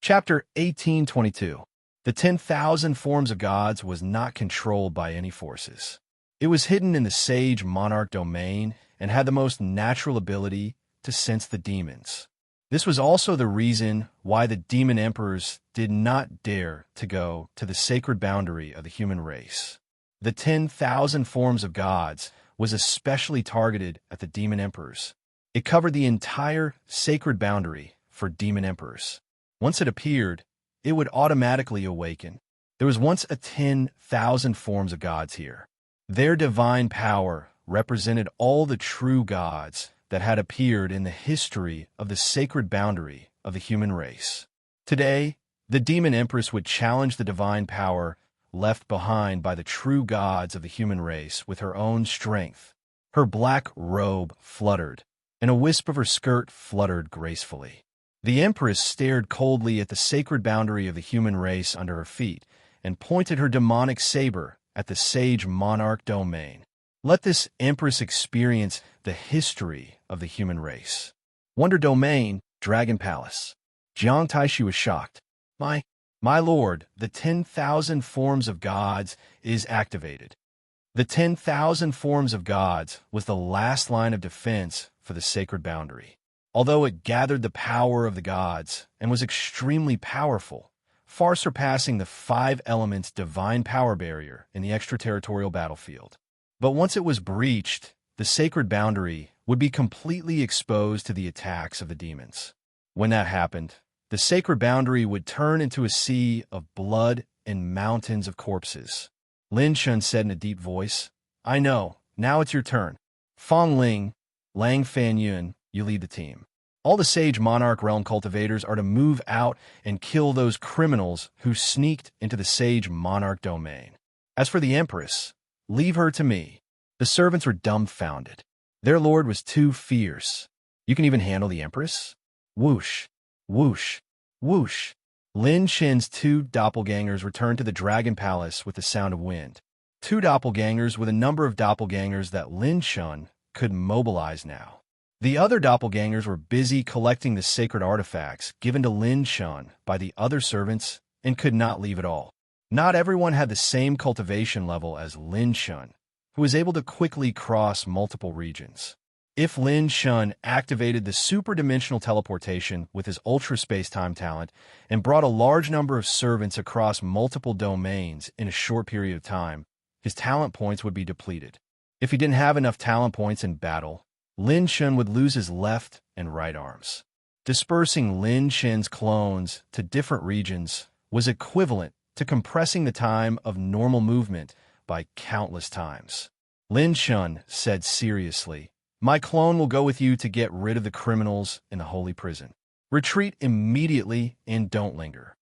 Chapter 1822. The 10,000 Forms of Gods was not controlled by any forces. It was hidden in the sage monarch domain and had the most natural ability to sense the demons. This was also the reason why the demon emperors did not dare to go to the sacred boundary of the human race. The 10,000 Forms of Gods was especially targeted at the demon emperors. It covered the entire sacred boundary for demon emperors. Once it appeared, it would automatically awaken. There was once a 10,000 Forms of Gods here. Their divine power represented all the true gods that had appeared in the history of the sacred boundary of the human race. Today, the demon empress would challenge the divine power left behind by the true gods of the human race with her own strength. Her black robe fluttered, and a wisp of her skirt fluttered gracefully. The empress stared coldly at the sacred boundary of the human race under her feet and pointed her demonic saber at the sage monarch domain. Let this empress experience the history of the human race. Wonder Domain, Dragon Palace. Jiang Taishi was shocked. My lord, the 10,000 Forms of Gods is activated. The 10,000 Forms of Gods was the last line of defense for the sacred boundary. Although it gathered the power of the gods and was extremely powerful, far surpassing the 5 elements divine power barrier in the extraterritorial battlefield. But once it was breached, the sacred boundary would be completely exposed to the attacks of the demons. When that happened, the sacred boundary would turn into a sea of blood and mountains of corpses. Lin Shun said in a deep voice, "I know, now it's your turn. Fong Ling, Lang Fanyun, you lead the team. All the Sage Monarch Realm cultivators are to move out and kill those criminals who sneaked into the Sage Monarch domain. As for the Empress, leave her to me." The servants were dumbfounded. Their lord was too fierce. "You can even handle the Empress?" Whoosh, whoosh, whoosh. Lin Shen's 2 doppelgangers returned to the Dragon Palace with the sound of wind. 2 doppelgangers with a number of doppelgangers that Lin Shun could mobilize now. The other doppelgangers were busy collecting the sacred artifacts given to Lin Shun by the other servants and could not leave at all. Not everyone had the same cultivation level as Lin Shun, who was able to quickly cross multiple regions. If Lin Shun activated the superdimensional teleportation with his ultra-space-time talent and brought a large number of servants across multiple domains in a short period of time, his talent points would be depleted. If he didn't have enough talent points in battle, Lin Shun would lose his left and right arms. Dispersing Lin Shen's clones to different regions was equivalent to compressing the time of normal movement by countless times. Lin Shun said seriously, "My clone will go with you to get rid of the criminals in the holy prison. Retreat immediately and don't linger."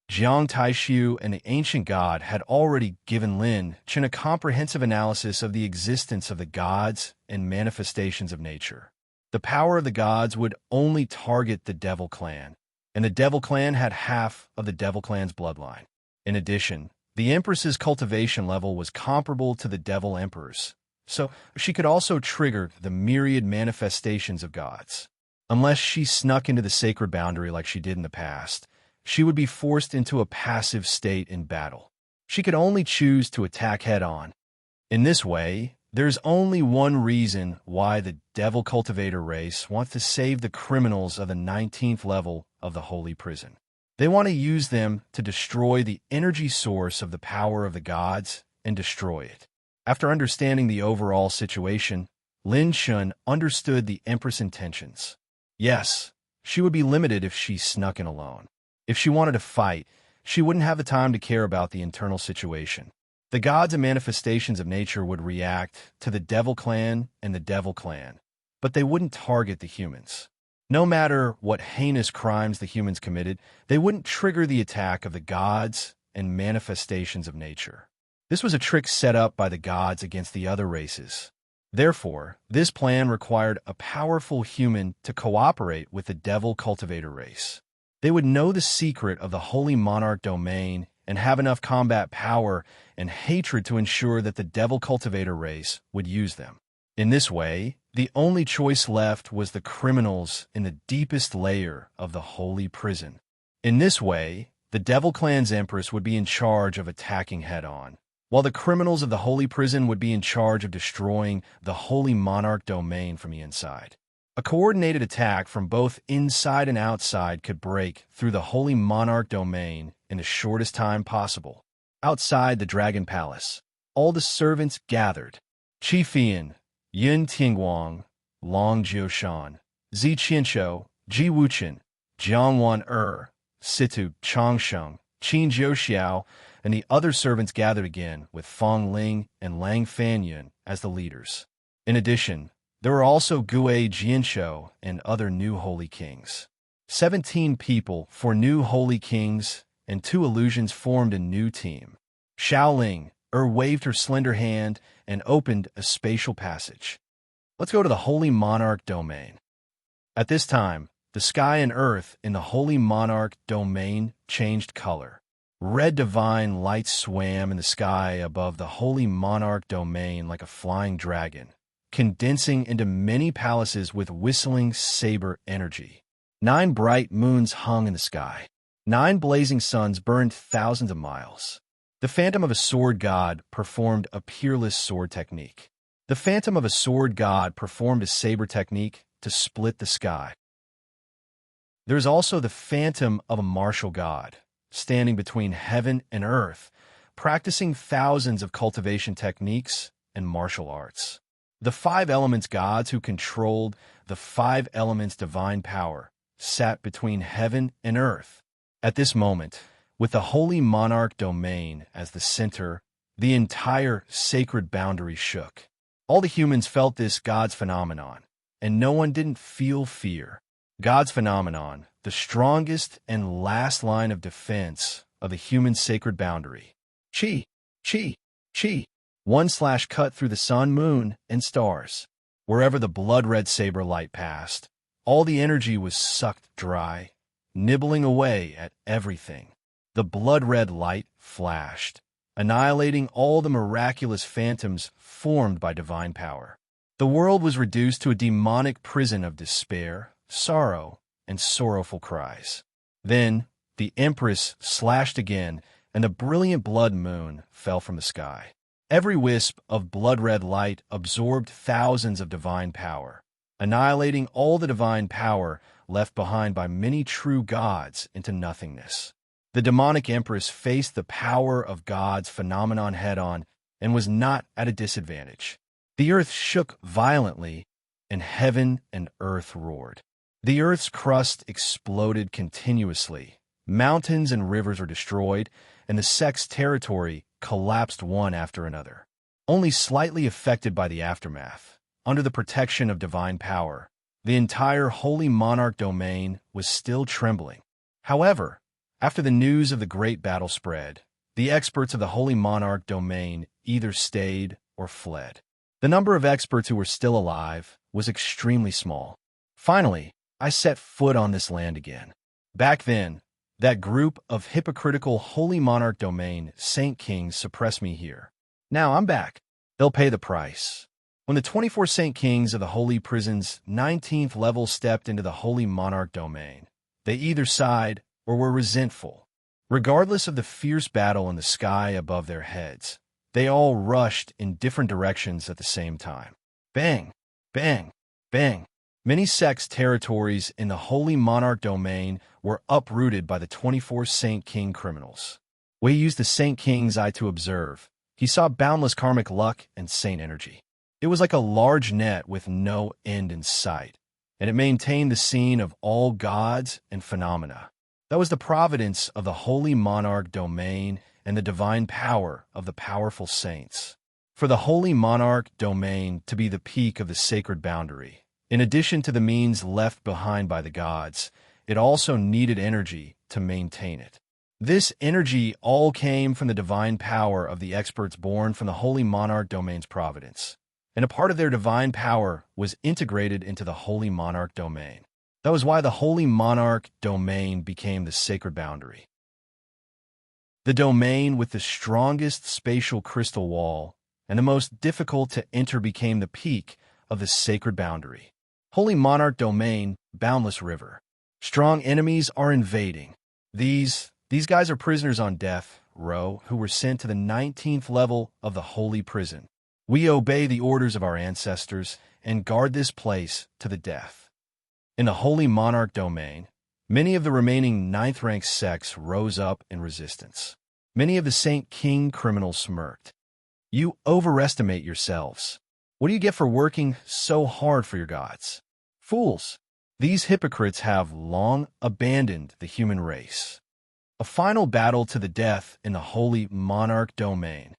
Jiang Taishu and the ancient god had already given Lin Chen a comprehensive analysis of the existence of the gods and manifestations of nature. The power of the gods would only target the Devil Clan, and the Devil Clan had half of the Devil Clan's bloodline. In addition, the Empress's cultivation level was comparable to the Devil Emperor's, so she could also trigger the myriad manifestations of gods. Unless she snuck into the sacred boundary like she did in the past, she would be forced into a passive state in battle. She could only choose to attack head-on. In this way, there's only one reason why the Devil Cultivator race wants to save the criminals of the 19th level of the Holy Prison. They want to use them to destroy the energy source of the power of the gods and destroy it. After understanding the overall situation, Lin Shun understood the Empress' intentions. Yes, she would be limited if she snuck in alone. If she wanted to fight, she wouldn't have the time to care about the internal situation. The gods and manifestations of nature would react to the Devil Clan and the Devil Clan, but they wouldn't target the humans. No matter what heinous crimes the humans committed, they wouldn't trigger the attack of the gods and manifestations of nature. This was a trick set up by the gods against the other races. Therefore, this plan required a powerful human to cooperate with the Devil Cultivator race. They would know the secret of the Holy Monarch domain and have enough combat power and hatred to ensure that the Devil Cultivator race would use them. In this way, The only choice left was the criminals in the deepest layer of the holy prison. In this way, the Devil Clan's Empress would be in charge of attacking head-on, while the criminals of the holy prison would be in charge of destroying the holy monarch domain from the inside. A coordinated attack from both inside and outside could break through the holy monarch domain in the shortest time possible. Outside the Dragon Palace, all the servants gathered. Qi Fian, Yin Tingguang, Long Jiushan, Zi Qianshou, Ji Wuchen, Jiangwan Situ Changsheng, Qin Jiuxiao, and the other servants gathered again with Fong Ling and Lang Fanyun as the leaders. In addition, there were also Gue Jianshou and other new holy kings. 17 people, 4 new holy kings, and 2 illusions formed a new team. Xiaoling waved her slender hand and opened a spatial passage. Let's go to the holy monarch domain. At this time, the sky and earth in the holy monarch domain changed color. Red divine light swam in the sky above the holy monarch domain like a flying dragon, condensing into many palaces with whistling saber energy. 9 bright moons hung in the sky. 9 blazing suns burned thousands of miles. The phantom of a sword god performed a peerless sword technique. The phantom of a sword god performed a saber technique to split the sky. There is also the phantom of a martial god, standing between heaven and earth, practicing thousands of cultivation techniques and martial arts. The 5 elements gods who controlled the 5 elements divine power sat between heaven and earth. At this moment, with the holy monarch domain as the center, the entire sacred boundary shook. All the humans felt this God's phenomenon, and no one didn't feel fear. God's phenomenon, the strongest and last line of defense of the human sacred boundary. Chi, chi, chi. 1/ cut through the sun, moon, and stars. Wherever the blood-red saber light passed, all the energy was sucked dry, nibbling away at everything. The blood-red light flashed, annihilating all the miraculous phantoms formed by divine power. The world was reduced to a demonic prison of despair, sorrow, and sorrowful cries. Then, the Empress slashed again, and the brilliant blood moon fell from the sky. Every wisp of blood-red light absorbed thousands of divine power, annihilating all the divine power left behind by many true gods into nothingness. The demonic Empress faced the power of God's phenomenon head-on and was not at a disadvantage. The earth shook violently, and heaven and earth roared. The earth's crust exploded continuously. Mountains and rivers were destroyed, and the sect's territory collapsed one after another. Only slightly affected by the aftermath, under the protection of divine power, the entire holy monarch domain was still trembling. However, after the news of the great battle spread, the experts of the holy monarch domain either stayed or fled. The number of experts who were still alive was extremely small. Finally, I set foot on this land again. Back then, that group of hypocritical holy monarch domain saint kings suppressed me here. Now I'm back. They'll pay the price. When the 24 saint kings of the holy prison's 19th level stepped into the holy monarch domain, they either sighed or were resentful. Regardless of the fierce battle in the sky above their heads, they all rushed in different directions at the same time. Bang, bang, bang. Many sects' territories in the holy monarch domain were uprooted by the 24 saint king criminals. Wei used the saint king's eye to observe. He saw boundless karmic luck and saint energy. It was like a large net with no end in sight, and it maintained the scene of all gods and phenomena. That was the providence of the holy monarch domain and the divine power of the powerful saints. For the holy monarch domain to be the peak of the sacred boundary, in addition to the means left behind by the gods, it also needed energy to maintain it. This energy all came from the divine power of the experts born from the holy monarch domain's providence, and a part of their divine power was integrated into the holy monarch domain. That was why the holy monarch domain became the sacred boundary. The domain with the strongest spatial crystal wall and the most difficult to enter became the peak of the sacred boundary. Holy monarch domain, boundless river. Strong enemies are invading. These guys are prisoners on death row who were sent to the 19th level of the holy prison. We obey the orders of our ancestors and guard this place to the death. In the holy monarch domain, many of the remaining 9th rank sects rose up in resistance. Many of the Saint King criminals smirked. You overestimate yourselves. What do you get for working so hard for your gods? Fools! These hypocrites have long abandoned the human race. A final battle to the death in the holy monarch domain.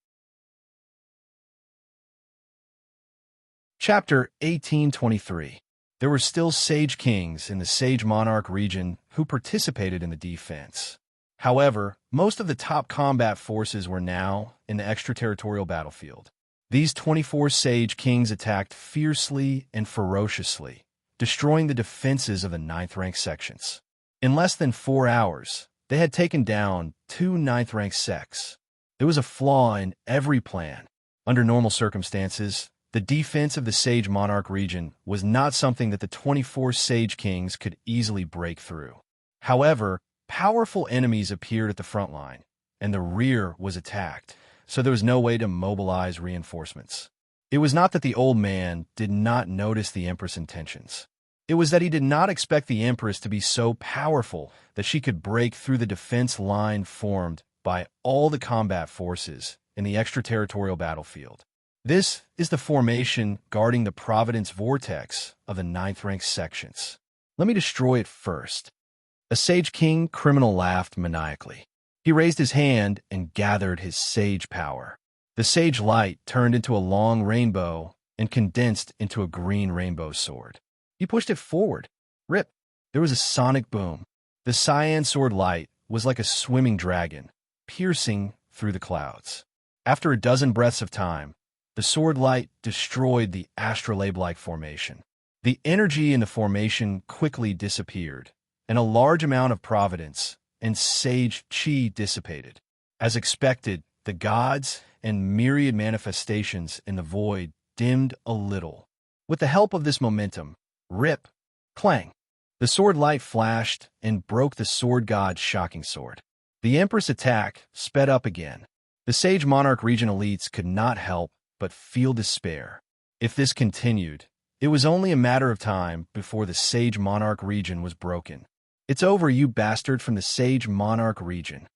Chapter 1823. There were still sage kings in the sage monarch region who participated in the defense. However, most of the top combat forces were now in the extraterritorial battlefield. These 24 sage kings attacked fiercely and ferociously, destroying the defenses of the 9th rank sections. In less than 4 hours, they had taken down 2 9th rank sects. There was a flaw in every plan. Under normal circumstances, the defense of the Sage Monarch region was not something that the 24 Sage Kings could easily break through. However, powerful enemies appeared at the front line, and the rear was attacked, so there was no way to mobilize reinforcements. It was not that the old man did not notice the Empress' intentions. It was that he did not expect the Empress to be so powerful that she could break through the defense line formed by all the combat forces in the extraterritorial battlefield. This is the formation guarding the Providence Vortex of the 9th rank sections. Let me destroy it first. A Sage King criminal laughed maniacally. He raised his hand and gathered his sage power. The sage light turned into a long rainbow and condensed into a green rainbow sword. He pushed it forward. Rip! There was a sonic boom. The cyan sword light was like a swimming dragon, piercing through the clouds. After a dozen breaths of time, the sword light destroyed the astrolabe-like formation. The energy in the formation quickly disappeared, and a large amount of providence and sage chi dissipated. As expected, the gods and myriad manifestations in the void dimmed a little. With the help of this momentum, rip, clang, the sword light flashed and broke the sword god's shocking sword. The Empress attack sped up again. The Sage Monarch region elites could not help but feel despair. If this continued, it was only a matter of time before the Sage Monarch region was broken. It's over, you bastard from the Sage Monarch region.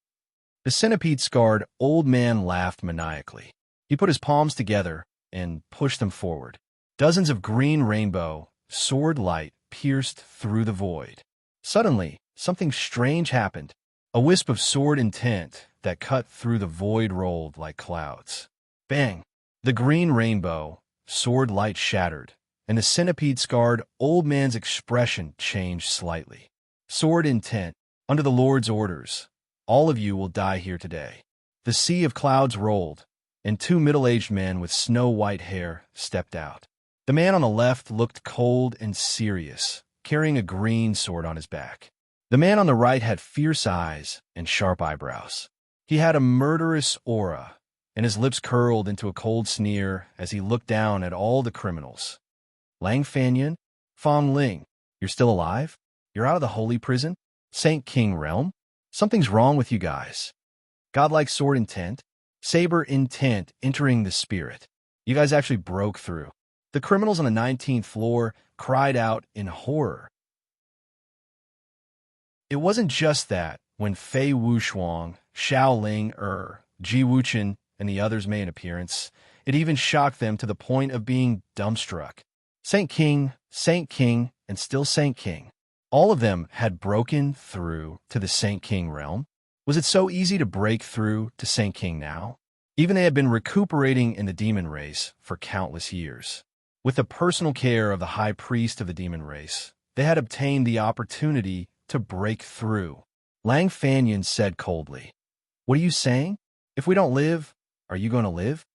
The centipede-scarred old man laughed maniacally. He put his palms together and pushed them forward. Dozens of green rainbow sword light pierced through the void. Suddenly, something strange happened. A wisp of sword intent that cut through the void rolled like clouds. Bang! The green rainbow sword light shattered, and the centipede-scarred old man's expression changed slightly. Sword intent, under the Lord's orders, all of you will die here today. The sea of clouds rolled, and 2 middle-aged men with snow-white hair stepped out. The man on the left looked cold and serious, carrying a green sword on his back. The man on the right had fierce eyes and sharp eyebrows. He had a murderous aura, and his lips curled into a cold sneer as he looked down at all the criminals. Lang Fanyan, Fong Ling, you're still alive? You're out of the holy prison? Saint King realm? Something's wrong with you guys. Godlike sword intent, saber intent entering the spirit. You guys actually broke through. The criminals on the 19th floor cried out in horror. It wasn't just that when Fei Wuxuang, Xiao Ling Ji Wuchen, and the others made an appearance, it even shocked them to the point of being dumbstruck. Saint King, and still Saint King. All of them had broken through to the Saint King realm. Was it so easy to break through to Saint King now? Even they had been recuperating in the demon race for countless years. With the personal care of the high priest of the demon race, they had obtained the opportunity to break through. Lang Fanyan said coldly, "What are you saying? If we don't live, are you going to live?"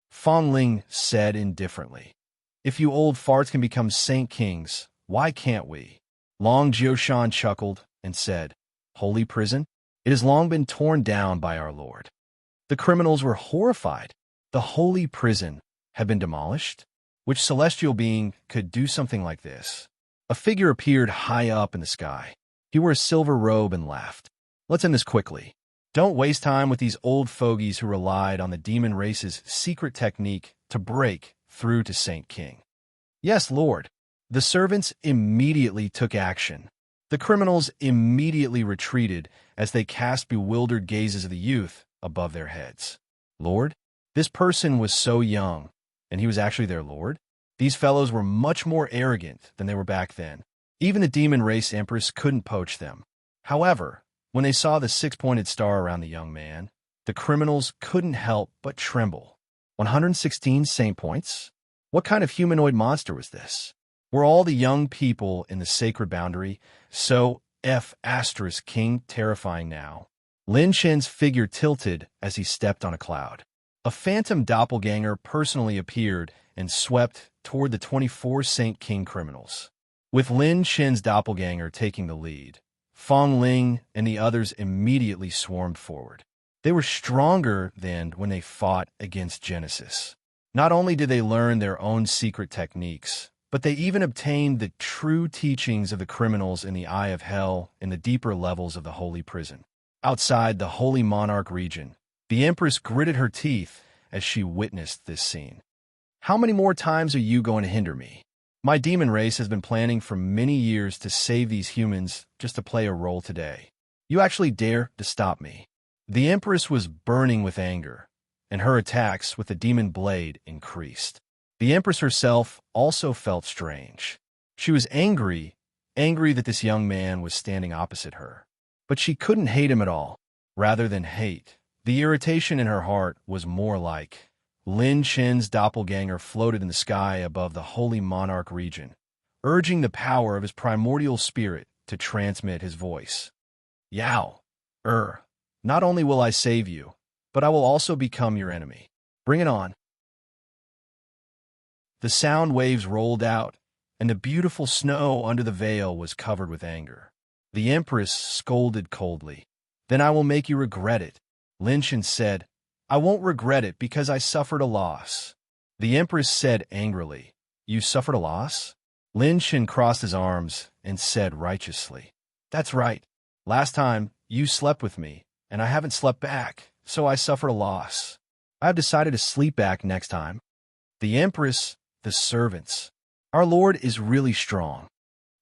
Fong Ling said indifferently, "If you old farts can become Saint Kings, why can't we?" Long Jioshan chuckled and said, "Holy prison? It has long been torn down by our Lord." The criminals were horrified. The holy prison had been demolished? Which celestial being could do something like this? A figure appeared high up in the sky. He wore a silver robe and laughed. Let's end this quickly. Don't waste time with these old fogies who relied on the demon race's secret technique to break through to Saint King. Yes, Lord. The servants immediately took action. The criminals immediately retreated as they cast bewildered gazes of the youth above their heads. Lord? This person was so young, and he was actually their Lord? These fellows were much more arrogant than they were back then. Even the demon race empress couldn't poach them. However, when they saw the six-pointed star around the young man, the criminals couldn't help but tremble. 116 saint points? What kind of humanoid monster was this? Were all the young people in the sacred boundary so King terrifying now? Lin Shen's figure tilted as he stepped on a cloud. A phantom doppelganger personally appeared and swept toward the 24 Saint King criminals. With Lin Shen's doppelganger taking the lead, Fong Ling and the others immediately swarmed forward. They were stronger than when they fought against Genesis. Not only did they learn their own secret techniques, but they even obtained the true teachings of the criminals in the Eye of Hell in the deeper levels of the Holy Prison. Outside the Holy Monarch region, the Empress gritted her teeth as she witnessed this scene. How many more times are you going to hinder me? My demon race has been planning for many years to save these humans just to play a role today. You actually dare to stop me? The Empress was burning with anger, and her attacks with the demon blade increased. The Empress herself also felt strange. She was angry that this young man was standing opposite her. But she couldn't hate him at all. Rather than hate, the irritation in her heart was more like Lin Shen's doppelganger floated in the sky above the Holy Monarch region, urging the power of his primordial spirit to transmit his voice. Yao, not only will I save you, but I will also become your enemy. Bring it on. The sound waves rolled out, and the beautiful snow under the veil was covered with anger. The Empress scolded coldly. Then I will make you regret it. Lin Shen said, I won't regret it because I suffered a loss. The Empress said angrily, You suffered a loss? Lin Shen crossed his arms and said righteously, That's right. Last time, you slept with me, and I haven't slept back, so I suffered a loss. I have decided to sleep back next time. The Empress, the servants. Our Lord is really strong.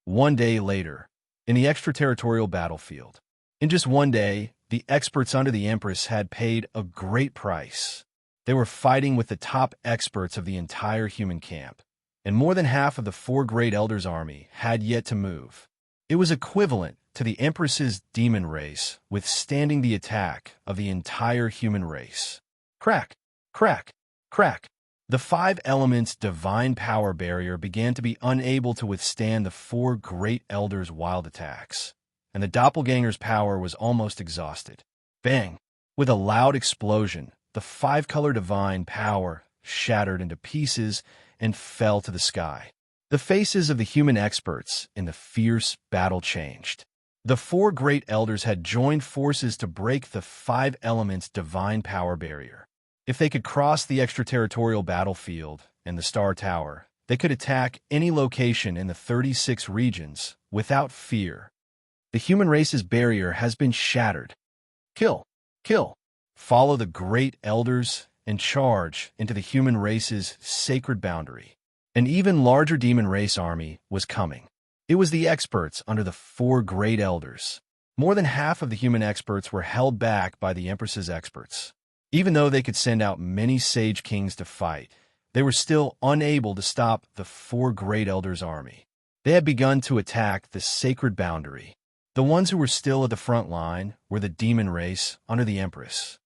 One day later, in the extraterritorial battlefield. In just one day, the experts under the Empress had paid a great price. They were fighting with the top experts of the entire human camp, and more than half of the four great elders' army had yet to move. It was equivalent to the Empress's demon race withstanding the attack of the entire human race. Crack, crack, crack. The five elements' divine power barrier began to be unable to withstand the four great elders' wild attacks, and the doppelganger's power was almost exhausted. Bang! With a loud explosion, the five-color divine power shattered into pieces and fell to the sky. The faces of the human experts in the fierce battle changed. The four great elders had joined forces to break the five elements' divine power barrier. If they could cross the extraterritorial battlefield and the Star Tower, they could attack any location in the 36 regions without fear. The human race's barrier has been shattered. Kill, kill. Follow the great elders and charge into the human race's sacred boundary. An even larger demon race army was coming. It was the experts under the four great elders. More than half of the human experts were held back by the Empress's experts. Even though they could send out many sage kings to fight, they were still unable to stop the four great elders' army. They had begun to attack the sacred boundary. The ones who were still at the front line were the demon race under the Empress.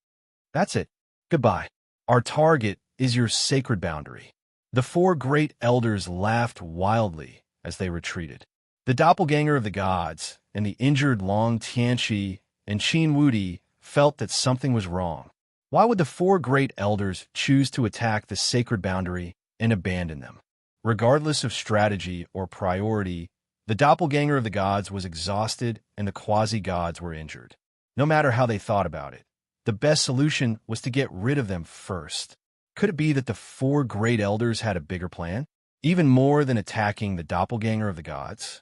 That's it. Goodbye. Our target is your sacred boundary. The four great elders laughed wildly as they retreated. The doppelganger of the gods and the injured Long Tianqi and Qin Wudi felt that something was wrong. Why would the four great elders choose to attack the sacred boundary and abandon them? Regardless of strategy or priority, the doppelganger of the gods was exhausted and the quasi-gods were injured. No matter how they thought about it, the best solution was to get rid of them first. Could it be that the four great elders had a bigger plan? Even more than attacking the doppelganger of the gods?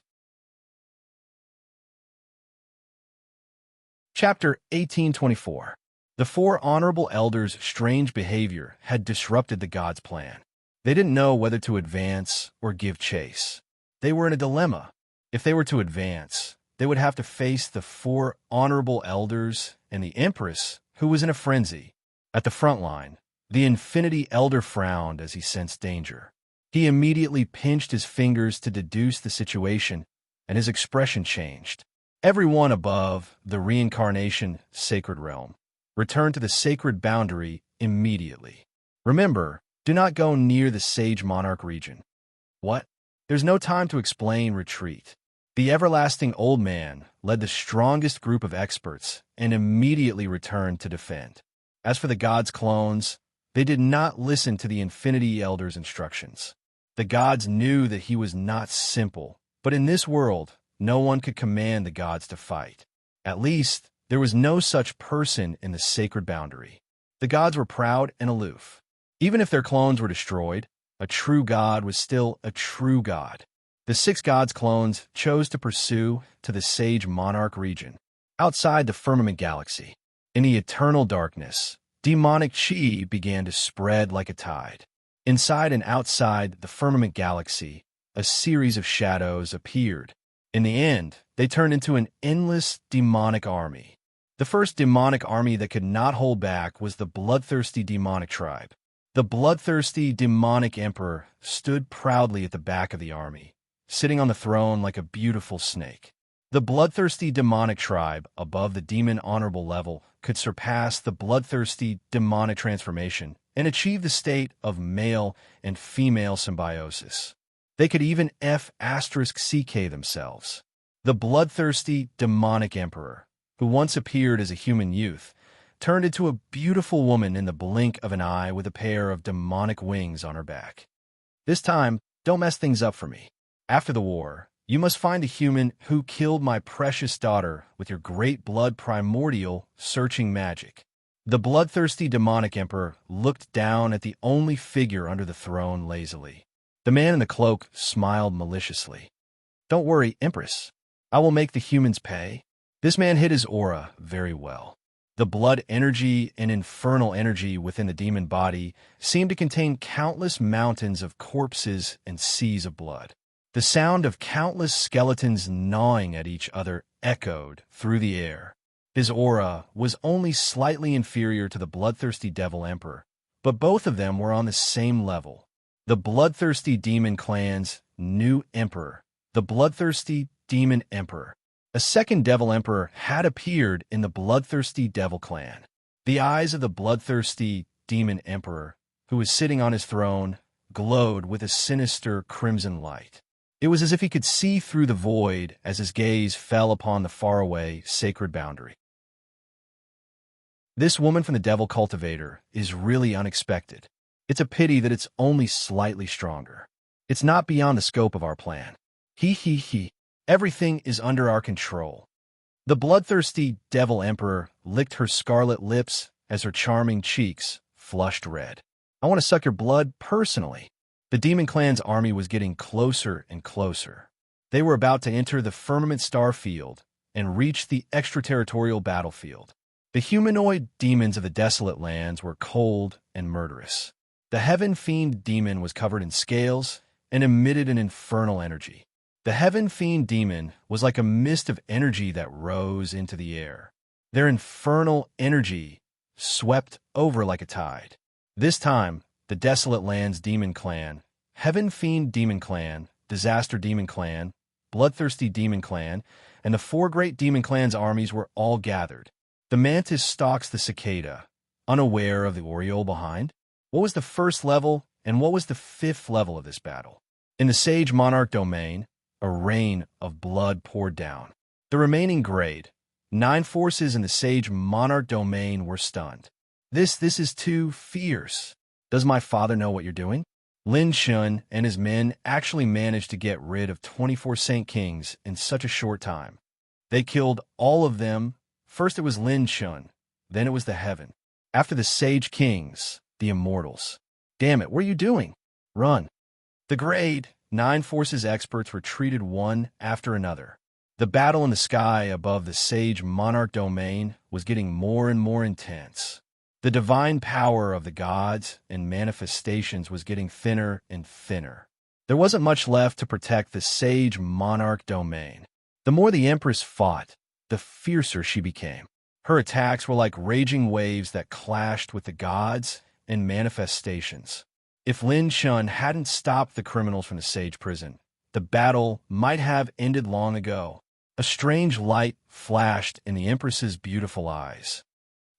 Chapter 1824. The four honorable elders' strange behavior had disrupted the gods' plan. They didn't know whether to advance or give chase. They were in a dilemma. If they were to advance, they would have to face the four honorable elders and the Empress, who was in a frenzy. At the front line, the Infinity Elder frowned as he sensed danger. He immediately pinched his fingers to deduce the situation, and his expression changed. Everyone above the reincarnation sacred realm returned to the sacred boundary immediately. Remember, do not go near the Sage Monarch region. What? There's no time to explain retreat. The everlasting old man led the strongest group of experts and immediately returned to defend. As for the gods' clones, they did not listen to the Infinity Elder's instructions. The gods knew that he was not simple, but in this world, no one could command the gods to fight. At least, there was no such person in the sacred boundary. The gods were proud and aloof. Even if their clones were destroyed, a true god was still a true god. The six gods' clones chose to pursue to the Sage Monarch region, outside the firmament galaxy. In the eternal darkness, demonic chi began to spread like a tide. Inside and outside the firmament galaxy, a series of shadows appeared. In the end, they turned into an endless demonic army. The first demonic army that could not hold back was the bloodthirsty demonic tribe. The bloodthirsty demonic emperor stood proudly at the back of the army, sitting on the throne like a beautiful snake. The bloodthirsty demonic tribe, above the demon honorable level, could surpass the bloodthirsty demonic transformation and achieve the state of male and female symbiosis. They could even F***CK themselves. The bloodthirsty demonic emperor, who once appeared as a human youth, turned into a beautiful woman in the blink of an eye with a pair of demonic wings on her back. This time, don't mess things up for me. After the war, you must find a human who killed my precious daughter with your great blood primordial searching magic. The bloodthirsty demonic emperor looked down at the only figure under the throne lazily. The man in the cloak smiled maliciously. Don't worry, Empress. I will make the humans pay. This man hid his aura very well. The blood energy and infernal energy within the demon body seemed to contain countless mountains of corpses and seas of blood. The sound of countless skeletons gnawing at each other echoed through the air. His aura was only slightly inferior to the bloodthirsty devil emperor, but both of them were on the same level. The bloodthirsty demon clan's new emperor, the bloodthirsty demon emperor. A second devil emperor had appeared in the bloodthirsty devil clan. The eyes of the bloodthirsty demon emperor, who was sitting on his throne, glowed with a sinister crimson light. It was as if he could see through the void as his gaze fell upon the faraway sacred boundary. This woman from the devil cultivator is really unexpected. It's a pity that it's only slightly stronger. It's not beyond the scope of our plan. He. Everything is under our control. The bloodthirsty devil emperor licked her scarlet lips as her charming cheeks flushed red. I want to suck your blood personally. The demon clan's army was getting closer and closer. They were about to enter the firmament star field and reach the extraterritorial battlefield. The humanoid demons of the desolate lands were cold and murderous. The heaven fiend demon was covered in scales and emitted an infernal energy. The heaven fiend demon was like a mist of energy that rose into the air. Their infernal energy swept over like a tide. This time, the desolate lands demon clan, heaven fiend demon clan, disaster demon clan, bloodthirsty demon clan, and the four great demon clans' armies were all gathered. The mantis stalks the cicada, unaware of the oriole behind. What was the first level and what was the fifth level of this battle? In the Sage Monarch domain, a rain of blood poured down. The remaining grade, 9 forces in the Sage Monarch domain were stunned. This is too fierce. Does my father know what you're doing? Lin Shun and his men actually managed to get rid of 24 Saint Kings in such a short time. They killed all of them. First it was Lin Shun, then it was the heaven. After the Sage Kings, the immortals. Damn it, what are you doing? Run. The grade 9 forces experts retreated one after another. The battle in the sky above the sage monarch domain was getting more and more intense. The divine power of the gods and manifestations was getting thinner and thinner. There wasn't much left to protect the sage monarch domain. The more the Empress fought, the fiercer she became. Her attacks were like raging waves that clashed with the gods and manifestations. If Lin Shun hadn't stopped the criminals from the sage prison, the battle might have ended long ago. A strange light flashed in the Empress's beautiful eyes.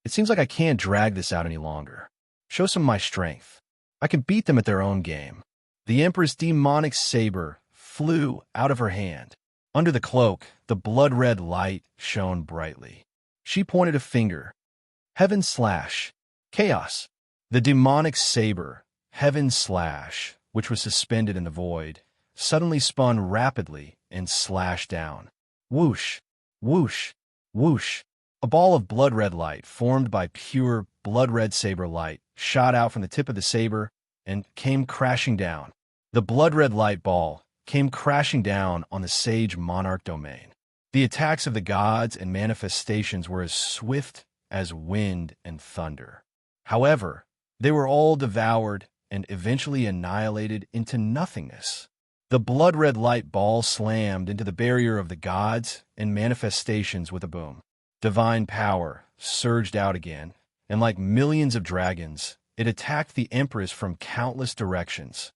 It seems like I can't drag this out any longer. Show some of my strength. I can beat them at their own game. The Empress' demonic saber flew out of her hand. Under the cloak, the blood-red light shone brightly. She pointed a finger. Heaven slash. Chaos. The demonic saber, Heaven slash, which was suspended in the void, suddenly spun rapidly and slashed down. Whoosh, whoosh, whoosh. A ball of blood-red light, formed by pure blood-red saber light, shot out from the tip of the saber and came crashing down. The blood-red light ball came crashing down on the sage monarch domain. The attacks of the gods and manifestations were as swift as wind and thunder. However, they were all devoured and eventually annihilated into nothingness. The blood-red light ball slammed into the barrier of the gods and manifestations with a boom. Divine power surged out again, and like millions of dragons, it attacked the Empress from countless directions.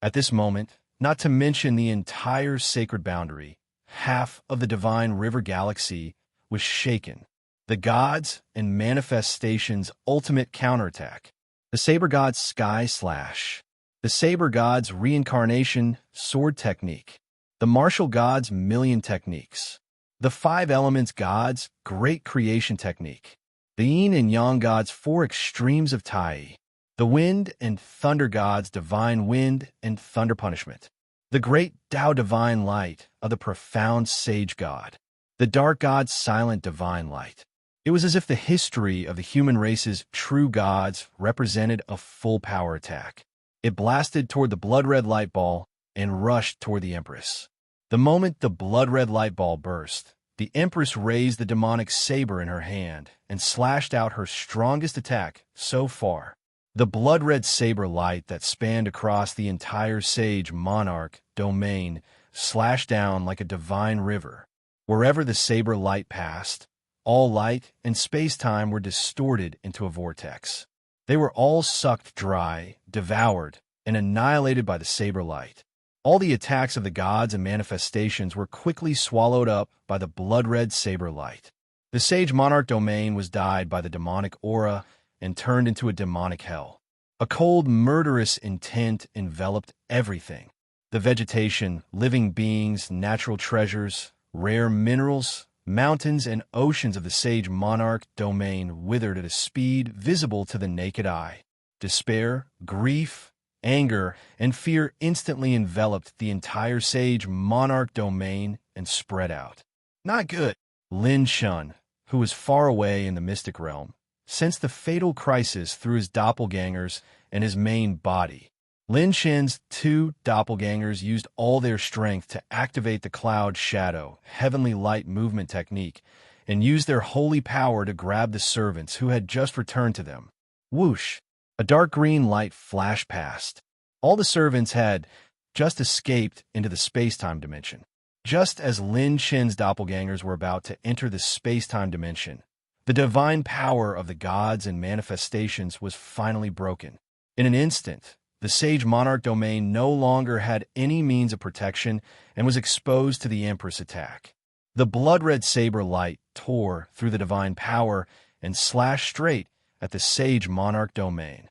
At this moment, not to mention the entire sacred boundary, half of the divine river galaxy was shaken. The gods and manifestations' ultimate counterattack. The Saber God's Sky Slash. The Saber God's Reincarnation Sword Technique. The Martial God's Million Techniques. The Five Elements God's Great Creation Technique. The Yin and Yang God's Four Extremes of Tai. The Wind and Thunder God's Divine Wind and Thunder Punishment. The Great Tao Divine Light of the Profound Sage God. The Dark God's Silent Divine Light. It was as if the history of the human race's true gods represented a full power attack. It blasted toward the blood-red light ball and rushed toward the Empress. The moment the blood-red light ball burst, the Empress raised the demonic saber in her hand and slashed out her strongest attack so far. The blood-red saber light that spanned across the entire sage monarch domain slashed down like a divine river. Wherever the saber light passed, all light and space-time were distorted into a vortex. They were all sucked dry, devoured, and annihilated by the saber light. All the attacks of the gods and manifestations were quickly swallowed up by the blood-red saber light. The sage monarch domain was dyed by the demonic aura and turned into a demonic hell. A cold, murderous intent enveloped everything. The vegetation, living beings, natural treasures, rare minerals, mountains and oceans of the sage monarch domain withered at a speed visible to the naked eye. Despair, grief, anger, and fear instantly enveloped the entire sage monarch domain and spread out. Not good. Lin Shun, who was far away in the mystic realm, sensed the fatal crisis through his doppelgangers and his main body. Lin Shen's two doppelgangers used all their strength to activate the cloud shadow, heavenly light movement technique, and used their holy power to grab the servants who had just returned to them. Whoosh! A dark green light flashed past. All the servants had just escaped into the space-time dimension. Just as Lin Shen's doppelgangers were about to enter the space-time dimension, the divine power of the gods and manifestations was finally broken. In an instant, the sage monarch domain no longer had any means of protection and was exposed to the Empress attack. The blood-red saber light tore through the divine power and slashed straight at the sage monarch domain.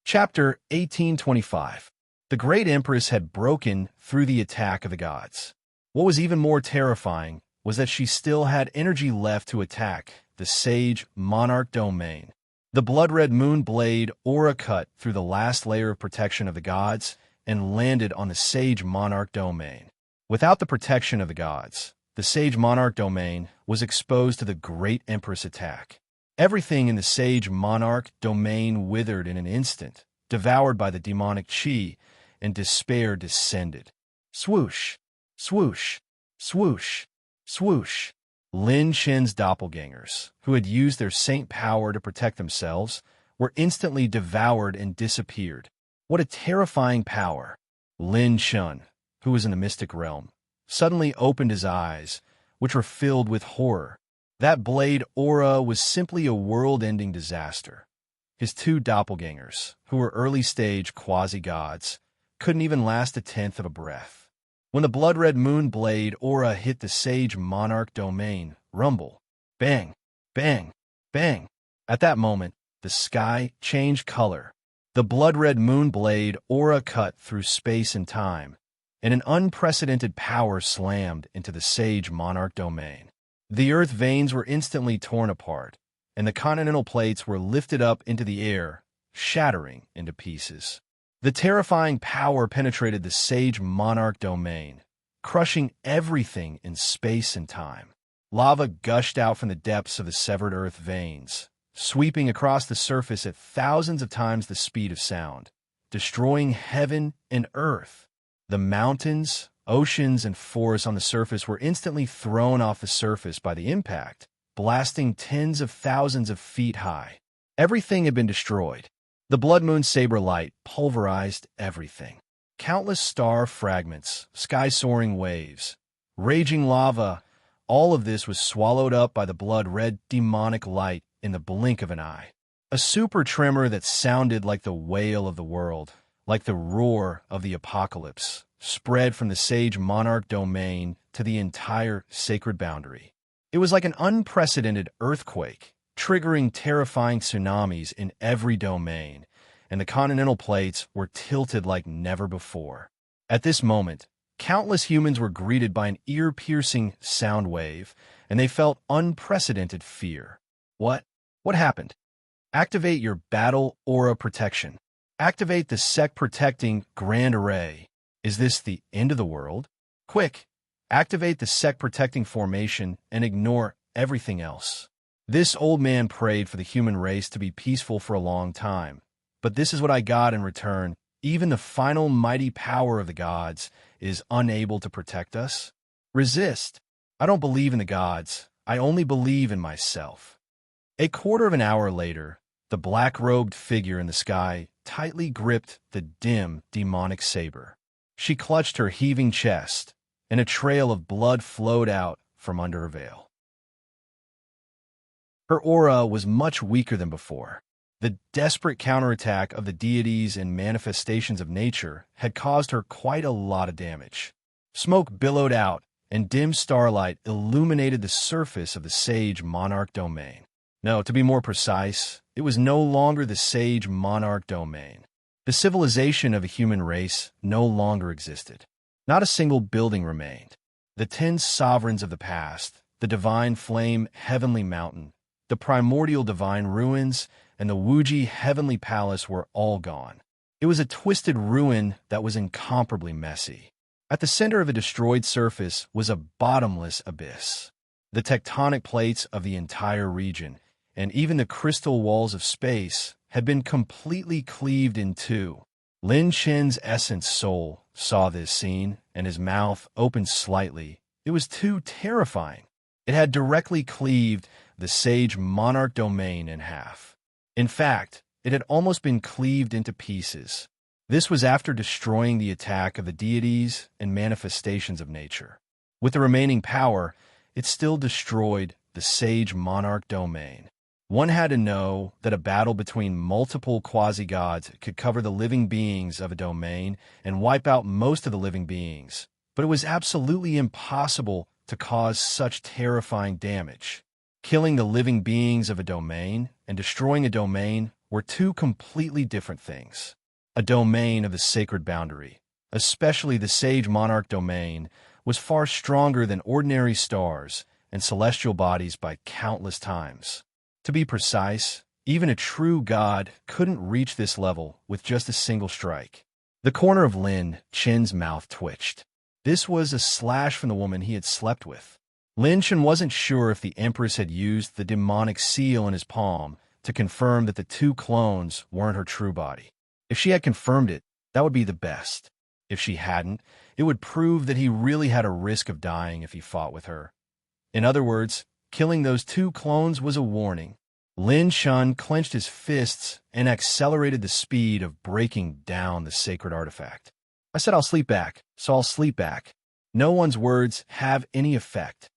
Chapter 1825. The great Empress had broken through the attack of the gods. What was even more terrifying was that she still had energy left to attack the sage monarch domain. The blood-red moon blade aura cut through the last layer of protection of the gods and landed on the sage monarch domain. Without the protection of the gods, the Sage Monarch domain was exposed to the Great Empress attack. Everything in the Sage Monarch domain withered in an instant, devoured by the demonic chi, and despair descended. Swoosh, swoosh, swoosh, swoosh. Lin Chen's doppelgangers, who had used their saint power to protect themselves, were instantly devoured and disappeared. What a terrifying power! Lin Chen, who was in the mystic realm, suddenly opened his eyes, which were filled with horror. That blade aura was simply a world-ending disaster. His two doppelgangers, who were early-stage quasi-gods, couldn't even last a tenth of a breath. When the blood-red moon blade aura hit the Sage Monarch domain, rumble, bang, bang, bang. At that moment, the sky changed color. The blood-red moon blade aura cut through space and time, and an unprecedented power slammed into the Sage Monarch domain. The earth veins were instantly torn apart, and the continental plates were lifted up into the air, shattering into pieces. The terrifying power penetrated the Sage Monarch domain, crushing everything in space and time. Lava gushed out from the depths of the severed earth veins, sweeping across the surface at thousands of times the speed of sound, destroying heaven and earth. The mountains, oceans, and forests on the surface were instantly thrown off the surface by the impact, blasting tens of thousands of feet high. Everything had been destroyed. The blood moon saber light pulverized everything. Countless star fragments, sky-soaring waves, raging lava, all of this was swallowed up by the blood-red demonic light in the blink of an eye. A super tremor that sounded like the wail of the world, like the roar of the apocalypse, spread from the Sage Monarch domain to the entire sacred boundary. It was like an unprecedented earthquake, triggering terrifying tsunamis in every domain, and the continental plates were tilted like never before. At this moment, countless humans were greeted by an ear-piercing sound wave, and they felt unprecedented fear. What happened? Activate your battle aura protection. Activate the sec-protecting Grand Array. Is this the end of the world? Quick, activate the sec-protecting formation and ignore everything else. This old man prayed for the human race to be peaceful for a long time, but this is what I got in return. Even the final mighty power of the gods is unable to protect us. Resist. I don't believe in the gods. I only believe in myself. A quarter of an hour later, the black-robed figure in the sky tightly gripped the dim, demonic saber. She clutched her heaving chest, and a trail of blood flowed out from under her veil. Her aura was much weaker than before. The desperate counterattack of the deities and manifestations of nature had caused her quite a lot of damage. Smoke billowed out, and dim starlight illuminated the surface of the Sage Monarch domain. No, to be more precise, it was no longer the Sage Monarch domain. The civilization of a human race no longer existed. Not a single building remained. The 10 sovereigns of the past, the divine flame heavenly mountain, the primordial divine ruins, and the Wuji heavenly palace were all gone. It was a twisted ruin that was incomparably messy. At the center of a destroyed surface was a bottomless abyss. The tectonic plates of the entire region, and even the crystal walls of space, had been completely cleaved in two. Lin Chen's essence soul saw this scene, and his mouth opened slightly. It was too terrifying. It had directly cleaved the Sage Monarch domain in half. In fact, it had almost been cleaved into pieces. This was after destroying the attack of the deities and manifestations of nature. With the remaining power, it still destroyed the Sage Monarch domain. One had to know that a battle between multiple quasi-gods could cover the living beings of a domain and wipe out most of the living beings, but it was absolutely impossible to cause such terrifying damage. Killing the living beings of a domain and destroying a domain were two completely different things. A domain of the sacred boundary, especially the Sage Monarch domain, was far stronger than ordinary stars and celestial bodies by countless times. To be precise, even a true god couldn't reach this level with just a single strike. The corner of Lin Chen's mouth twitched. This was a slash from the woman he had slept with. Lin Shen wasn't sure if the Empress had used the demonic seal in his palm to confirm that the two clones weren't her true body. If she had confirmed it, that would be the best. If she hadn't, it would prove that he really had a risk of dying if he fought with her. In other words, killing those two clones was a warning. Lin Shen clenched his fists and accelerated the speed of breaking down the sacred artifact. I said I'll sleep back, so I'll sleep back. No one's words have any effect.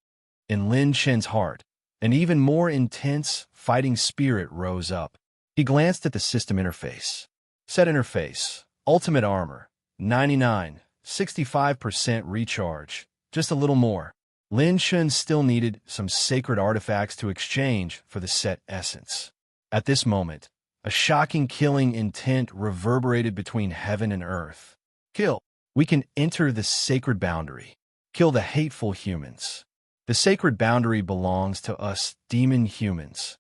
In Lin Shen's heart, an even more intense fighting spirit rose up. He glanced at the system interface. Set interface, ultimate armor, 99, 65% recharge, just a little more. Lin Shen still needed some sacred artifacts to exchange for the set essence. At this moment, a shocking killing intent reverberated between heaven and earth. Kill. We can enter the sacred boundary. Kill the hateful humans. The sacred boundary belongs to us demon humans.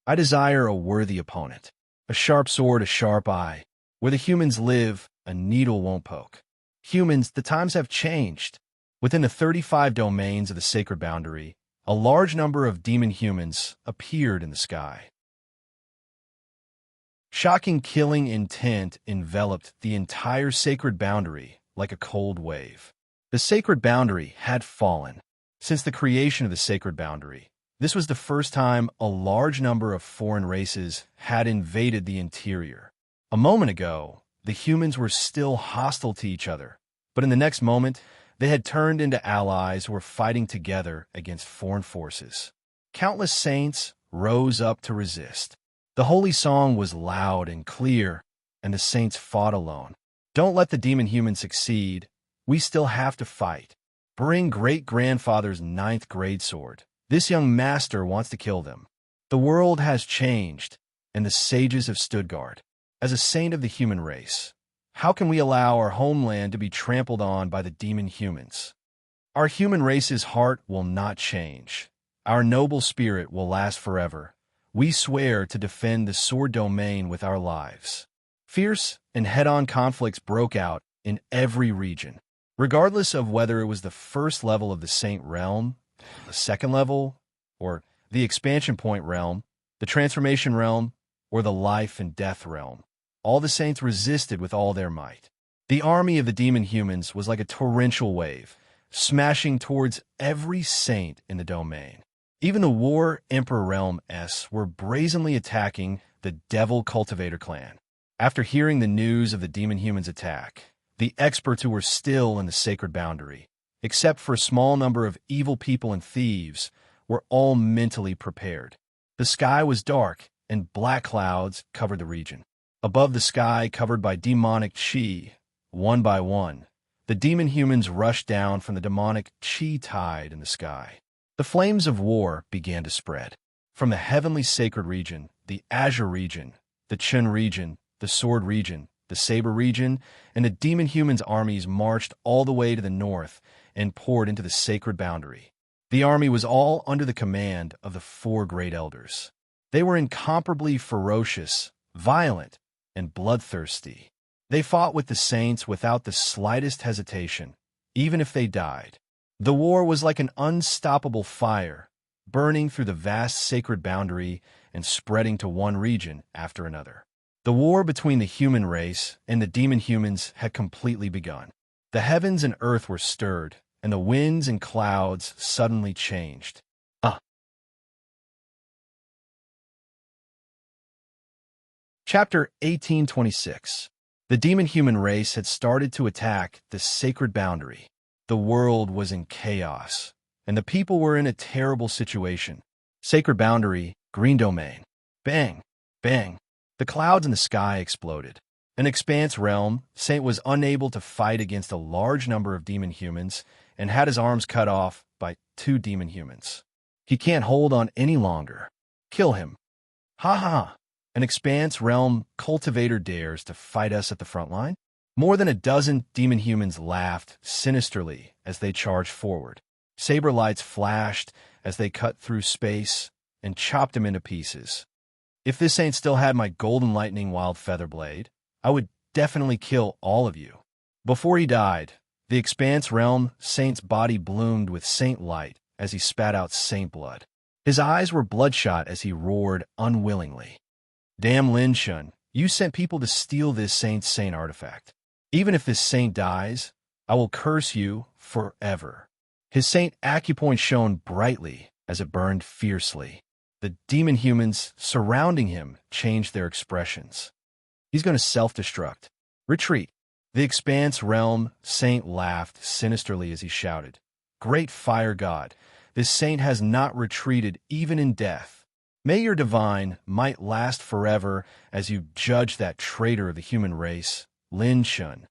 I desire a worthy opponent. A sharp sword, a sharp eye. Where the humans live, a needle won't poke. Humans, the times have changed. Within the 35 domains of the sacred boundary, a large number of demon humans appeared in the sky. Shocking killing intent enveloped the entire sacred boundary like a cold wave. The sacred boundary had fallen. Since the creation of the sacred boundary, this was the first time a large number of foreign races had invaded the interior. A moment ago, the humans were still hostile to each other, but in the next moment, they had turned into allies who were fighting together against foreign forces. Countless saints rose up to resist. The holy song was loud and clear, and the saints fought alone. Don't let the demon human succeed. We still have to fight. Bring great-grandfather's 9th grade sword. This young master wants to kill them. The world has changed, and the sages have stood guard. As a saint of the human race, how can we allow our homeland to be trampled on by the demon humans? Our human race's heart will not change. Our noble spirit will last forever. We swear to defend the sword domain with our lives. Fierce and head-on conflicts broke out in every region. Regardless of whether it was the first level of the Saint Realm, the second level, or the expansion point realm, the transformation realm, or the life and death realm, all the saints resisted with all their might. The army of the demon humans was like a torrential wave, smashing towards every saint in the domain. Even the War Emperor Realm S were brazenly attacking the Devil Cultivator clan. After hearing the news of the demon humans' attack, the experts who were still in the sacred boundary, except for a small number of evil people and thieves, were all mentally prepared. The sky was dark, and black clouds covered the region. Above the sky, covered by demonic chi, one by one, the demon humans rushed down from the demonic chi tide in the sky. The flames of war began to spread. From the heavenly sacred region, the azure region, the Chen region, the sword region, the saber region, and the demon humans' armies marched all the way to the north and poured into the sacred boundary. The army was all under the command of the 4 great elders. They were incomparably ferocious, violent, and bloodthirsty. They fought with the saints without the slightest hesitation, even if they died. The war was like an unstoppable fire, burning through the vast sacred boundary and spreading to one region after another. The war between the human race and the demon humans had completely begun. The heavens and earth were stirred, and the winds and clouds suddenly changed. Chapter 1826. The demon-human race had started to attack the sacred boundary. The world was in chaos, and the people were in a terrible situation. Sacred boundary, green domain. Bang, bang. The clouds in the sky exploded. An expanse realm, Saint was unable to fight against a large number of demon humans and had his arms cut off by 2 demon humans. He can't hold on any longer. Kill him. Ha ha. An expanse realm cultivator dares to fight us at the front line? More than a dozen demon humans laughed sinisterly as they charged forward. Saber lights flashed as they cut through space and chopped him into pieces. If this saint still had my golden lightning wild feather blade, I would definitely kill all of you. Before he died, the expanse realm saint's body bloomed with saint light as he spat out saint blood. His eyes were bloodshot as he roared unwillingly. Damn Lin Shun, you sent people to steal this saint artifact. Even if this saint dies, I will curse you forever. His saint acupoint shone brightly as it burned fiercely. The demon humans surrounding him changed their expressions. He's going to self-destruct. Retreat. The Expanse realm saint laughed sinisterly as he shouted, Great fire god, this saint has not retreated even in death. May your divine might last forever as you judge that traitor of the human race, Lin Shun.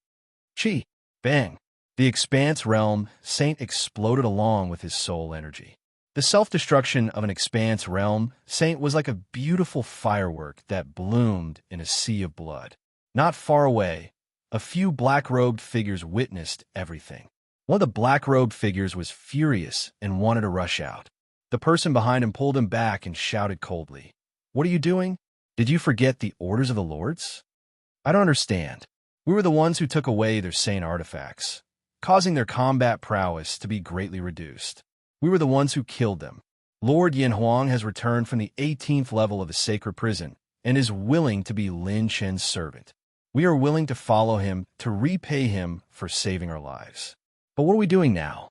Chi. Bang. The Expanse realm saint exploded along with his soul energy. The self-destruction of an Expanse realm saint was like a beautiful firework that bloomed in a sea of blood. Not far away, a few black-robed figures witnessed everything. One of the black-robed figures was furious and wanted to rush out. The person behind him pulled him back and shouted coldly, What are you doing? Did you forget the orders of the lords? I don't understand. We were the ones who took away their saint artifacts, causing their combat prowess to be greatly reduced. We were the ones who killed them. Lord Yin Huang has returned from the 18th level of the sacred prison and is willing to be Lin Chen's servant. We are willing to follow him to repay him for saving our lives. But what are we doing now?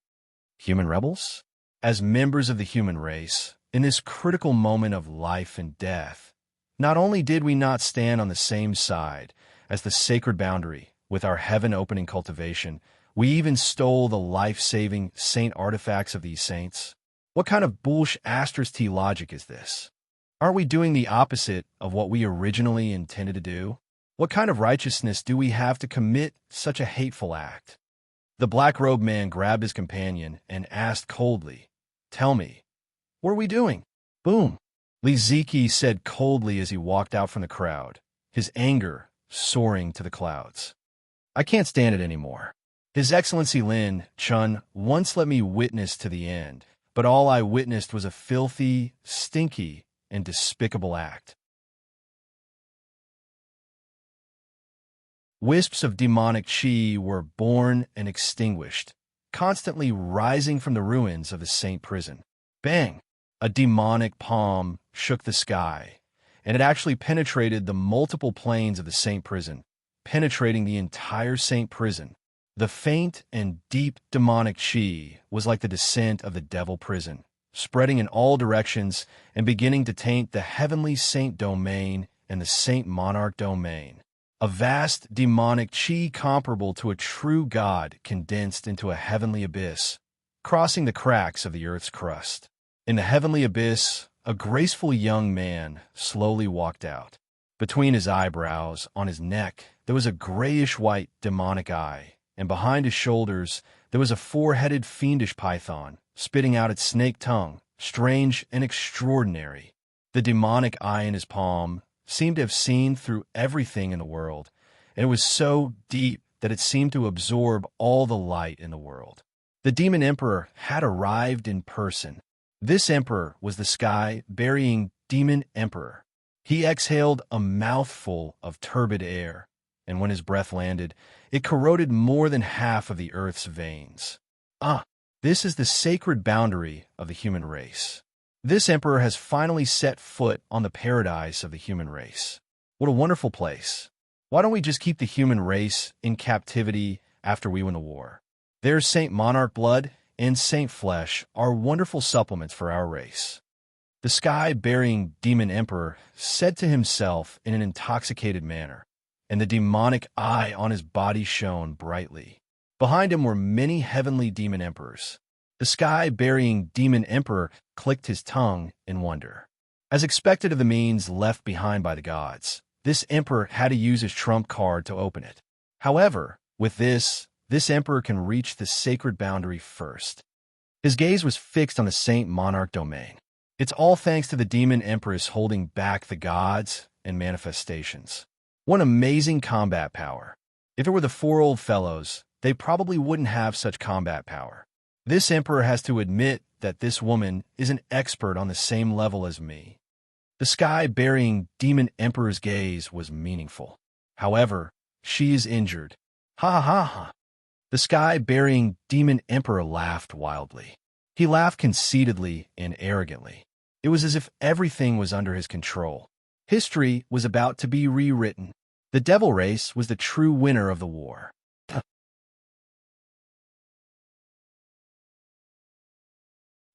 Human rebels? As members of the human race, in this critical moment of life and death, not only did we not stand on the same side as the sacred boundary with our heaven-opening cultivation, we even stole the life-saving saint artifacts of these saints. What kind of bullsh asterisk T logic is this? Aren't we doing the opposite of what we originally intended to do? What kind of righteousness do we have to commit such a hateful act? The black-robed man grabbed his companion and asked coldly, Tell me, what are we doing? Boom. Li Ziki said coldly as he walked out from the crowd, his anger soaring to the clouds. I can't stand it anymore. His Excellency Lin Chun once let me witness to the end, but all I witnessed was a filthy, stinky, and despicable act. Wisps of demonic chi were born and extinguished, constantly rising from the ruins of the saint prison. Bang! A demonic palm shook the sky, and it actually penetrated the multiple planes of the saint prison, penetrating the entire saint prison. The faint and deep demonic chi was like the descent of the devil prison, spreading in all directions and beginning to taint the heavenly saint domain and the saint monarch domain. A vast demonic chi comparable to a true god condensed into a heavenly abyss, crossing the cracks of the earth's crust. In the heavenly abyss, a graceful young man slowly walked out. Between his eyebrows, on his neck, there was a grayish-white demonic eye, and behind his shoulders there was a four-headed fiendish python, spitting out its snake tongue, strange and extraordinary. The demonic eye in his palm seemed to have seen through everything in the world, and it was so deep that it seemed to absorb all the light in the world. The demon emperor had arrived in person. This emperor was the sky-burying demon emperor. He exhaled a mouthful of turbid air, and when his breath landed, it corroded more than half of the earth's veins. This is the sacred boundary of the human race. This emperor has finally set foot on the paradise of the human race. What a wonderful place. Why don't we just keep the human race in captivity after we win the war? There's Saint Monarch blood and Saint flesh are wonderful supplements for our race. The sky-burying demon emperor said to himself in an intoxicated manner, and the demonic eye on his body shone brightly. Behind him were many heavenly demon emperors. The sky-burying demon emperor clicked his tongue in wonder. As expected of the means left behind by the gods, this emperor had to use his trump card to open it. However, with this emperor can reach the sacred boundary first. His gaze was fixed on the Saint Monarch domain. It's all thanks to the demon empress holding back the gods and manifestations. What amazing combat power. If it were the four old fellows, they probably wouldn't have such combat power. This emperor has to admit that this woman is an expert on the same level as me. The sky-burying demon emperor's gaze was meaningful. However, she is injured. Ha ha ha ha. The sky-burying demon emperor laughed wildly. He laughed conceitedly and arrogantly. It was as if everything was under his control. History was about to be rewritten. The devil race was the true winner of the war.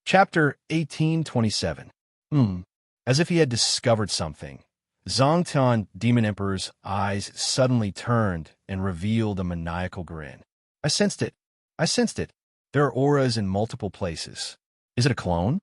Chapter 1827. As if he had discovered something, Zongtian, Demon Emperor's eyes suddenly turned and revealed a maniacal grin. I sensed it. I sensed it. There are auras in multiple places. Is it a clone?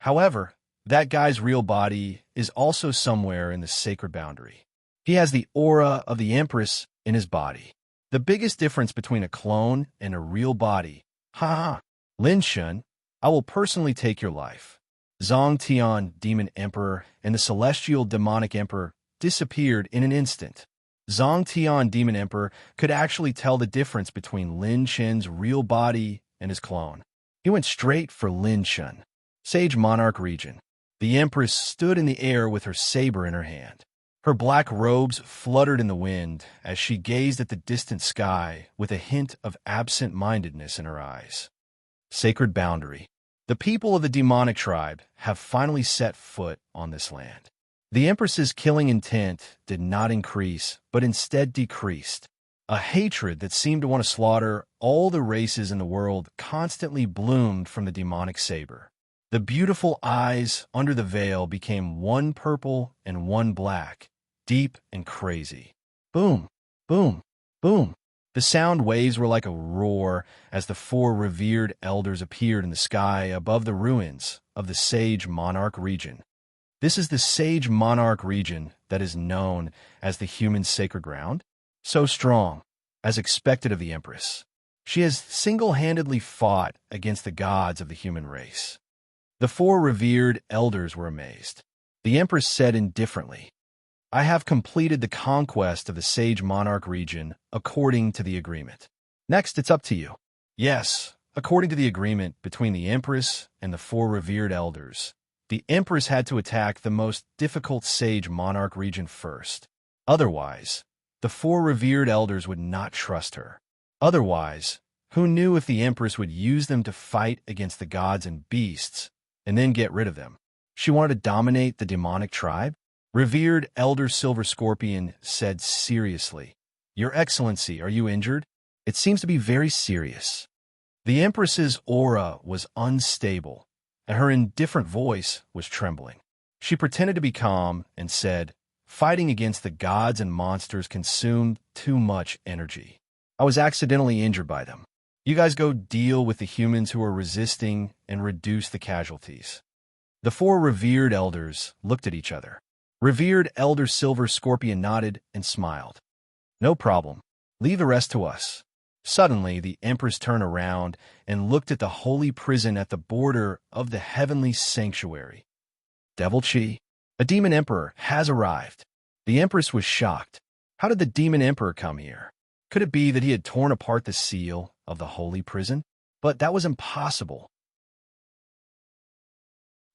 However, that guy's real body is also somewhere in the sacred boundary. He has the aura of the Empress in his body. The biggest difference between a clone and a real body. Ha ha. Lin Shun, I will personally take your life. Zong Tian, Demon Emperor, and the Celestial Demonic Emperor disappeared in an instant. Zong Tian, Demon Emperor, could actually tell the difference between Lin Shen's real body and his clone. He went straight for Lin Shen. Sage Monarch Region. The Empress stood in the air with her saber in her hand. Her black robes fluttered in the wind as she gazed at the distant sky with a hint of absent-mindedness in her eyes. Sacred Boundary. The people of the demonic tribe have finally set foot on this land. The Empress's killing intent did not increase, but instead decreased. A hatred that seemed to want to slaughter all the races in the world constantly bloomed from the demonic saber. The beautiful eyes under the veil became one purple and one black, deep and crazy. Boom, boom, boom. The sound waves were like a roar as the four revered elders appeared in the sky above the ruins of the Sage Monarch region. This is the Sage Monarch region that is known as the human sacred ground. So strong, as expected of the Empress. She has single-handedly fought against the gods of the human race. The four revered elders were amazed. The Empress said indifferently, I have completed the conquest of the Sage Monarch region according to the agreement. Next, it's up to you. Yes, according to the agreement between the Empress and the four revered elders, the Empress had to attack the most difficult Sage Monarch region first. Otherwise, the four revered elders would not trust her. Otherwise, who knew if the Empress would use them to fight against the gods and beasts and then get rid of them? She wanted to dominate the demonic tribe? Revered Elder Silver Scorpion said seriously, Your Excellency, are you injured? It seems to be very serious. The Empress's aura was unstable, and her indifferent voice was trembling. She pretended to be calm and said, Fighting against the gods and monsters consumed too much energy. I was accidentally injured by them. You guys go deal with the humans who are resisting and reduce the casualties. The four revered elders looked at each other. Revered Elder Silver Scorpion nodded and smiled. No problem. Leave the rest to us. Suddenly, the Empress turned around and looked at the holy prison at the border of the heavenly sanctuary. Devil Chi, a demon emperor, has arrived. The Empress was shocked. How did the demon emperor come here? Could it be that he had torn apart the seal of the holy prison? But that was impossible.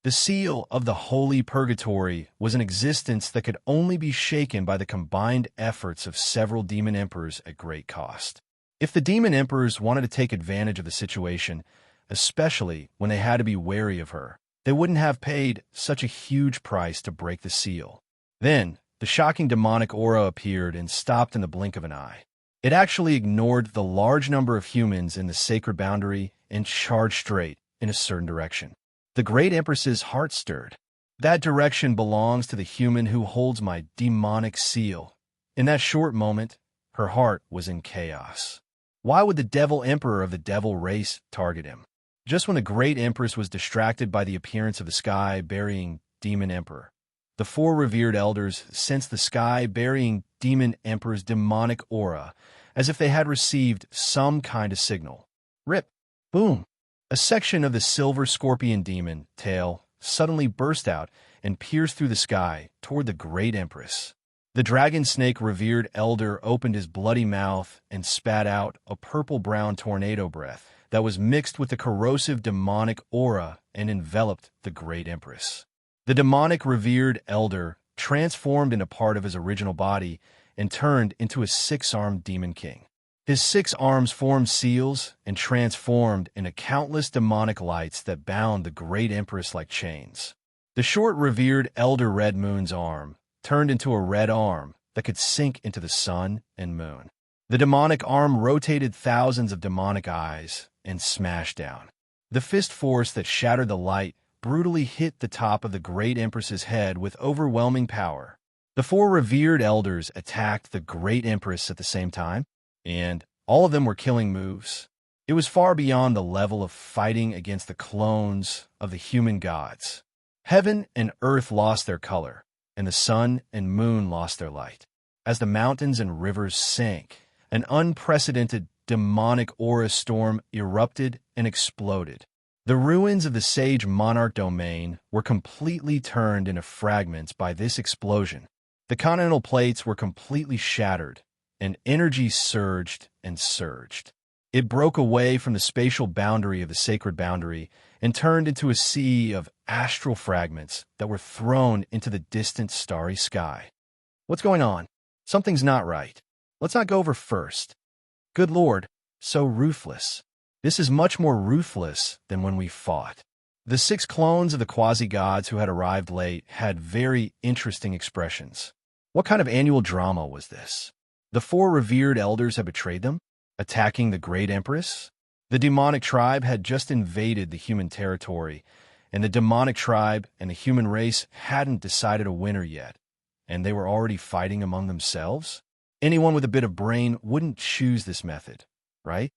The seal of the holy purgatory was an existence that could only be shaken by the combined efforts of several demon emperors at great cost. If the demon emperors wanted to take advantage of the situation, especially when they had to be wary of her, they wouldn't have paid such a huge price to break the seal. Then, the shocking demonic aura appeared and stopped in the blink of an eye. It actually ignored the large number of humans in the sacred boundary and charged straight in a certain direction. The great Empress's heart stirred. That direction belongs to the human who holds my demonic seal. In that short moment, her heart was in chaos. Why would the devil emperor of the devil race target him? Just when the great Empress was distracted by the appearance of the sky-burying demon emperor, the four revered elders sensed the sky-burying demon emperor's demonic aura as if they had received some kind of signal. Rip! Boom! A section of the silver scorpion demon tail suddenly burst out and pierced through the sky toward the great Empress. The dragon snake revered elder opened his bloody mouth and spat out a purple-brown tornado breath that was mixed with the corrosive demonic aura and enveloped the great Empress. The demonic revered elder transformed into part of his original body and turned into a six-armed demon king. His 6 arms formed seals and transformed into countless demonic lights that bound the great empress like chains. The short revered elder Red Moon's arm turned into a red arm that could sink into the sun and moon. The demonic arm rotated thousands of demonic eyes and smashed down. The fist force that shattered the light brutally hit the top of the great empress's head with overwhelming power. The 4 revered elders attacked the great empress at the same time, and all of them were killing moves. It was far beyond the level of fighting against the clones of the human gods. Heaven and earth lost their color, and the sun and moon lost their light. As the mountains and rivers sank, an unprecedented demonic aura storm erupted and exploded. The ruins of the sage monarch domain were completely turned into fragments by this explosion. The continental plates were completely shattered, and energy surged and surged. It broke away from the spatial boundary of the sacred boundary and turned into a sea of astral fragments that were thrown into the distant starry sky. What's going on? Something's not right. Let's not go over first. Good Lord, so ruthless. This is much more ruthless than when we fought. The 6 clones of the quasi-gods who had arrived late had very interesting expressions. What kind of annual drama was this? The 4 revered elders had betrayed them, attacking the great empress. The demonic tribe had just invaded the human territory, and the demonic tribe and the human race hadn't decided a winner yet, and they were already fighting among themselves? Anyone with a bit of brain wouldn't choose this method, right?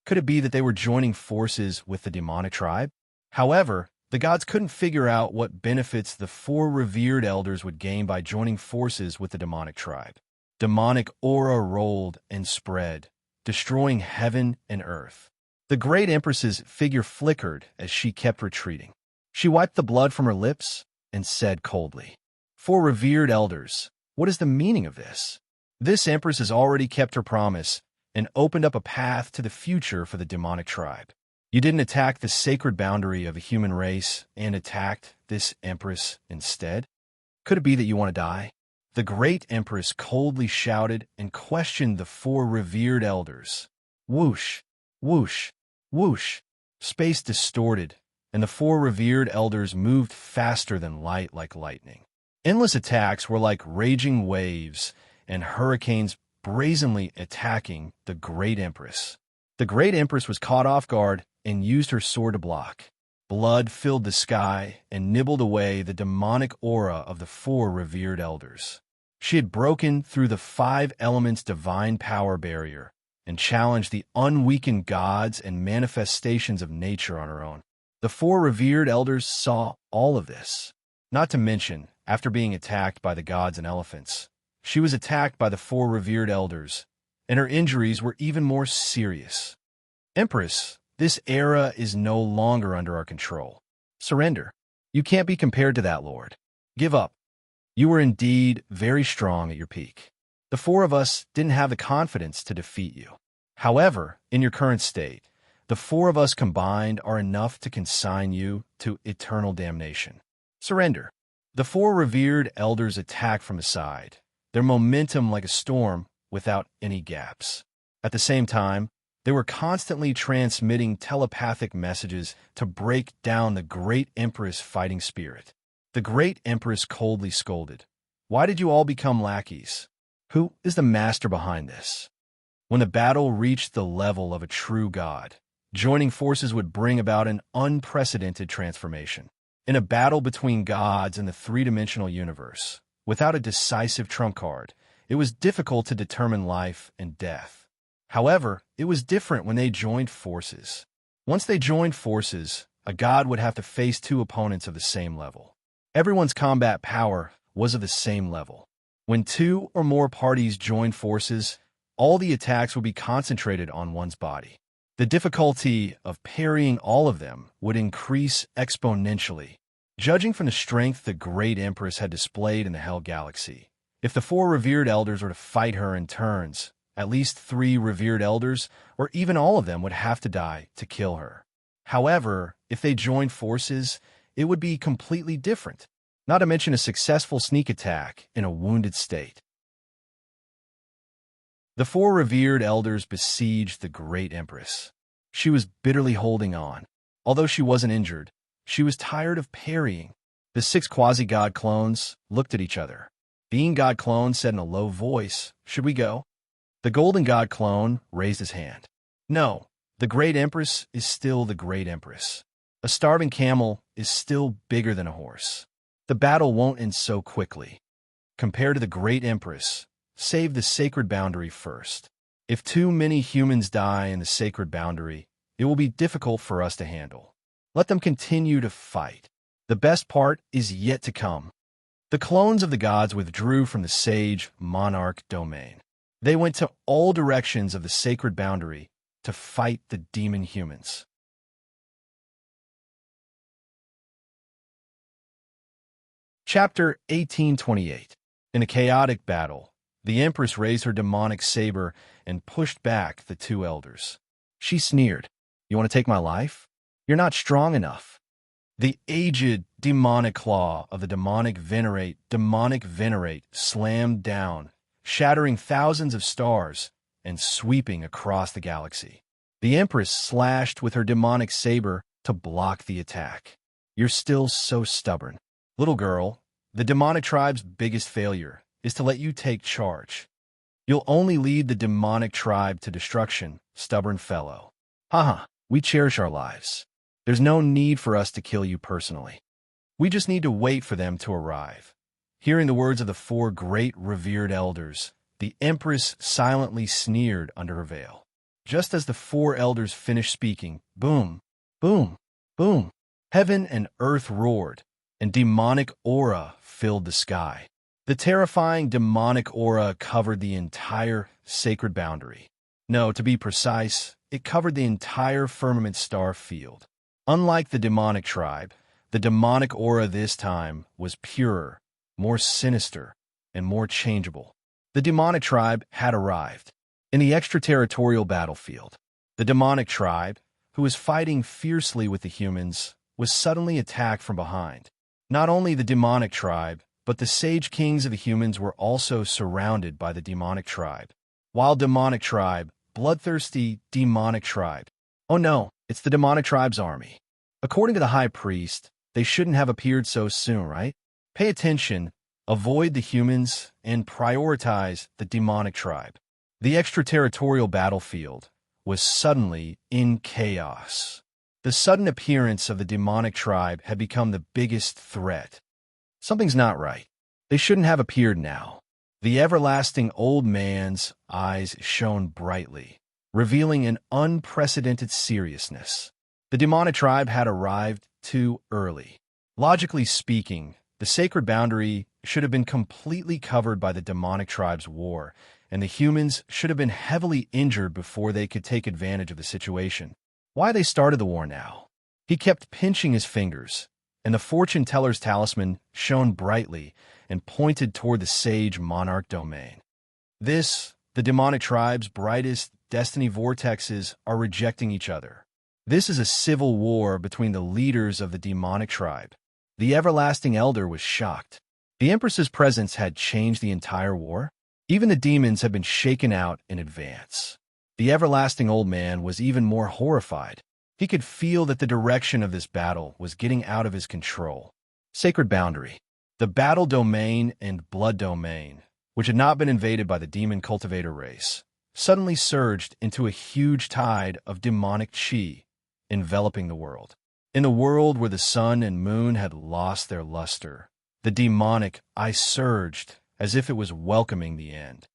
Could it be that they were joining forces with the demonic tribe? However, the gods couldn't figure out what benefits the 4 revered elders would gain by joining forces with the demonic tribe. Demonic aura rolled and spread, destroying heaven and earth. The great empress's figure flickered as she kept retreating. She wiped the blood from her lips and said coldly, 4 revered elders, what is the meaning of this? This empress has already kept her promise and opened up a path to the future for the demonic tribe. You didn't attack the sacred boundary of the human race and attacked this empress instead? Could it be that you want to die? The great empress coldly shouted and questioned the 4 revered elders. Whoosh, whoosh, whoosh. Space distorted, and the 4 revered elders moved faster than light like lightning. Endless attacks were like raging waves and hurricanes brazenly attacking the great empress. The great empress was caught off guard and used her sword to block. Blood filled the sky and nibbled away the demonic aura of the 4 revered elders. She had broken through the 5 elements' divine power barrier and challenged the unweakened gods and manifestations of nature on her own. The 4 revered elders saw all of this. Not to mention, after being attacked by the gods and elephants, she was attacked by the 4 revered elders, and her injuries were even more serious. Empress, this era is no longer under our control. Surrender. You can't be compared to that, Lord. Give up. You were indeed very strong at your peak. The 4 of us didn't have the confidence to defeat you. However, in your current state, the 4 of us combined are enough to consign you to eternal damnation. Surrender. The 4 revered elders attacked from the side, their momentum like a storm without any gaps. At the same time, they were constantly transmitting telepathic messages to break down the great empress' fighting spirit. The great empress coldly scolded, "Why did you all become lackeys? Who is the master behind this?" When the battle reached the level of a true god, joining forces would bring about an unprecedented transformation. In a battle between gods in the 3-dimensional universe, without a decisive trump card, it was difficult to determine life and death. However, it was different when they joined forces. Once they joined forces, a god would have to face 2 opponents of the same level. Everyone's combat power was of the same level. When 2 or more parties joined forces, all the attacks would be concentrated on one's body. The difficulty of parrying all of them would increase exponentially, judging from the strength the great empress had displayed in the Hell Galaxy. If the 4 revered elders were to fight her in turns, at least 3 revered elders, or even all of them, would have to die to kill her. However, if they joined forces, it would be completely different, not to mention a successful sneak attack in a wounded state. The four revered elders besieged the great empress. She was bitterly holding on. Although she wasn't injured, she was tired of parrying. The six quasi-god clones looked at each other. Being god clone said in a low voice, "Should we go?" The golden god clone raised his hand. "No, the great empress is still the great empress. A starving camel is still bigger than a horse. The battle won't end so quickly. Compared to the great empress, save the sacred boundary first. If too many humans die in the sacred boundary, it will be difficult for us to handle. Let them continue to fight. The best part is yet to come." The clones of the gods withdrew from the sage monarch domain. They went to all directions of the sacred boundary to fight the demon humans. Chapter 1828. In a chaotic battle, the Empress raised her demonic saber and pushed back the two elders. She sneered, "You want to take my life? You're not strong enough." The aged demonic claw of the demonic venerate slammed down, shattering thousands of stars and sweeping across the galaxy. The Empress slashed with her demonic saber to block the attack. "You're still so stubborn. Little girl, the demonic tribe's biggest failure is to let you take charge. You'll only lead the demonic tribe to destruction, stubborn fellow. Haha, we cherish our lives. There's no need for us to kill you personally. We just need to wait for them to arrive." Hearing the words of the four great revered elders, the Empress silently sneered under her veil. Just as the four elders finished speaking, boom, boom, boom, heaven and earth roared, and demonic aura filled the sky. The terrifying demonic aura covered the entire sacred boundary. No, to be precise, it covered the entire firmament star field. Unlike the demonic tribe, the demonic aura this time was purer, more sinister, and more changeable. The demonic tribe had arrived. In the extraterritorial battlefield, the demonic tribe, who was fighting fiercely with the humans, was suddenly attacked from behind. Not only the demonic tribe, but the sage kings of the humans were also surrounded by the demonic tribe. Wild demonic tribe, bloodthirsty demonic tribe. Oh no, it's the demonic tribe's army. According to the high priest, they shouldn't have appeared so soon, right? Pay attention, avoid the humans, and prioritize the demonic tribe. The extraterritorial battlefield was suddenly in chaos. The sudden appearance of the demonic tribe had become the biggest threat. Something's not right. They shouldn't have appeared now. The everlasting old man's eyes shone brightly, revealing an unprecedented seriousness. The demonic tribe had arrived too early. Logically speaking, the sacred boundary should have been completely covered by the demonic tribe's war, and the humans should have been heavily injured before they could take advantage of the situation. Why they started the war now? He kept pinching his fingers, and the fortune teller's talisman shone brightly and pointed toward the sage monarch domain. The demonic tribe's brightest destiny vortexes are rejecting each other. This is a civil war between the leaders of the demonic tribe. The everlasting elder was shocked. The Empress's presence had changed the entire war. Even the demons had been shaken out in advance. The everlasting old man was even more horrified. He could feel that the direction of this battle was getting out of his control. Sacred boundary. The battle domain and blood domain, which had not been invaded by the demon cultivator race, suddenly surged into a huge tide of demonic chi, enveloping the world. In the world where the sun and moon had lost their luster, the demonic eye surged as if it was welcoming the end.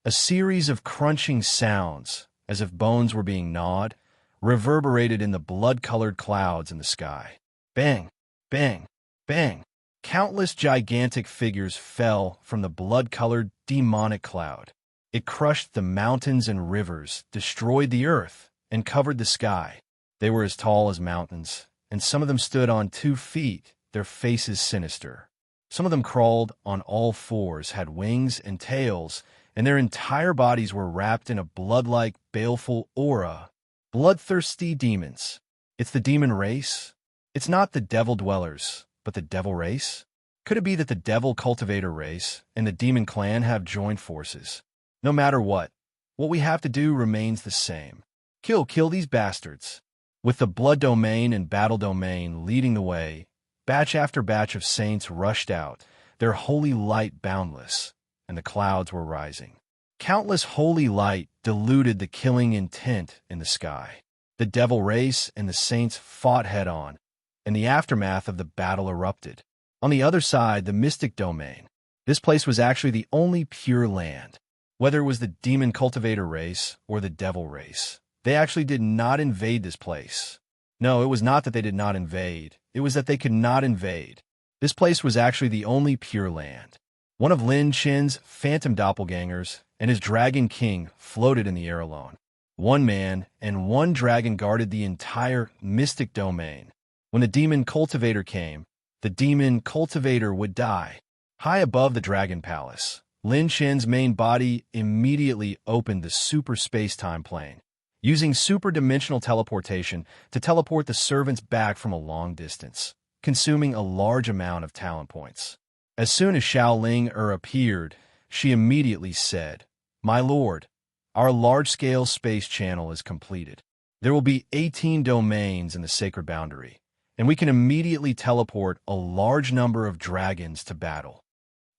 A series of crunching sounds, as if bones were being gnawed, reverberated in the blood-colored clouds in the sky. Bang, bang, bang. Countless gigantic figures fell from the blood-colored demonic cloud. It crushed the mountains and rivers, destroyed the earth, and covered the sky. They were as tall as mountains, and some of them stood on 2 feet, their faces sinister. Some of them crawled on all fours, had wings and tails, and their entire bodies were wrapped in a blood-like, baleful aura. Bloodthirsty demons. It's the demon race. It's not the devil dwellers, but the devil race. Could it be that the devil cultivator race and the demon clan have joined forces? No matter what we have to do remains the same. Kill these bastards. With the blood domain and battle domain leading the way, batch after batch of saints rushed out, their holy light boundless, and the clouds were rising. Countless holy light diluted the killing intent in the sky. The devil race and the saints fought head-on, and the aftermath of the battle erupted. On the other side, the mystic domain. This place was actually the only pure land. Whether it was the demon cultivator race or the devil race, they actually did not invade this place. No, it was not that they did not invade. It was that they could not invade. This place was actually the only pure land. One of Lin Chen's phantom doppelgangers and his dragon king floated in the air alone. One man and one dragon guarded the entire mystic domain. When the demon cultivator came, the demon cultivator would die. High above the dragon palace, Lin Chen's main body immediately opened the super space-time plane, using super-dimensional teleportation to teleport the servants back from a long distance, consuming a large amount of talent points. As soon as Xiaoling appeared, she immediately said, "My lord, our large-scale space channel is completed. There will be 18 domains in the sacred boundary, and we can immediately teleport a large number of dragons to battle."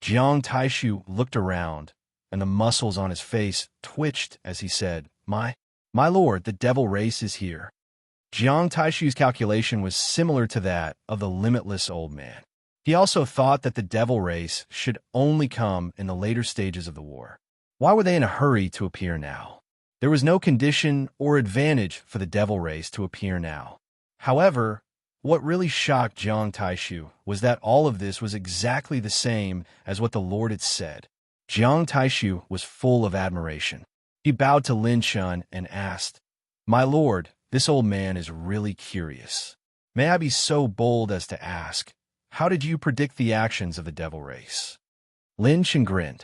Jiang Taishu looked around, and the muscles on his face twitched as he said, My lord, the devil race is here." Jiang Taishu's calculation was similar to that of the limitless old man. He also thought that the devil race should only come in the later stages of the war. Why were they in a hurry to appear now? There was no condition or advantage for the devil race to appear now. However, what really shocked Jiang Taishu was that all of this was exactly the same as what the Lord had said. Jiang Taishu was full of admiration. He bowed to Lin Chen and asked, "My lord, this old man is really curious. May I be so bold as to ask, how did you predict the actions of the devil race?" Lin Chen grinned.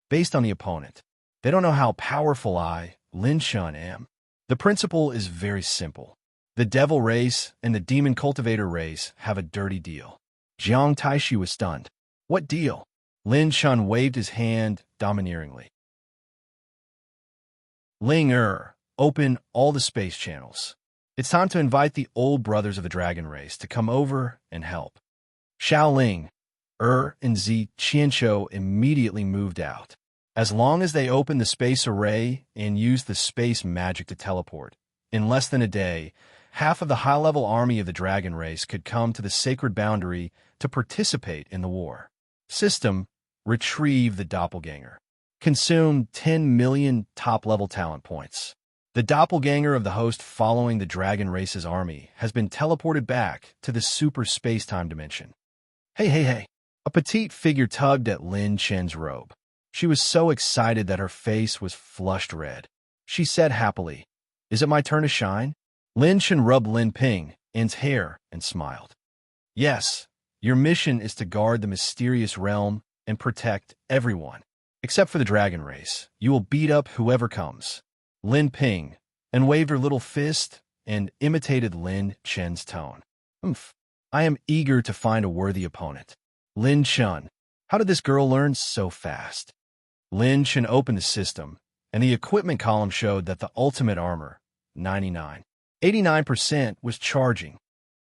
"Based on the opponent. They don't know how powerful I, Lin Chen, am. The principle is very simple. The devil race and the demon cultivator race have a dirty deal." Jiang Taishu was stunned. "What deal?" Lin Chen waved his hand domineeringly. "Ling open all the space channels. It's time to invite the old brothers of the dragon race to come over and help." Xiaoling, and Zi Qianqiu immediately moved out. As long as they opened the space array and used the space magic to teleport, in less than a day, half of the high-level army of the dragon race could come to the sacred boundary to participate in the war. System: retrieve the doppelganger. Consume 10 million top-level talent points. The doppelganger of the host following the dragon race's army has been teleported back to the super space-time dimension. Hey. A petite figure tugged at Lin Chen's robe. She was so excited that her face was flushed red. She said happily, "Is it my turn to shine?" Lin Chen rubbed Lin Ping's hair and smiled. "Yes, your mission is to guard the mysterious realm and protect everyone. Except for the dragon race. You will beat up whoever comes." Lin Ping, and waved her little fist and imitated Lin Chen's tone. I am eager to find a worthy opponent." Lin Chen, how did this girl learn so fast? Lin Chen opened the system, and the equipment column showed that the ultimate armor, 89% was charging.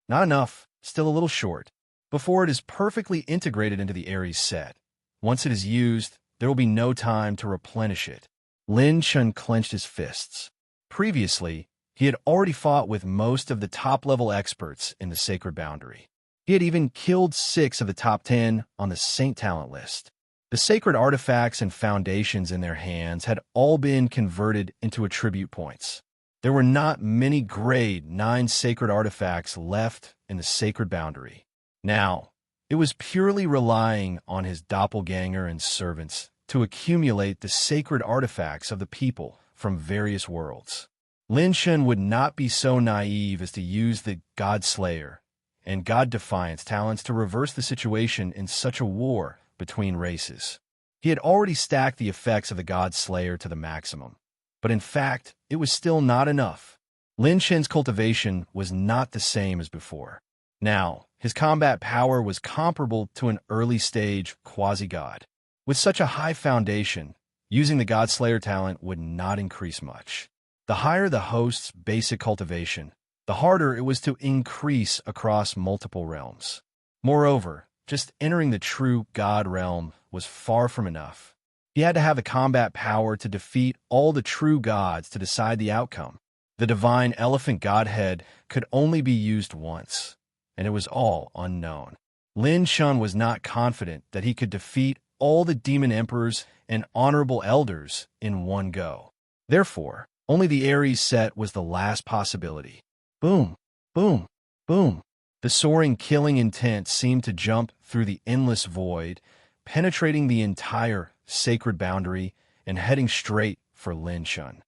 Not enough, still a little short. Before it is perfectly integrated into the Ares set. Once it is used, there will be no time to replenish it. Lin Chen clenched his fists. Previously, he had already fought with most of the top-level experts in the sacred boundary. He had even killed 6 of the top 10 on the Saint Talent list. The sacred artifacts and foundations in their hands had all been converted into attribute points. There were not many grade 9 sacred artifacts left in the sacred boundary. Now, it was purely relying on his doppelganger and servants to accumulate the sacred artifacts of the people from various worlds. Lin Chen would not be so naive as to use the God Slayer and God Defiance talents to reverse the situation in such a war between races. He had already stacked the effects of the God Slayer to the maximum, but in fact, it was still not enough. Lin Chen's cultivation was not the same as before. Now, his combat power was comparable to an early-stage quasi-god. With such a high foundation, using the God-Slayer talent would not increase much. The higher the host's basic cultivation, the harder it was to increase across multiple realms. Moreover, just entering the true God realm was far from enough. He had to have the combat power to defeat all the true gods to decide the outcome. The divine elephant godhead could only be used once, and it was all unknown. Lin Shun was not confident that he could defeat all the demon emperors and honorable elders in one go. Therefore, only the Ares set was the last possibility. Boom, boom, boom. The soaring killing intent seemed to jump through the endless void, penetrating the entire sacred boundary and heading straight for Lin Shun.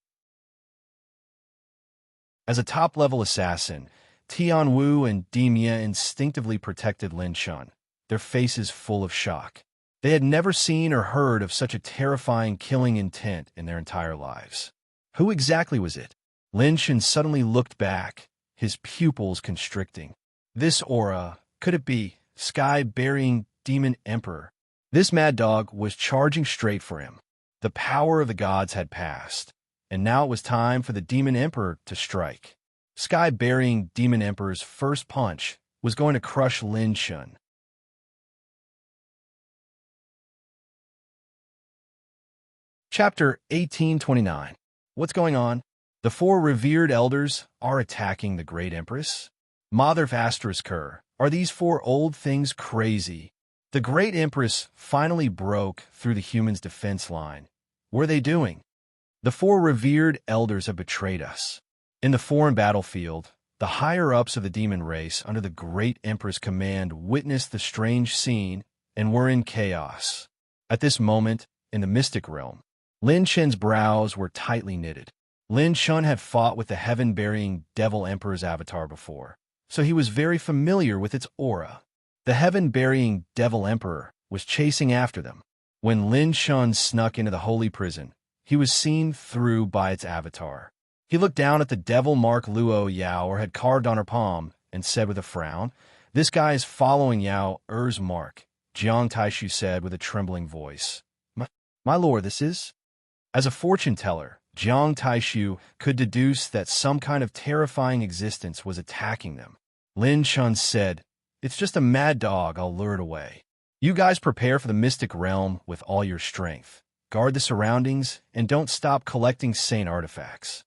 As a top-level assassin, Tian Wu and Dimia instinctively protected Lin Shun, their faces full of shock. They had never seen or heard of such a terrifying killing intent in their entire lives. Who exactly was it? Lin Shun suddenly looked back, his pupils constricting. This aura, could it be sky-burying demon emperor? This mad dog was charging straight for him. The power of the gods had passed, and now it was time for the demon emperor to strike. Sky-burying demon emperor's first punch was going to crush Lin Shun. Chapter 1829. What's going on? The four revered elders are attacking the great empress? Mother Asterisker, are these four old things crazy? The great empress finally broke through the humans' defense line. What are they doing? The four revered elders have betrayed us. In the foreign battlefield, the higher-ups of the demon race under the great empress' command witnessed the strange scene and were in chaos. At this moment, in the mystic realm, Lin Shun's brows were tightly knitted. Lin Shun had fought with the heaven-burying Devil Emperor's avatar before, so he was very familiar with its aura. The heaven-burying Devil Emperor was chasing after them. When Lin Shun snuck into the holy prison, he was seen through by its avatar. He looked down at the devil mark Luo Yao had carved on her palm and said with a frown, "This guy is following Yao Er's mark," Jiang Taishu said with a trembling voice. My lord, this is? As a fortune-teller, Jiang Taishu could deduce that some kind of terrifying existence was attacking them. Lin Shun said, "It's just a mad dog, I'll lure it away. You guys prepare for the mystic realm with all your strength. Guard the surroundings, and don't stop collecting saint artifacts."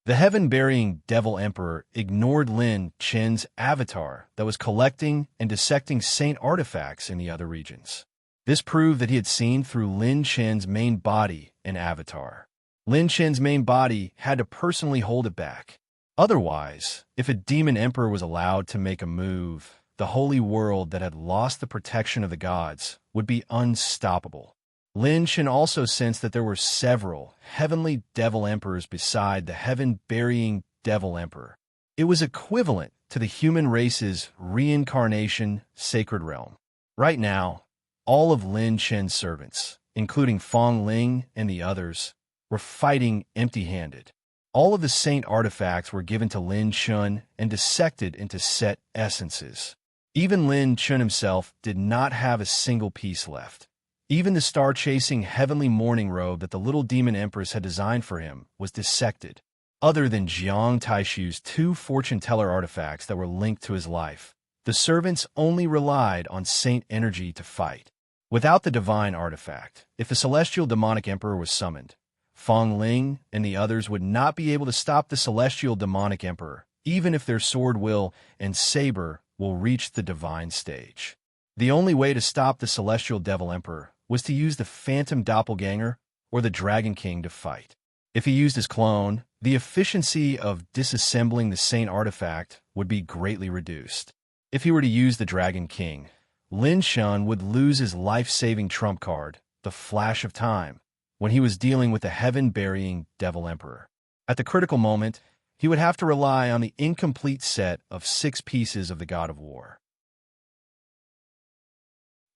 The heaven-burying Devil Emperor ignored Lin Chen's avatar that was collecting and dissecting saint artifacts in the other regions. This proved that he had seen through Lin Chen's main body and avatar. Lin Chen's main body had to personally hold it back. Otherwise, if a demon emperor was allowed to make a move, the holy world that had lost the protection of the gods would be unstoppable. Lin Chen also sensed that there were several heavenly devil emperors beside the heaven-burying devil emperor. It was equivalent to the human race's reincarnation sacred realm. Right now, all of Lin Chen's servants, including Fong Ling and the others, were fighting empty-handed. All of the saint artifacts were given to Lin Shun and dissected into set essences. Even Lin Shun himself did not have a single piece left. Even the star-chasing heavenly mourning robe that the little demon empress had designed for him was dissected. Other than Jiang Taishu's two fortune-teller artifacts that were linked to his life, the servants only relied on saint energy to fight. Without the divine artifact, if the celestial demonic emperor was summoned, Fong Ling and the others would not be able to stop the celestial demonic emperor, even if their sword will and saber will reach the divine stage. The only way to stop the celestial devil emperor was to use the phantom doppelganger or the Dragon King to fight. If he used his clone, the efficiency of disassembling the saint artifact would be greatly reduced. If he were to use the Dragon King, Lin Shun would lose his life-saving trump card, the Flash of Time, when he was dealing with the heaven-burying Devil Emperor. At the critical moment, he would have to rely on the incomplete set of 6 pieces of the God of War.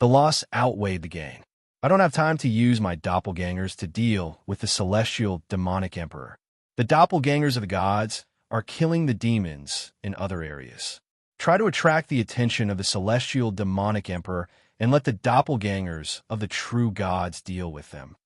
The loss outweighed the gain. I don't have time to use my doppelgangers to deal with the celestial demonic emperor. The doppelgangers of the gods are killing the demons in other areas. Try to attract the attention of the celestial demonic emperor and let the doppelgangers of the true gods deal with them.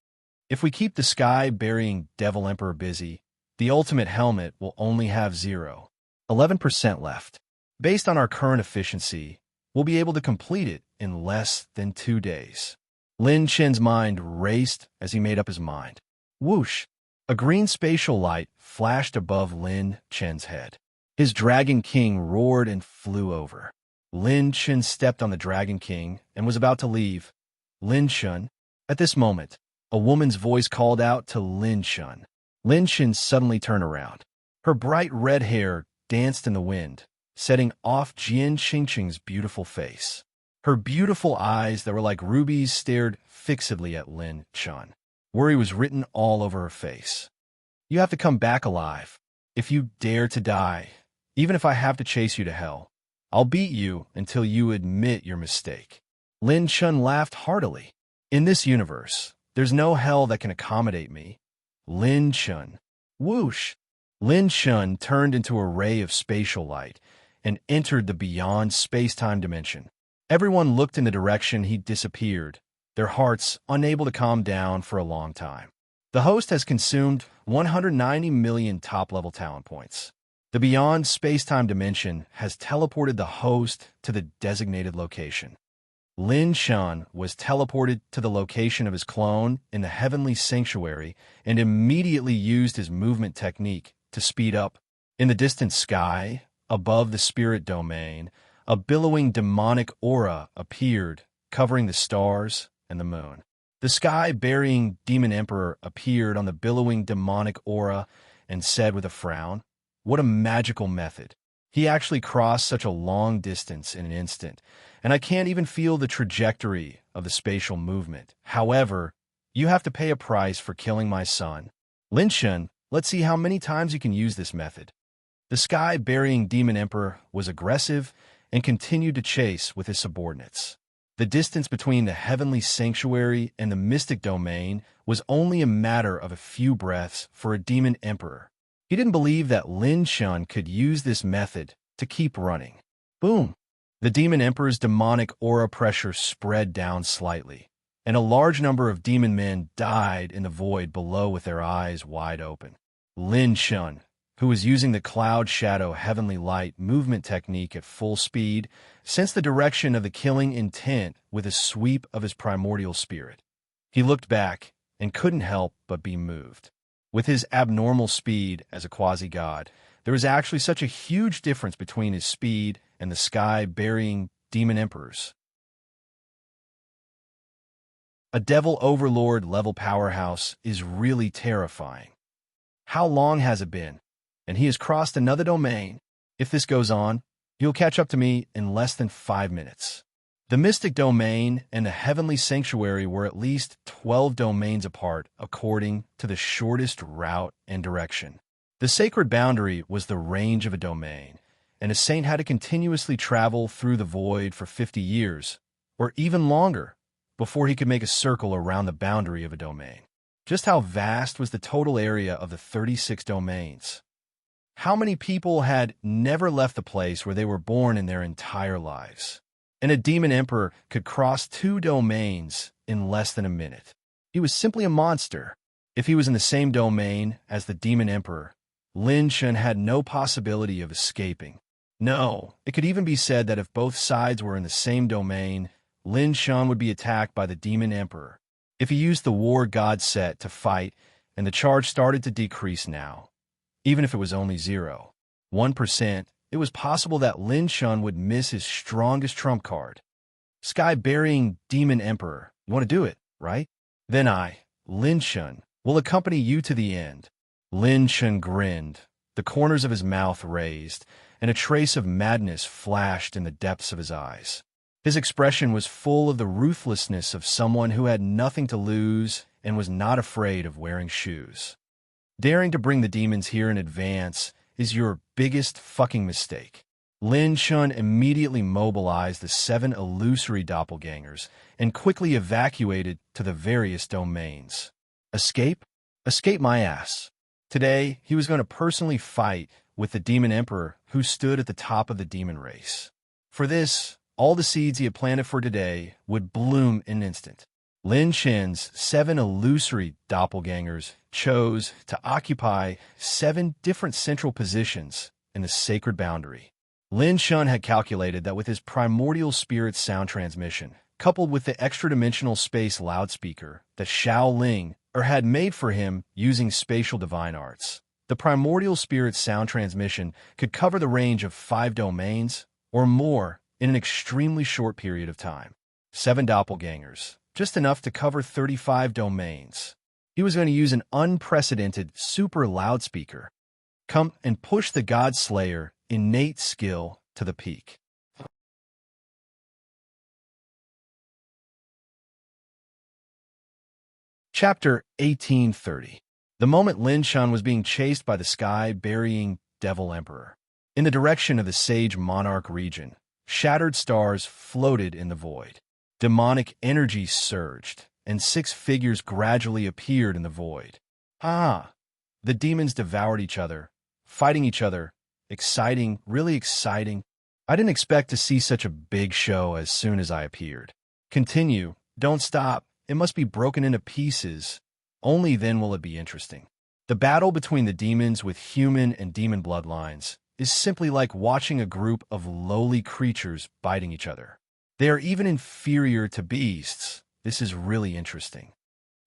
If we keep the sky-burying devil emperor busy, the ultimate helmet will only have 0.11% left. Based on our current efficiency, we'll be able to complete it in less than 2 days. Lin Chen's mind raced as he made up his mind. Whoosh! A green spatial light flashed above Lin Chen's head. His Dragon King roared and flew over. Lin Chen stepped on the Dragon King and was about to leave. Lin Chen. At this moment, a woman's voice called out to Lin Chen. Lin Chen suddenly turned around. Her bright red hair danced in the wind, setting off Jian Qingqing's beautiful face. Her beautiful eyes that were like rubies stared fixedly at Lin Chen. Worry was written all over her face. You have to come back alive. If you dare to die, even if I have to chase you to hell, I'll beat you until you admit your mistake. Lin Chen laughed heartily. In this universe, there's no hell that can accommodate me. Lin Chen. Whoosh! Lin Chen turned into a ray of spatial light and entered the beyond space-time dimension. Everyone looked in the direction he disappeared, their hearts unable to calm down for a long time. The host has consumed 190 million top-level talent points. The beyond space-time dimension has teleported the host to the designated location. Lin Chen was teleported to the location of his clone in the heavenly sanctuary and immediately used his movement technique to speed up. In the distant sky, above the spirit domain, a billowing demonic aura appeared, covering the stars and the moon. The sky-burying demon emperor appeared on the billowing demonic aura and said with a frown, "What a magical method. He actually crossed such a long distance in an instant, and I can't even feel the trajectory of the spatial movement. However, you have to pay a price for killing my son. Lin Chen, let's see how many times you can use this method." The sky-burying demon emperor was aggressive and continued to chase with his subordinates. The distance between the heavenly sanctuary and the mystic domain was only a matter of a few breaths for a demon emperor. He didn't believe that Lin Chen could use this method to keep running. Boom! The demon emperor's demonic aura pressure spread down slightly, and a large number of demon men died in the void below with their eyes wide open. Lin Chen, who was using the cloud shadow heavenly light movement technique at full speed, sensed the direction of the killing intent with a sweep of his primordial spirit. He looked back and couldn't help but be moved. With his abnormal speed as a quasi-god, there was actually such a huge difference between his speed and the sky-burying demon emperors. A devil overlord level powerhouse is really terrifying. How long has it been? And he has crossed another domain. If this goes on, he'll catch up to me in less than 5 minutes. The mystic domain and the heavenly sanctuary were at least 12 domains apart according to the shortest route and direction. The sacred boundary was the range of a domain, and a saint had to continuously travel through the void for 50 years, or even longer, before he could make a circle around the boundary of a domain. Just how vast was the total area of the 36 domains? How many people had never left the place where they were born in their entire lives? And a demon emperor could cross 2 domains in less than a minute. He was simply a monster. If he was in the same domain as the demon emperor, Lin Chen had no possibility of escaping. No, it could even be said that if both sides were in the same domain, Lin Chen would be attacked by the demon emperor. If he used the war god set to fight, and the charge started to decrease now, even if it was only 0.1%, it was possible that Lin Chen would miss his strongest trump card. Sky-burying demon emperor, you want to do it, right? Then I, Lin Chen, will accompany you to the end. Lin Chen grinned, the corners of his mouth raised, and a trace of madness flashed in the depths of his eyes. His expression was full of the ruthlessness of someone who had nothing to lose and was not afraid of wearing shoes. Daring to bring the demons here in advance is your biggest fucking mistake. Lin Chen immediately mobilized the 7 illusory doppelgangers and quickly evacuated to the various domains. Escape? Escape my ass. Today, he was going to personally fight with the demon emperor who stood at the top of the demon race. For this, all the seeds he had planted for today would bloom in an instant. Lin Chen's 7 illusory doppelgangers chose to occupy 7 different central positions in the sacred boundary. Lin Shun had calculated that with his primordial spirit sound transmission, coupled with the extra-dimensional space loudspeaker that Xiao Ling had made for him using spatial divine arts, the primordial spirit sound transmission could cover the range of 5 domains or more in an extremely short period of time. 7 doppelgangers, just enough to cover 35 domains. He was going to use an unprecedented super loudspeaker, come and push the God Slayer innate skill to the peak. Chapter 1830. The moment Lin Shun was being chased by the sky-burying Devil Emperor. In the direction of the Sage Monarch region, shattered stars floated in the void. Demonic energy surged, and 6 figures gradually appeared in the void. The demons devoured each other, fighting each other. Exciting, really exciting. I didn't expect to see such a big show as soon as I appeared. Continue, don't stop. It must be broken into pieces. Only then will it be interesting. The battle between the demons with human and demon bloodlines is simply like watching a group of lowly creatures biting each other. They are even inferior to beasts. This is really interesting.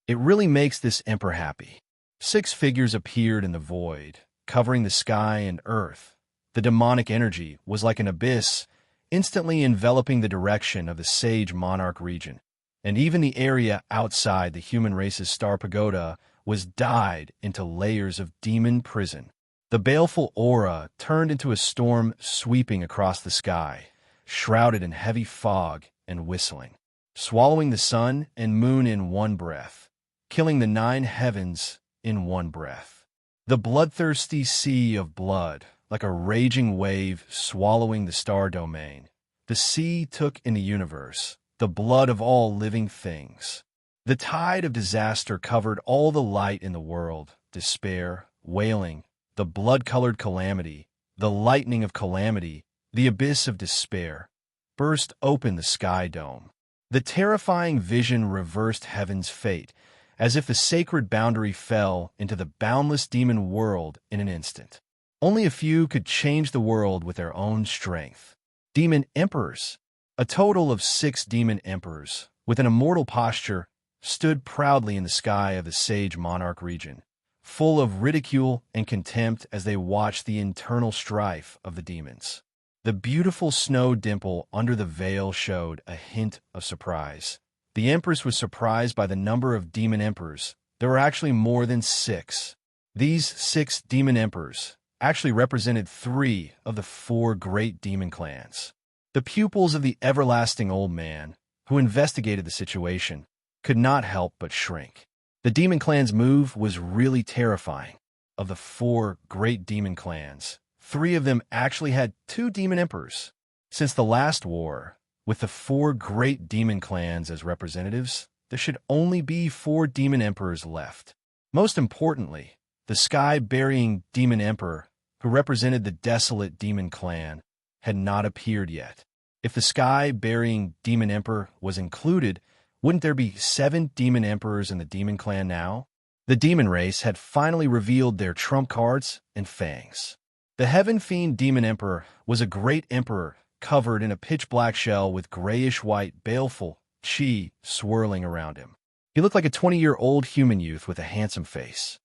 It really makes this emperor happy. 6 figures appeared in the void, covering the sky and earth. The demonic energy was like an abyss, instantly enveloping the direction of the Sage Monarch region. And even the area outside the human race's star pagoda was dyed into layers of demon prison. The baleful aura turned into a storm sweeping across the sky, shrouded in heavy fog and whistling, swallowing the sun and moon in one breath, killing the 9 heavens in one breath. The bloodthirsty sea of blood, like a raging wave swallowing the star domain. The sea took in the universe the blood of all living things. The tide of disaster covered all the light in the world, despair, wailing, the blood-colored calamity, the lightning of calamity, the abyss of despair, burst open the sky dome. The terrifying vision reversed heaven's fate, as if the sacred boundary fell into the boundless demon world in an instant. Only a few could change the world with their own strength. Demon emperors. A total of 6 demon emperors, with an immortal posture, stood proudly in the sky of the Sage Monarch region, full of ridicule and contempt as they watched the internal strife of the demons. The beautiful snow dimple under the veil showed a hint of surprise. The empress was surprised by the number of demon emperors. There were actually more than 6. These 6 demon emperors actually represented 3 of the 4 great demon clans. The pupils of the everlasting old man, who investigated the situation, could not help but shrink. The demon clan's move was really terrifying. Of the 4 great demon clans, 3 of them actually had 2 demon emperors. Since the last war, with the 4 great demon clans as representatives, there should only be 4 demon emperors left. Most importantly, the sky-burying demon emperor, who represented the desolate demon clan, had not appeared yet. If the sky-burying demon emperor was included, wouldn't there be 7 demon emperors in the demon clan now? The demon race had finally revealed their trump cards and fangs. The heaven fiend demon emperor was a great emperor covered in a pitch-black shell with grayish-white, baleful chi swirling around him. He looked like a 20-year-old human youth with a handsome face.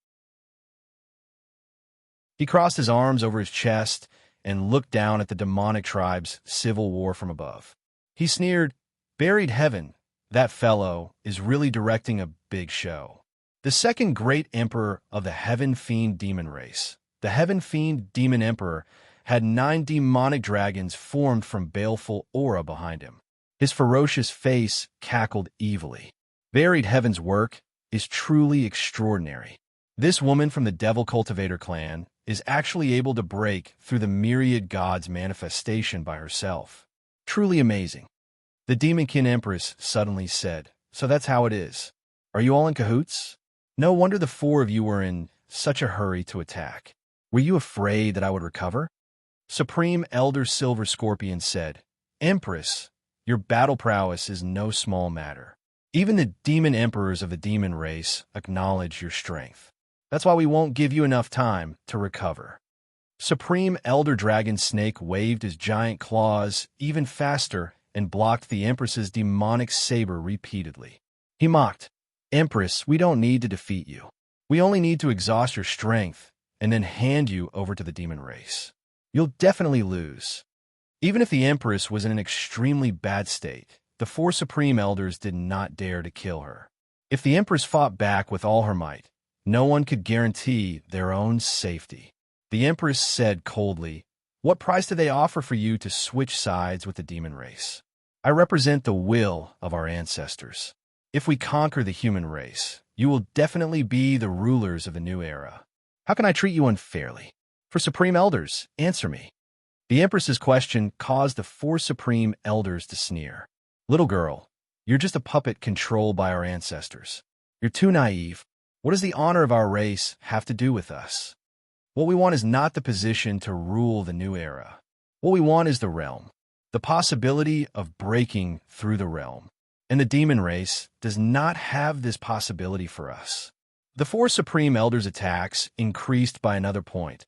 He crossed his arms over his chest and looked down at the demonic tribe's civil war from above. He sneered, "Buried heaven, that fellow is really directing a big show." The second great emperor of the heaven fiend demon race, the heaven fiend demon emperor, had 9 demonic dragons formed from baleful aura behind him. His ferocious face cackled evilly. Buried heaven's work is truly extraordinary. This woman from the Devil Cultivator clan is actually able to break through the myriad gods' manifestation by herself. Truly amazing. The Demonkin Empress suddenly said, "So that's how it is. Are you all in cahoots? No wonder the 4 of you were in such a hurry to attack." Were you afraid that I would recover? Supreme Elder Silver Scorpion said, Empress, your battle prowess is no small matter. Even the demon emperors of the demon race acknowledge your strength. That's why we won't give you enough time to recover. Supreme Elder Dragon Snake waved his giant claws even faster and blocked the Empress's demonic saber repeatedly. He mocked, Empress, we don't need to defeat you. We only need to exhaust your strength and then hand you over to the demon race. You'll definitely lose. Even if the Empress was in an extremely bad state, the four Supreme Elders did not dare to kill her. If the Empress fought back with all her might, no one could guarantee their own safety. The Empress said coldly, What price do they offer for you to switch sides with the demon race? I represent the will of our ancestors. If we conquer the human race, you will definitely be the rulers of the new era. How can I treat you unfairly? For Supreme Elders, answer me. The Empress's question caused the four Supreme Elders to sneer. Little girl, you're just a puppet controlled by our ancestors. You're too naive. What does the honor of our race have to do with us? What we want is not the position to rule the new era. What we want is the realm, the possibility of breaking through the realm. And the demon race does not have this possibility for us. The four Supreme Elders' attacks increased by another point,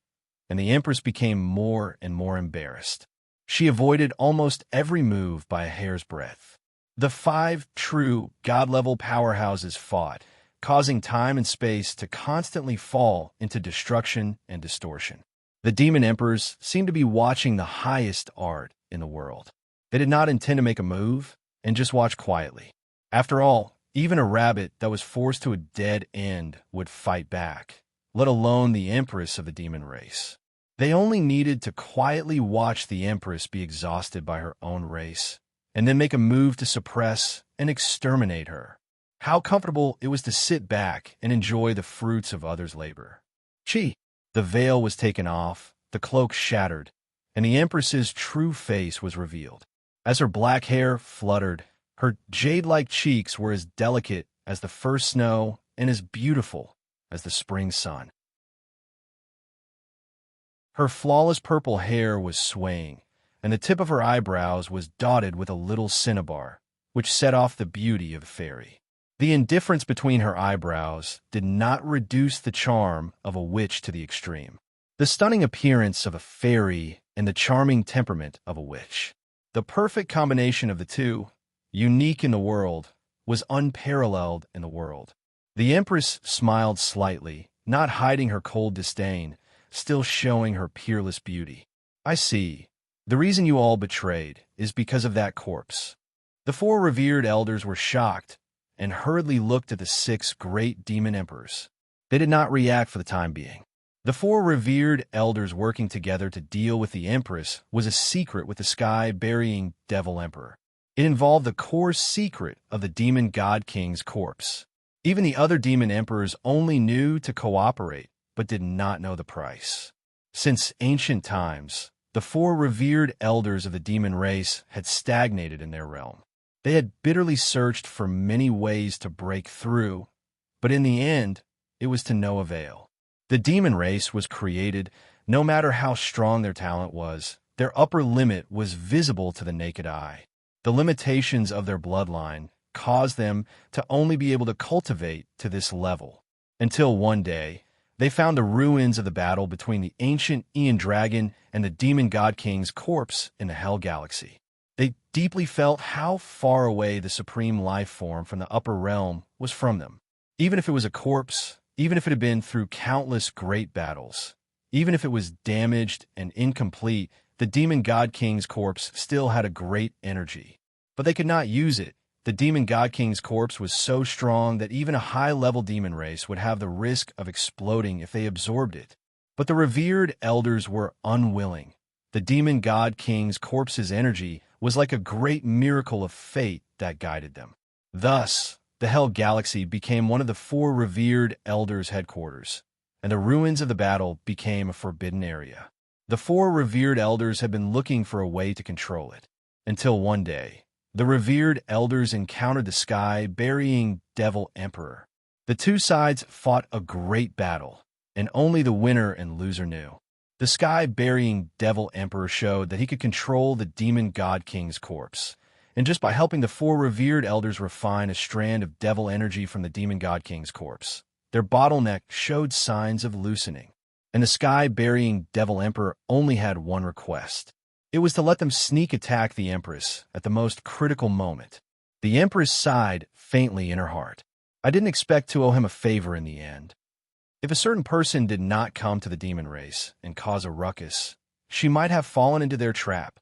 and the Empress became more and more embarrassed. She avoided almost every move by a hair's breadth. The five true God-level powerhouses fought, causing time and space to constantly fall into destruction and distortion. The demon emperors seemed to be watching the highest art in the world. They did not intend to make a move and just watch quietly. After all, even a rabbit that was forced to a dead end would fight back, let alone the Empress of the demon race. They only needed to quietly watch the Empress be exhausted by her own race, and then make a move to suppress and exterminate her. How comfortable it was to sit back and enjoy the fruits of others' labor. Chi! The veil was taken off, the cloak shattered, and the Empress's true face was revealed. As her black hair fluttered, her jade-like cheeks were as delicate as the first snow and as beautiful as the spring sun. Her flawless purple hair was swaying, and the tip of her eyebrows was dotted with a little cinnabar, which set off the beauty of the fairy. The indifference between her eyebrows did not reduce the charm of a witch to the extreme. The stunning appearance of a fairy and the charming temperament of a witch. The perfect combination of the two, unique in the world, was unparalleled in the world. The Empress smiled slightly, not hiding her cold disdain, still showing her peerless beauty. I see. The reason you all betrayed is because of that corpse. The four revered elders were shocked and hurriedly looked at the six great demon emperors. They did not react for the time being. The four revered elders working together to deal with the Empress was a secret with the sky-burying Devil Emperor. It involved the core secret of the Demon God King's corpse. Even the other demon emperors only knew to cooperate, but did not know the price. Since ancient times, the four revered elders of the demon race had stagnated in their realm. They had bitterly searched for many ways to break through, but in the end, it was to no avail. The demon race was created. No matter how strong their talent was, their upper limit was visible to the naked eye. The limitations of their bloodline caused them to only be able to cultivate to this level, until one day, they found the ruins of the battle between the ancient Aeon Dragon and the Demon God King's corpse in the Hell Galaxy. They deeply felt how far away the supreme life form from the upper realm was from them. Even if it was a corpse, even if it had been through countless great battles, even if it was damaged and incomplete, the Demon God King's corpse still had a great energy. But they could not use it. The Demon God King's corpse was so strong that even a high-level demon race would have the risk of exploding if they absorbed it. But the revered elders were unwilling. The Demon God King's corpse's energy was like a great miracle of fate that guided them. Thus, the Hell Galaxy became one of the four revered elders' headquarters, and the ruins of the battle became a forbidden area. The four revered elders had been looking for a way to control it, until one day, the revered elders encountered the sky-burying Devil Emperor. The two sides fought a great battle, and only the winner and loser knew. The sky-burying Devil Emperor showed that he could control the demon God King's corpse, and just by helping the four revered elders refine a strand of devil energy from the demon God King's corpse, their bottleneck showed signs of loosening. And the sky-burying Devil Emperor only had one request. It was to let them sneak attack the Empress at the most critical moment. The Empress sighed faintly in her heart. I didn't expect to owe him a favor in the end. If a certain person did not come to the demon race and cause a ruckus, she might have fallen into their trap.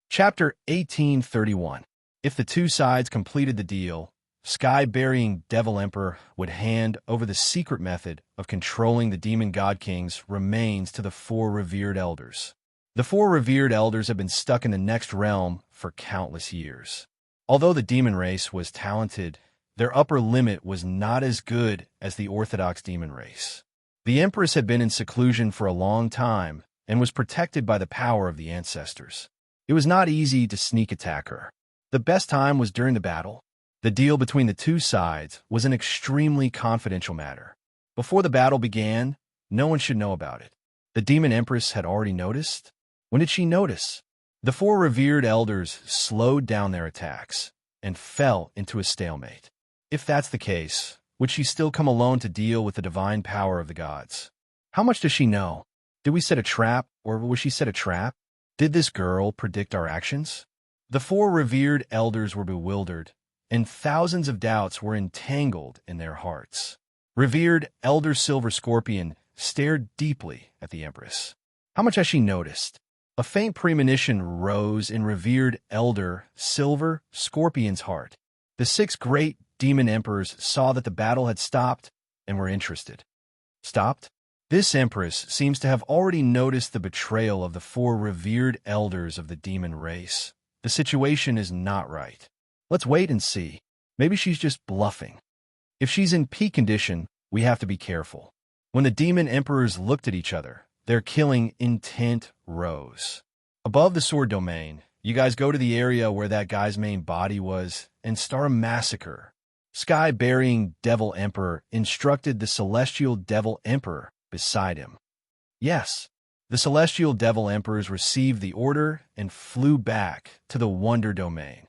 Chapter 1831. If the two sides completed the deal, sky-burying Devil Emperor would hand over the secret method of controlling the demon God King's remains to the four revered elders. The four revered elders have been stuck in the next realm for countless years. Although the demon race was talented, their upper limit was not as good as the orthodox demon race. The Empress had been in seclusion for a long time and was protected by the power of the ancestors. It was not easy to sneak attack her. The best time was during the battle. The deal between the two sides was an extremely confidential matter. Before the battle began, no one should know about it. The demon Empress had already noticed. When did she notice? The four revered elders slowed down their attacks and fell into a stalemate. If that's the case, would she still come alone to deal with the divine power of the gods? How much does she know? Did we set a trap, or was she set a trap? Did this girl predict our actions? The four revered elders were bewildered, and thousands of doubts were entangled in their hearts. Revered Elder Silver Scorpion stared deeply at the Empress. How much has she noticed? A faint premonition rose in revered Elder Silver Scorpion's heart. The six great demon emperors saw that the battle had stopped and were interested. Stopped? This Empress seems to have already noticed the betrayal of the four revered elders of the demon race. The situation is not right. Let's wait and see. Maybe she's just bluffing. If she's in peak condition, we have to be careful. When the demon emperors looked at each other, their killing intent rose. Above the sword domain, you guys go to the area where that guy's main body was and start a massacre. Sky-burying Devil Emperor instructed the Celestial Devil Emperor beside him. Yes, the Celestial Devil Emperors received the order and flew back to the Wonder Domain.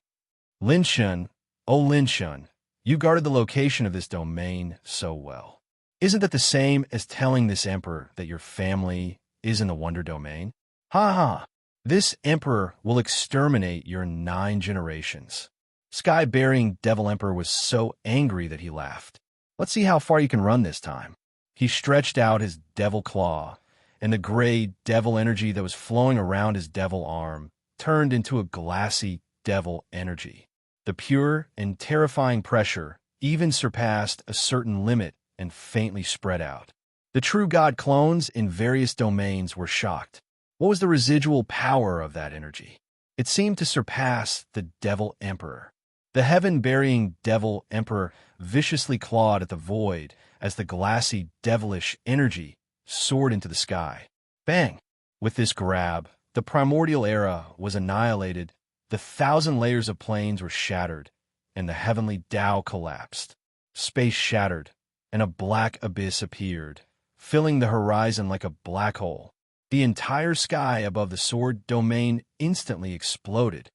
Lin Shun, oh Lin Shun, you guarded the location of this domain so well. Isn't that the same as telling this emperor that your family is in the Wonder Domain? Ha ha! This emperor will exterminate your 9 generations. Sky-bearing Devil Emperor was so angry that he laughed. Let's see how far you can run this time. He stretched out his devil claw, and the gray devil energy that was flowing around his devil arm turned into a glassy devil energy. The pure and terrifying pressure even surpassed a certain limit and faintly spread out. The true god clones in various domains were shocked. What was the residual power of that energy? It seemed to surpass the Devil Emperor. The heaven-burying Devil Emperor viciously clawed at the void as the glassy, devilish energy soared into the sky. Bang! With this grab, the primordial era was annihilated, the 1,000 layers of planes were shattered, and the heavenly Tao collapsed. Space shattered, and a black abyss appeared, filling the horizon like a black hole. The entire sky above the sword domain instantly exploded.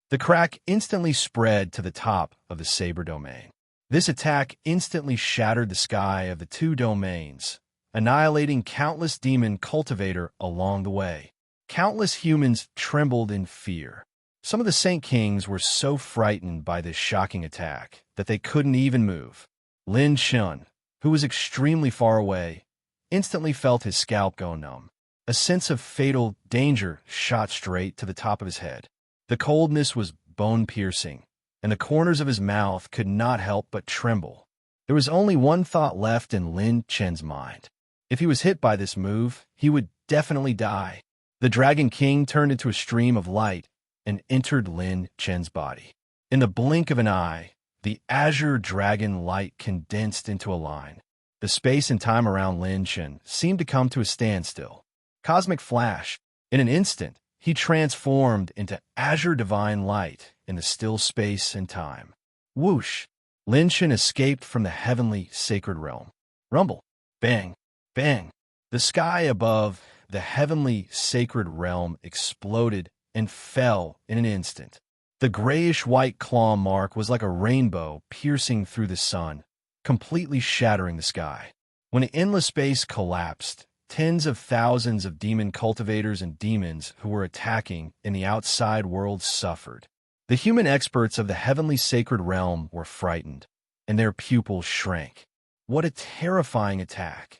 The crack instantly spread to the top of the saber domain. This attack instantly shattered the sky of the 2 domains, annihilating countless demon cultivator along the way. Countless humans trembled in fear. Some of the Saint Kings were so frightened by this shocking attack that they couldn't even move. Lin Shun, who was extremely far away, instantly felt his scalp go numb. A sense of fatal danger shot straight to the top of his head. The coldness was bone-piercing, and the corners of his mouth could not help but tremble. There was only one thought left in Lin Chen's mind. If he was hit by this move, he would definitely die. The Dragon King turned into a stream of light and entered Lin Chen's body. In the blink of an eye, the azure dragon light condensed into a line. The space and time around Lin Chen seemed to come to a standstill. Cosmic flash. In an instant, he transformed into azure divine light, in the still space and time. Whoosh! Lin Shan escaped from the heavenly sacred realm. Rumble! Bang! Bang! The sky above the heavenly sacred realm exploded and fell in an instant. The grayish-white claw mark was like a rainbow piercing through the sun, completely shattering the sky. When the endless space collapsed, tens of thousands of demon cultivators and demons who were attacking in the outside world suffered. The human experts of the heavenly sacred realm were frightened, and their pupils shrank. What a terrifying attack!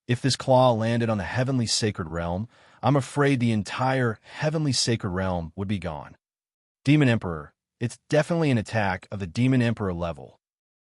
If this claw landed on the heavenly sacred realm, I'm afraid the entire heavenly sacred realm would be gone. Demon Emperor. It's definitely an attack of the Demon Emperor level.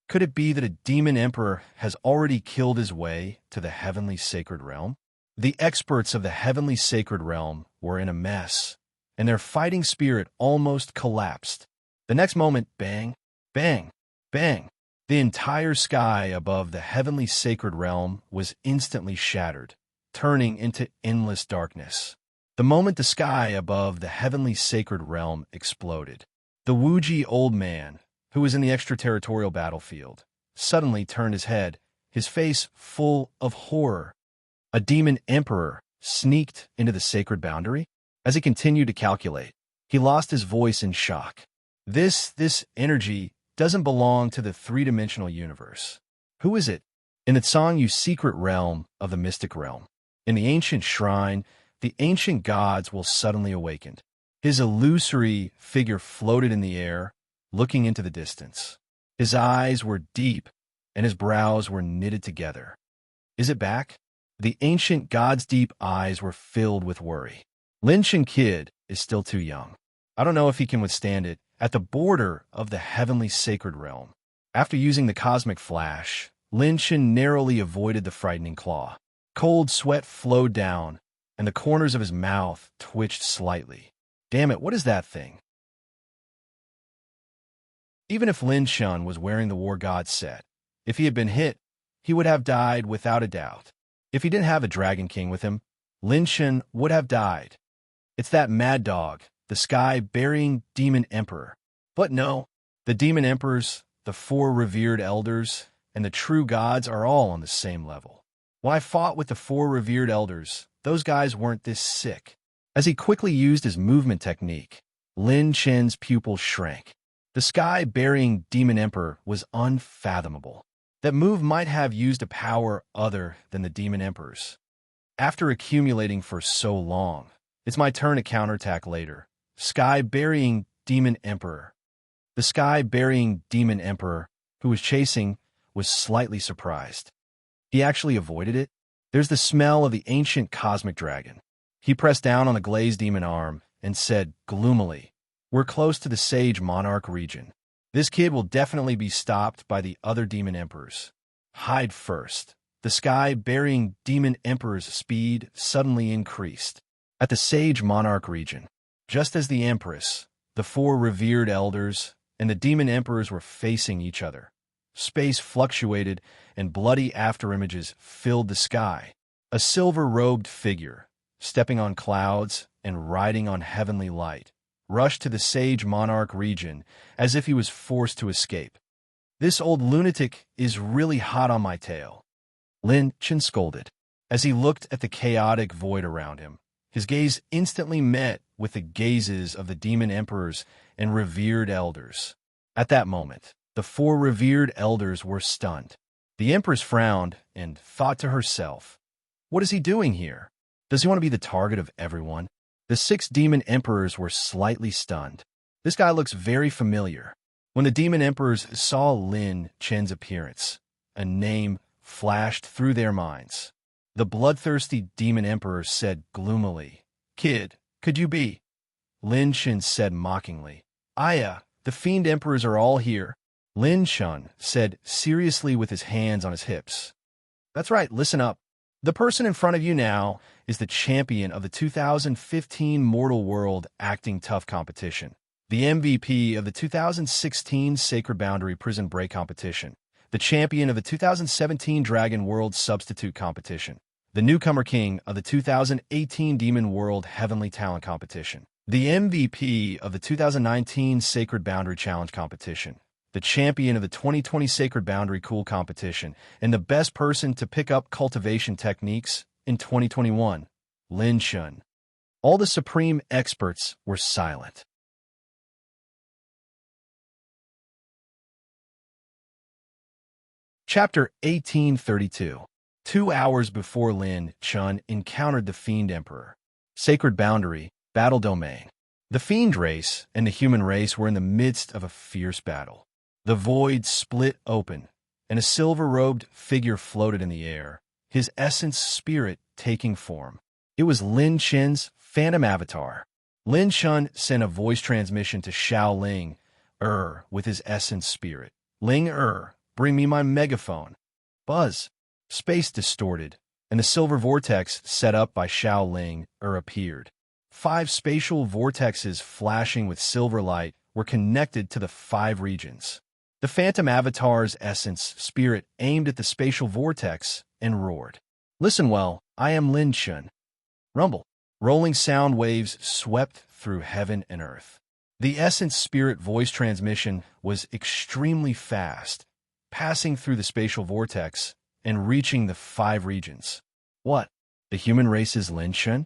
Could it be that a Demon Emperor has already killed his way to the heavenly sacred realm? The experts of the heavenly sacred realm were in a mess, and their fighting spirit almost collapsed. The next moment, bang, bang, bang. The entire sky above the heavenly sacred realm was instantly shattered, turning into endless darkness. The moment the sky above the heavenly sacred realm exploded, the Wuji old man, who was in the extraterritorial battlefield, suddenly turned his head, his face full of horror. A demon emperor sneaked into the sacred boundary? As he continued to calculate, he lost his voice in shock. This energy doesn't belong to the three-dimensional universe. Who is it? In the song, you secret realm of the mystic realm. In the ancient shrine, the ancient gods will suddenly awaken. His illusory figure floated in the air, looking into the distance. His eyes were deep, and his brows were knitted together. Is it back? The ancient god's deep eyes were filled with worry. Lin Shan Kid is still too young. I don't know if he can withstand it. At the border of the heavenly sacred realm, after using the cosmic flash, Lin Shan narrowly avoided the frightening claw. Cold sweat flowed down, and the corners of his mouth twitched slightly. Damn it, what is that thing? Even if Lin Shan was wearing the War God set, if he had been hit, he would have died without a doubt. If he didn't have a Dragon King with him, Lin Shan would have died. It's that mad dog, the sky-burying Demon Emperor. But no, the Demon Emperors, the four revered elders, and the true gods are all on the same level. When I fought with the four revered elders, those guys weren't this sick. As he quickly used his movement technique, Lin Shan's pupils shrank. The sky-burying Demon Emperor was unfathomable. That move might have used a power other than the Demon Emperors. After accumulating for so long, it's my turn to counterattack later. Sky-burying Demon Emperor. The sky-burying Demon Emperor, who was chasing, was slightly surprised. He actually avoided it. There's the smell of the ancient cosmic dragon. He pressed down on the glazed demon arm and said gloomily, "We're close to the Sage Monarch region. This kid will definitely be stopped by the other Demon Emperors. Hide first." The sky-burying Demon Emperor's speed suddenly increased. At the Sage Monarch region, just as the Empress, the four revered elders, and the Demon Emperors were facing each other, space fluctuated and bloody afterimages filled the sky. A silver-robed figure, stepping on clouds and riding on heavenly light, rushed to the Sage Monarch region as if he was forced to escape. "This old lunatic is really hot on my tail," Lin Shan scolded. As he looked at the chaotic void around him, his gaze instantly met with the gazes of the Demon Emperors and revered elders. At that moment, the four revered elders were stunned. The Empress frowned and thought to herself, "What is he doing here? Does he want to be the target of everyone?" The 6 Demon Emperors were slightly stunned. This guy looks very familiar. When the Demon Emperors saw Lin Shan's appearance, a name flashed through their minds. The bloodthirsty Demon Emperor said gloomily, "Kid, could you be?" Lin Shan said mockingly, "Aya, the Fiend Emperors are all here." Lin Shan said seriously with his hands on his hips, "That's right, listen up. The person in front of you now is the champion of the 2015 Mortal World Acting Tough competition, the MVP of the 2016 Sacred Boundary Prison Break competition, the champion of the 2017 Dragon World Substitute competition, the newcomer king of the 2018 Demon World Heavenly Talent competition, the MVP of the 2019 Sacred Boundary Challenge competition, the champion of the 2020 Sacred Boundary Cool competition, and the best person to pick up cultivation techniques in 2021, Lin Shun. All the supreme experts were silent. Chapter 1832. 2 hours before Lin Chun encountered the Fiend Emperor. Sacred Boundary, Battle Domain. The Fiend race and the human race were in the midst of a fierce battle. The void split open, and a silver-robed figure floated in the air, his essence spirit taking form. It was Lin Chen's phantom avatar. Lin Chun sent a voice transmission to Xiao Ling, with his essence spirit. Ling, bring me my megaphone. Buzz. Space distorted, and the silver vortex set up by Xiao Ling, appeared. 5 spatial vortexes flashing with silver light were connected to the 5 regions. The phantom avatar's essence spirit aimed at the spatial vortex and roared. Listen well, I am Lin Chun. Rumble. Rolling sound waves swept through heaven and earth. The essence spirit voice transmission was extremely fast, passing through the spatial vortex and reaching the 5 regions. What? The human race's Lin Chun?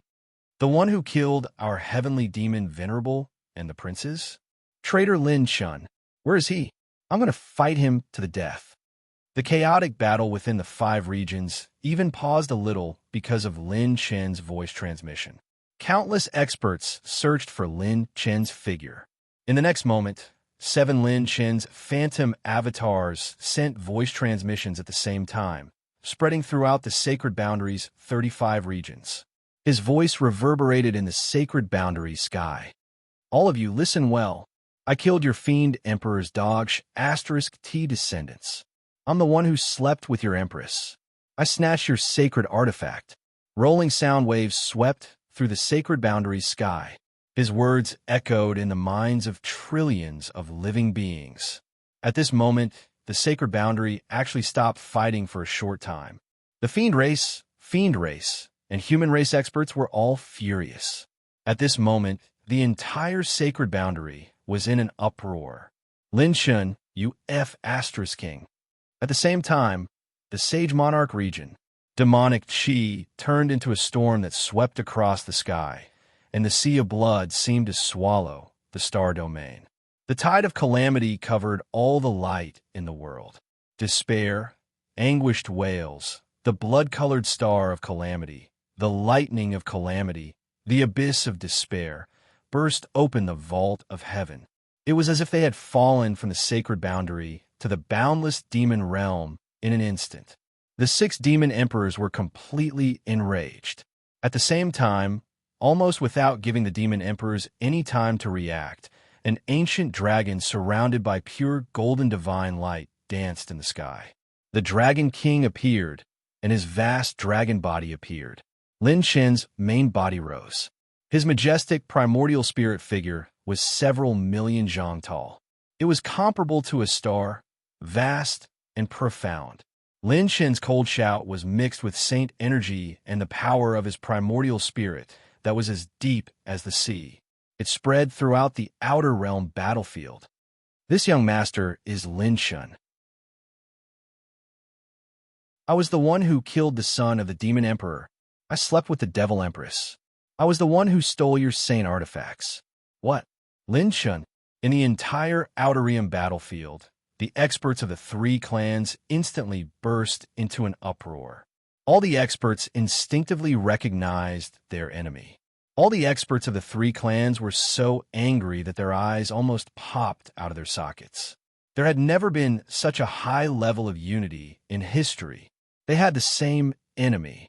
The one who killed our heavenly demon Venerable and the princes? Traitor Lin Chun. Where is he? I'm going to fight him to the death. The chaotic battle within the 5 regions even paused a little because of Lin Chen's voice transmission. Countless experts searched for Lin Chen's figure. In the next moment, 7 Lin Chen's phantom avatars sent voice transmissions at the same time, spreading throughout the Sacred Boundary's 35 regions. His voice reverberated in the Sacred Boundary sky. All of you, listen well. I killed your Fiend Emperor's dog *T descendants. I'm the one who slept with your Empress. I snatched your sacred artifact. Rolling sound waves swept through the Sacred Boundary's sky. His words echoed in the minds of trillions of living beings. At this moment, the Sacred Boundary actually stopped fighting for a short time. The Fiend race, and human race experts were all furious. At this moment, the entire Sacred Boundary was in an uproar. Lin Chun, you *King. At the same time, the Sage Monarch region, demonic Qi turned into a storm that swept across the sky, and the sea of blood seemed to swallow the star domain. The tide of calamity covered all the light in the world. Despair, anguished wails, the blood-colored star of calamity, the lightning of calamity, the abyss of despair, burst open the vault of heaven. It was as if they had fallen from the Sacred Boundary to the boundless demon realm in an instant. The 6 demon emperors were completely enraged. At the same time, almost without giving the demon emperors any time to react, an ancient dragon surrounded by pure golden divine light danced in the sky. The Dragon King appeared, and his vast dragon body appeared. Lin Chen's main body rose. His majestic primordial spirit figure was several million zhang tall. It was comparable to a star, vast and profound. Lin Chen's cold shout was mixed with saint energy and the power of his primordial spirit that was as deep as the sea. It spread throughout the outer realm battlefield. This young master is Lin Chun. I was the one who killed the son of the demon emperor. I slept with the devil empress. I was the one who stole your saint artifacts. What? Lin Chun. In the entire outer realm battlefield, the experts of the 3 clans instantly burst into an uproar. All the experts instinctively recognized their enemy. All the experts of the 3 clans were so angry that their eyes almost popped out of their sockets. There had never been such a high level of unity in history. They had the same enemy.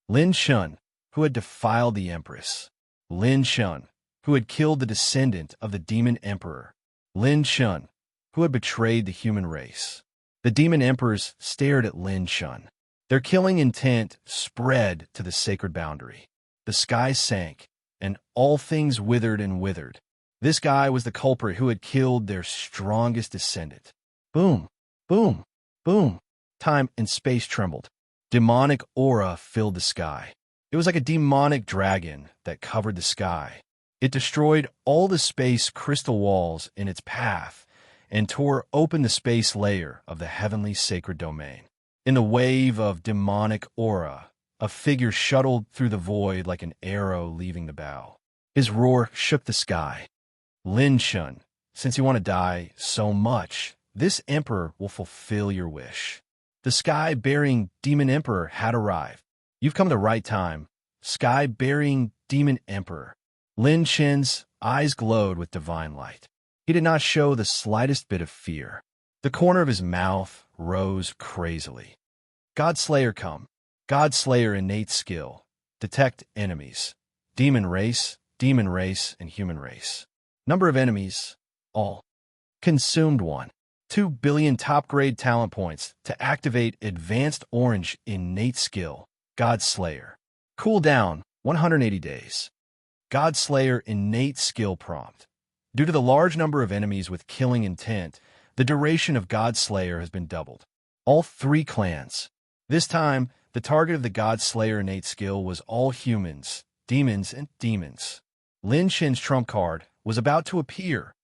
Lin Chun, who had defiled the Empress. Lin Chun, who had killed the descendant of the demon emperor. Lin Chun, who had betrayed the human race. The demon emperors stared at Lin Chun. Their killing intent spread to the Sacred Boundary. The sky sank, and all things withered and withered. This guy was the culprit who had killed their strongest descendant. Boom, boom, boom. Time and space trembled. Demonic aura filled the sky. It was like a demonic dragon that covered the sky. It destroyed all the space crystal walls in its path and tore open the space layer of the heavenly sacred domain. In the wave of demonic aura, a figure shuttled through the void like an arrow leaving the bow. His roar shook the sky. Lin Shun, since you want to die so much, this emperor will fulfill your wish. The sky-bearing demon emperor had arrived. You've come at the right time. Sky-bearing demon emperor. Lin Chen's eyes glowed with divine light. He did not show the slightest bit of fear. The corner of his mouth rose crazily. Godslayer come. Godslayer innate skill. Detect enemies. Demon race, and human race. Number of enemies, all. Consumed 1. 2 billion top-grade talent points to activate Advanced Orange innate skill. Godslayer. Cooldown, 180 days. Godslayer innate skill prompt. Due to the large number of enemies with killing intent, the duration of Godslayer has been doubled. All 3 clans. This time, the target of the Godslayer innate skill was all humans, demons, and demons. Lin Chen's trump card was about to appear.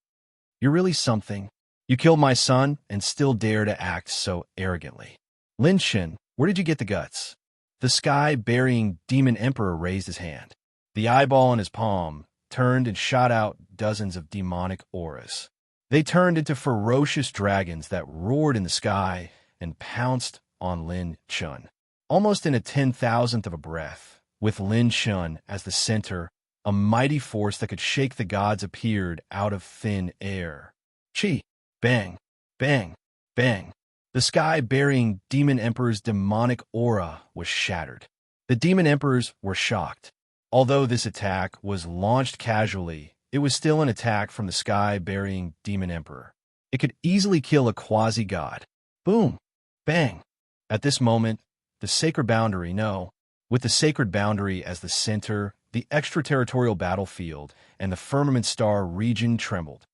You're really something. You killed my son and still dare to act so arrogantly. Lin Chen, where did you get the guts? The sky-burying demon emperor raised his hand. The eyeball in his palm turned and shot out dozens of demonic auras. They turned into ferocious dragons that roared in the sky and pounced on Lin Chun. Almost in a 10,000th of a breath, with Lin Chun as the center, a mighty force that could shake the gods appeared out of thin air. Chi! Bang! Bang! Bang! The sky-burying demon emperor's demonic aura was shattered. The demon emperors were shocked. Although this attack was launched casually, it was still an attack from the sky-burying demon emperor. It could easily kill a quasi-god. Boom! Bang! At this moment, the sacred boundary, with the sacred boundary as the center, the extraterritorial battlefield, and the firmament star region trembled.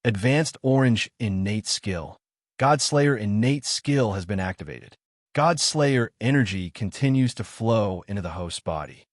Advanced Orange innate skill. Godslayer innate skill has been activated. Godslayer energy continues to flow into the host's body.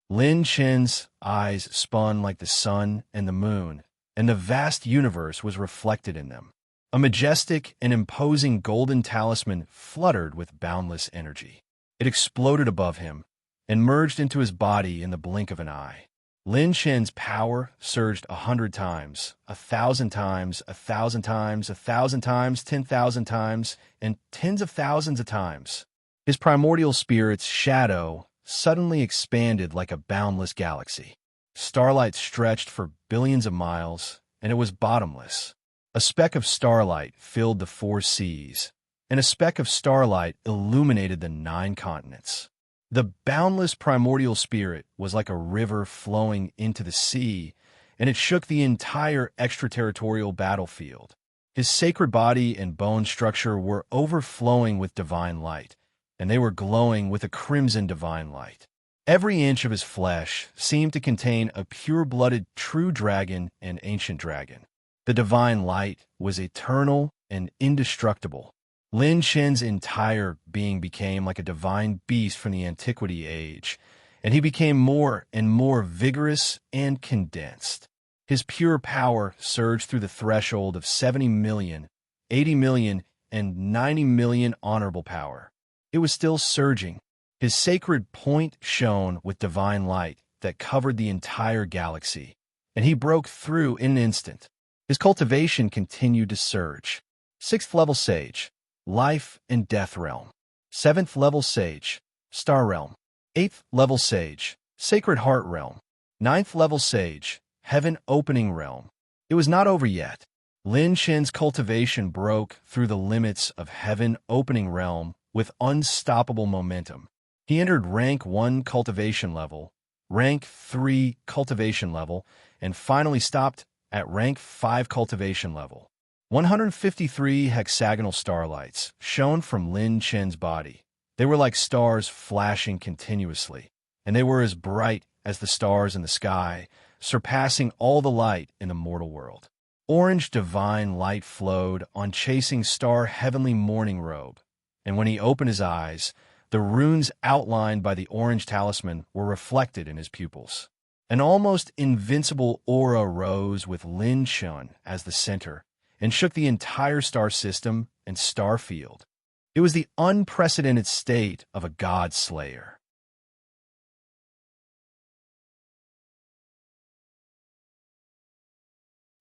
Lin Chen's eyes spun like the sun and the moon, and the vast universe was reflected in them. A majestic and imposing golden talisman fluttered with boundless energy. It exploded above him and merged into his body in the blink of an eye. Lin Chen's power surged 100 times, 1,000 times, 1,000 times, 1,000 times, 10,000 times, and tens of thousands of times. His primordial spirit's shadow suddenly expanded like a boundless galaxy. Starlight stretched for billions of miles, and it was bottomless. A speck of starlight filled the 4 seas, and a speck of starlight illuminated the 9 continents. The boundless primordial spirit was like a river flowing into the sea, and it shook the entire extraterritorial battlefield. His sacred body and bone structure were overflowing with divine light, and they were glowing with a crimson divine light. Every inch of his flesh seemed to contain a pure-blooded true dragon and ancient dragon. The divine light was eternal and indestructible. Lin Chen's entire being became like a divine beast from the antiquity age, and he became more and more vigorous and condensed. His pure power surged through the threshold of 70 million, 80 million, and 90 million honorable power. It was still surging. His sacred point shone with divine light that covered the entire galaxy, and he broke through in an instant. His cultivation continued to surge. 6th level Sage. Life and Death Realm. 7th level Sage, Star Realm. 8th level Sage, Sacred Heart Realm. 9th level Sage, Heaven Opening Realm. It was not over yet. Lin Chen's cultivation broke through the limits of Heaven Opening Realm with unstoppable momentum. He entered Rank 1 cultivation level, Rank 3 cultivation level, and finally stopped at Rank 5 cultivation level. 153 hexagonal starlights shone from Lin Chen's body. They were like stars flashing continuously, and they were as bright as the stars in the sky, surpassing all the light in the mortal world. Orange divine light flowed on Chasing Star heavenly morning robe, and when he opened his eyes, The runes outlined by the orange talisman were reflected in his pupils. An almost invincible aura rose with Lin Chun as the center and shook the entire star system and star field. It was the unprecedented state of a god slayer.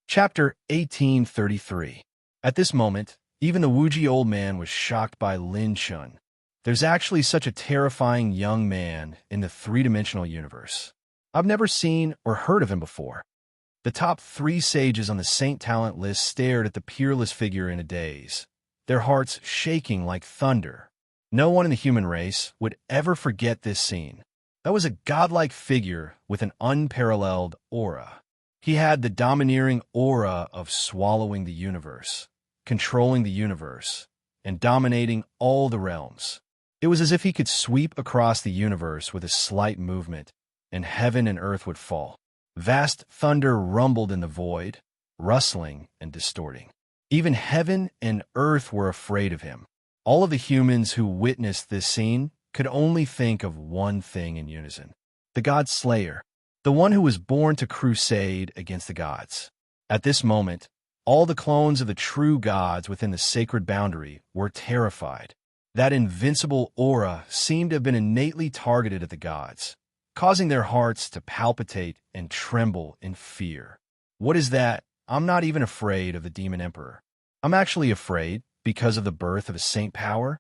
Chapter 1833. At this moment, even the Wuji old man was shocked by Lin Chun. There's actually such a terrifying young man in the three-dimensional universe. I've never seen or heard of him before. The top 3 sages on the Saint Talent list stared at the peerless figure in a daze, their hearts shaking like thunder. No one in the human race would ever forget this scene. That was a godlike figure with an unparalleled aura. He had the domineering aura of swallowing the universe, controlling the universe, and dominating all the realms. It was as if he could sweep across the universe with a slight movement, and heaven and earth would fall. Vast thunder rumbled in the void, rustling and distorting. Even heaven and earth were afraid of him. All of the humans who witnessed this scene could only think of one thing in unison: the God Slayer, the one who was born to crusade against the gods. At this moment, all the clones of the true gods within the sacred boundary were terrified. That invincible aura seemed to have been innately targeted at the gods, causing their hearts to palpitate and tremble in fear. What is that? I'm not even afraid of the Demon Emperor. I'm actually afraid because of the birth of a saint power.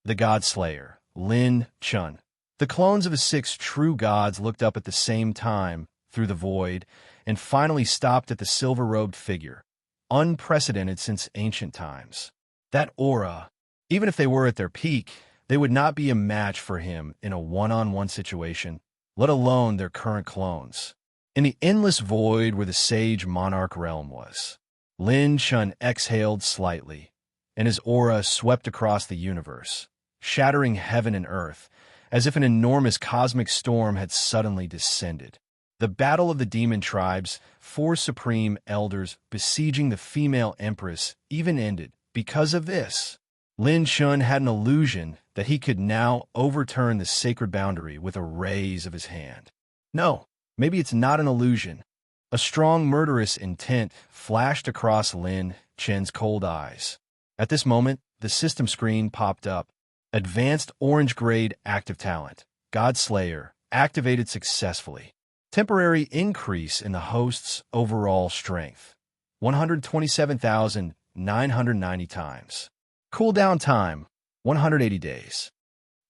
The God Slayer, Lin Chun. The clones of the 6 true gods looked up at the same time through the void and finally stopped at the silver-robed figure, unprecedented since ancient times. That aura, even if they were at their peak, they would not be a match for him in a one-on-one situation, let alone their current clones. In the endless void where the sage monarch realm was, Lin Chun exhaled slightly, and his aura swept across the universe, shattering heaven and earth, as if an enormous cosmic storm had suddenly descended. The battle of the demon tribes, 4 supreme elders besieging the female empress, even ended. Because of this, Lin Chun had an illusion that he could now overturn the sacred boundary with a raise of his hand. No, maybe it's not an illusion. A strong murderous intent flashed across Lin Chun's cold eyes. At this moment, the system screen popped up. Advanced Orange Grade Active Talent, God Slayer, activated successfully. Temporary increase in the host's overall strength, 127,990 times. Cooldown time, 180 days.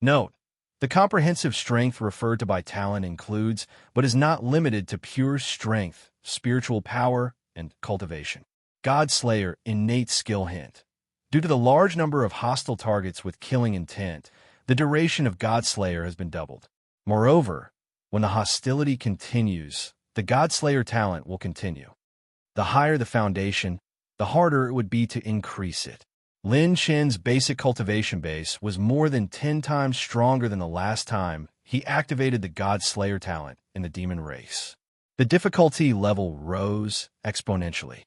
Note: the comprehensive strength referred to by talent includes, but is not limited to, pure strength, spiritual power, and cultivation. God Slayer innate skill hint. Due to the large number of hostile targets with killing intent, the duration of God Slayer has been doubled. Moreover, when the hostility continues, the God Slayer talent will continue. The higher the foundation, the harder it would be to increase it. Lin Chun's basic cultivation base was more than 10 times stronger than the last time he activated the God Slayer talent in the demon race. The difficulty level rose exponentially.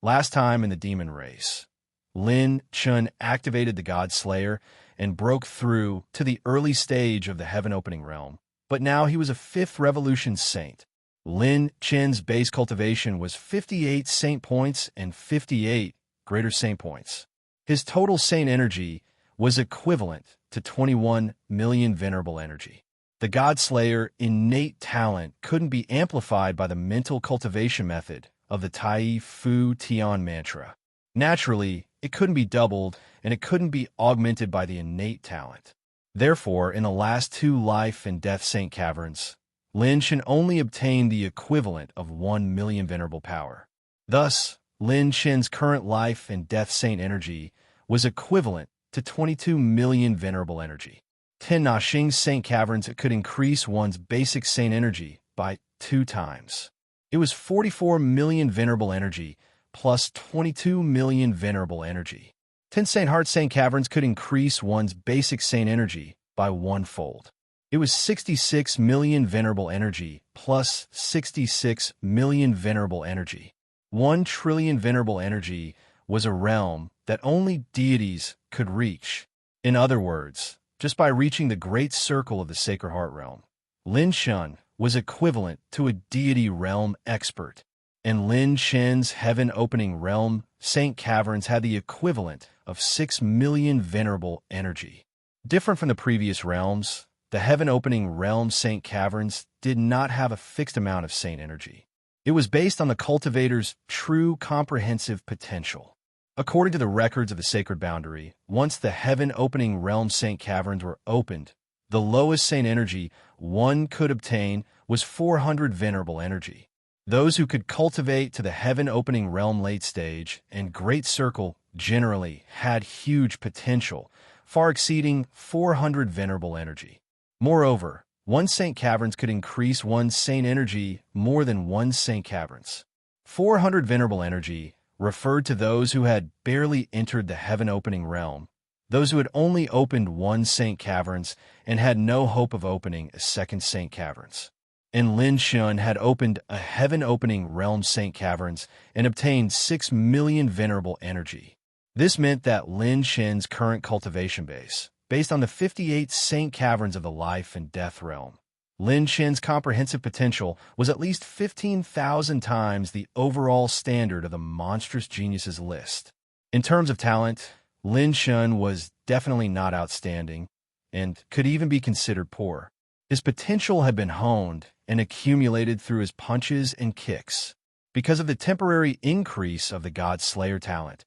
Last time in the demon race, Lin Chun activated the God Slayer and broke through to the early stage of the heaven-opening realm, but now he was a 5th revolution saint. Lin Chun's base cultivation was 58 saint points and 58 greater saint points. His total saint energy was equivalent to 21 million venerable energy. The God Slayer innate talent couldn't be amplified by the mental cultivation method of the Tai Fu Tian mantra. Naturally, it couldn't be doubled, and it couldn't be augmented by the innate talent. Therefore, in the last 2 life and death saint caverns, Lin Chun only obtained the equivalent of 1 million venerable power. Thus, Lin Chun's current life and death saint energy was equivalent to 22 million venerable energy. 10 Nashing saint caverns could increase one's basic saint energy by 2 times. It was 44 million venerable energy plus 22 million venerable energy. 10 Saint Heart Saint Caverns could increase one's basic saint energy by 1-fold. It was 66 million venerable energy plus 66 million venerable energy. 1 trillion venerable energy was a realm that only deities could reach. In other words, just by reaching the great circle of the Sacred Heart realm, Lin Shun was equivalent to a deity realm expert. And Lin Shen's heaven-opening realm, Saint Caverns, had the equivalent of 6 million venerable energy. Different from the previous realms, the heaven-opening realm Saint Caverns did not have a fixed amount of saint energy. It was based on the cultivator's true comprehensive potential. According to the records of the Sacred Boundary, once the heaven-opening realm Saint Caverns were opened, the lowest saint energy one could obtain was 400 venerable energy. Those who could cultivate to the heaven-opening realm late stage and great circle generally had huge potential, far exceeding 400 venerable energy. Moreover, one Saint Caverns could increase one saint energy more than one Saint Caverns. 400 venerable energy referred to those who had barely entered the heaven-opening realm, those who had only opened one Saint Caverns and had no hope of opening a second Saint Caverns. And Lin Shun had opened a heaven-opening realm Saint Caverns and obtained 6 million venerable energy. This meant that Lin Shen's current cultivation base, based on the 58 Saint Caverns of the life and death realm, Lin Shen's comprehensive potential was at least 15,000 times the overall standard of the monstrous geniuses list. In terms of talent, Lin Shun was definitely not outstanding and could even be considered poor. His potential had been honed and accumulated through his punches and kicks. Because of the temporary increase of the God Slayer talent,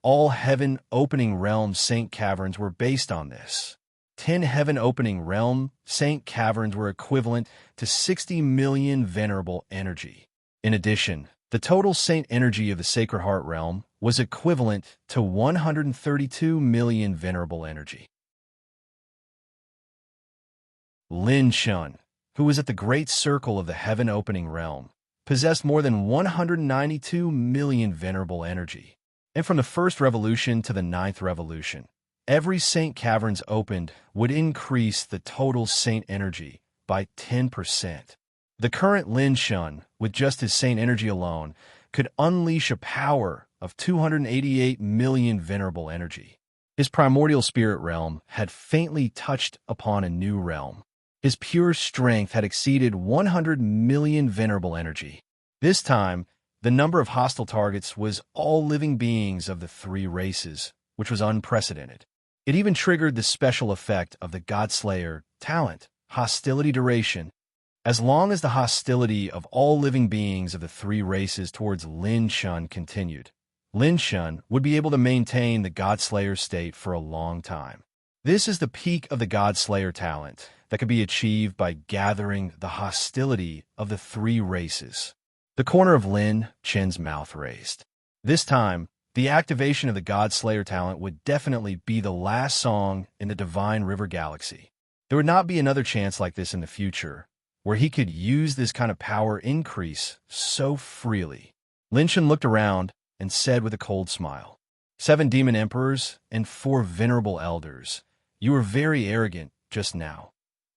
all heaven-opening realm Saint Caverns were based on this. 10 heaven-opening realm Saint Caverns were equivalent to 60 million venerable energy. In addition, the total saint energy of the Sacred Heart realm was equivalent to 132 million venerable energy. Lin Shun, who was at the great circle of the heaven-opening realm, possessed more than 192 million venerable energy. And from the first revolution to the 9th revolution, every Saint Caverns opened would increase the total saint energy by 10%. The current Lin Shun, with just his saint energy alone, could unleash a power of 288 million venerable energy. His primordial spirit realm had faintly touched upon a new realm. His pure strength had exceeded 100 million venerable energy. This time, the number of hostile targets was all living beings of the 3 races, which was unprecedented. It even triggered the special effect of the God Slayer talent, hostility duration. As long as the hostility of all living beings of the 3 races towards Lin Shun continued, Lin Shun would be able to maintain the God Slayer state for a long time. This is the peak of the God Slayer talent that could be achieved by gathering the hostility of the 3 races. The corner of Lin Chen's mouth raised. This time, the activation of the God Slayer talent would definitely be the last song in the Divine River Galaxy. There would not be another chance like this in the future, where he could use this kind of power increase so freely. Lin Chen looked around and said with a cold smile, 7 demon emperors and 4 venerable elders. You were very arrogant just now,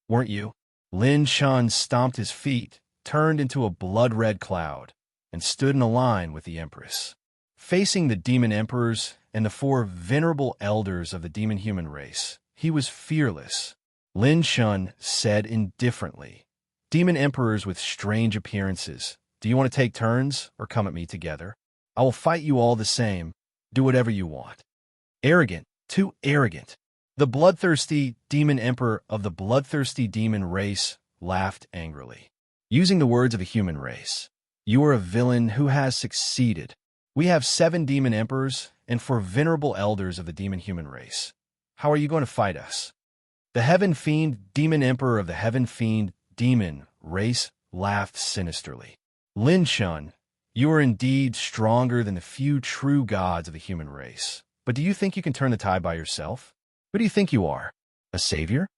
weren't you? Lin Shun stomped his feet, turned into a blood-red cloud, and stood in a line with the Empress. Facing the demon emperors and the 4 venerable elders of the demon-human race, he was fearless. Lin Shun said indifferently, Demon emperors with strange appearances, do you want to take turns or come at me together? I will fight you all the same. Do whatever you want. Arrogant, too arrogant. The bloodthirsty demon emperor of the bloodthirsty demon race laughed angrily. Using the words of a human race, you are a villain who has succeeded. We have 7 demon emperors and 4 venerable elders of the demon-human race. How are you going to fight us? The Heaven Fiend, demon emperor of the Heaven Fiend demon race, laughed sinisterly. Lin Shun, you are indeed stronger than the few true gods of the human race. But do you think you can turn the tide by yourself? Who do you think you are? A savior?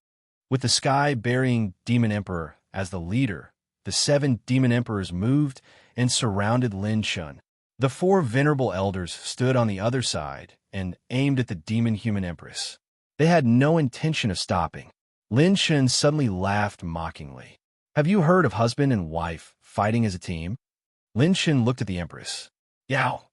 With the sky-burying demon emperor as the leader, the 7 demon emperors moved and surrounded Lin Shun. The 4 venerable elders stood on the other side and aimed at the demon-human empress. They had no intention of stopping. Lin Shun suddenly laughed mockingly. Have you heard of husband and wife fighting as a team? Lin Shun looked at the empress. Yao.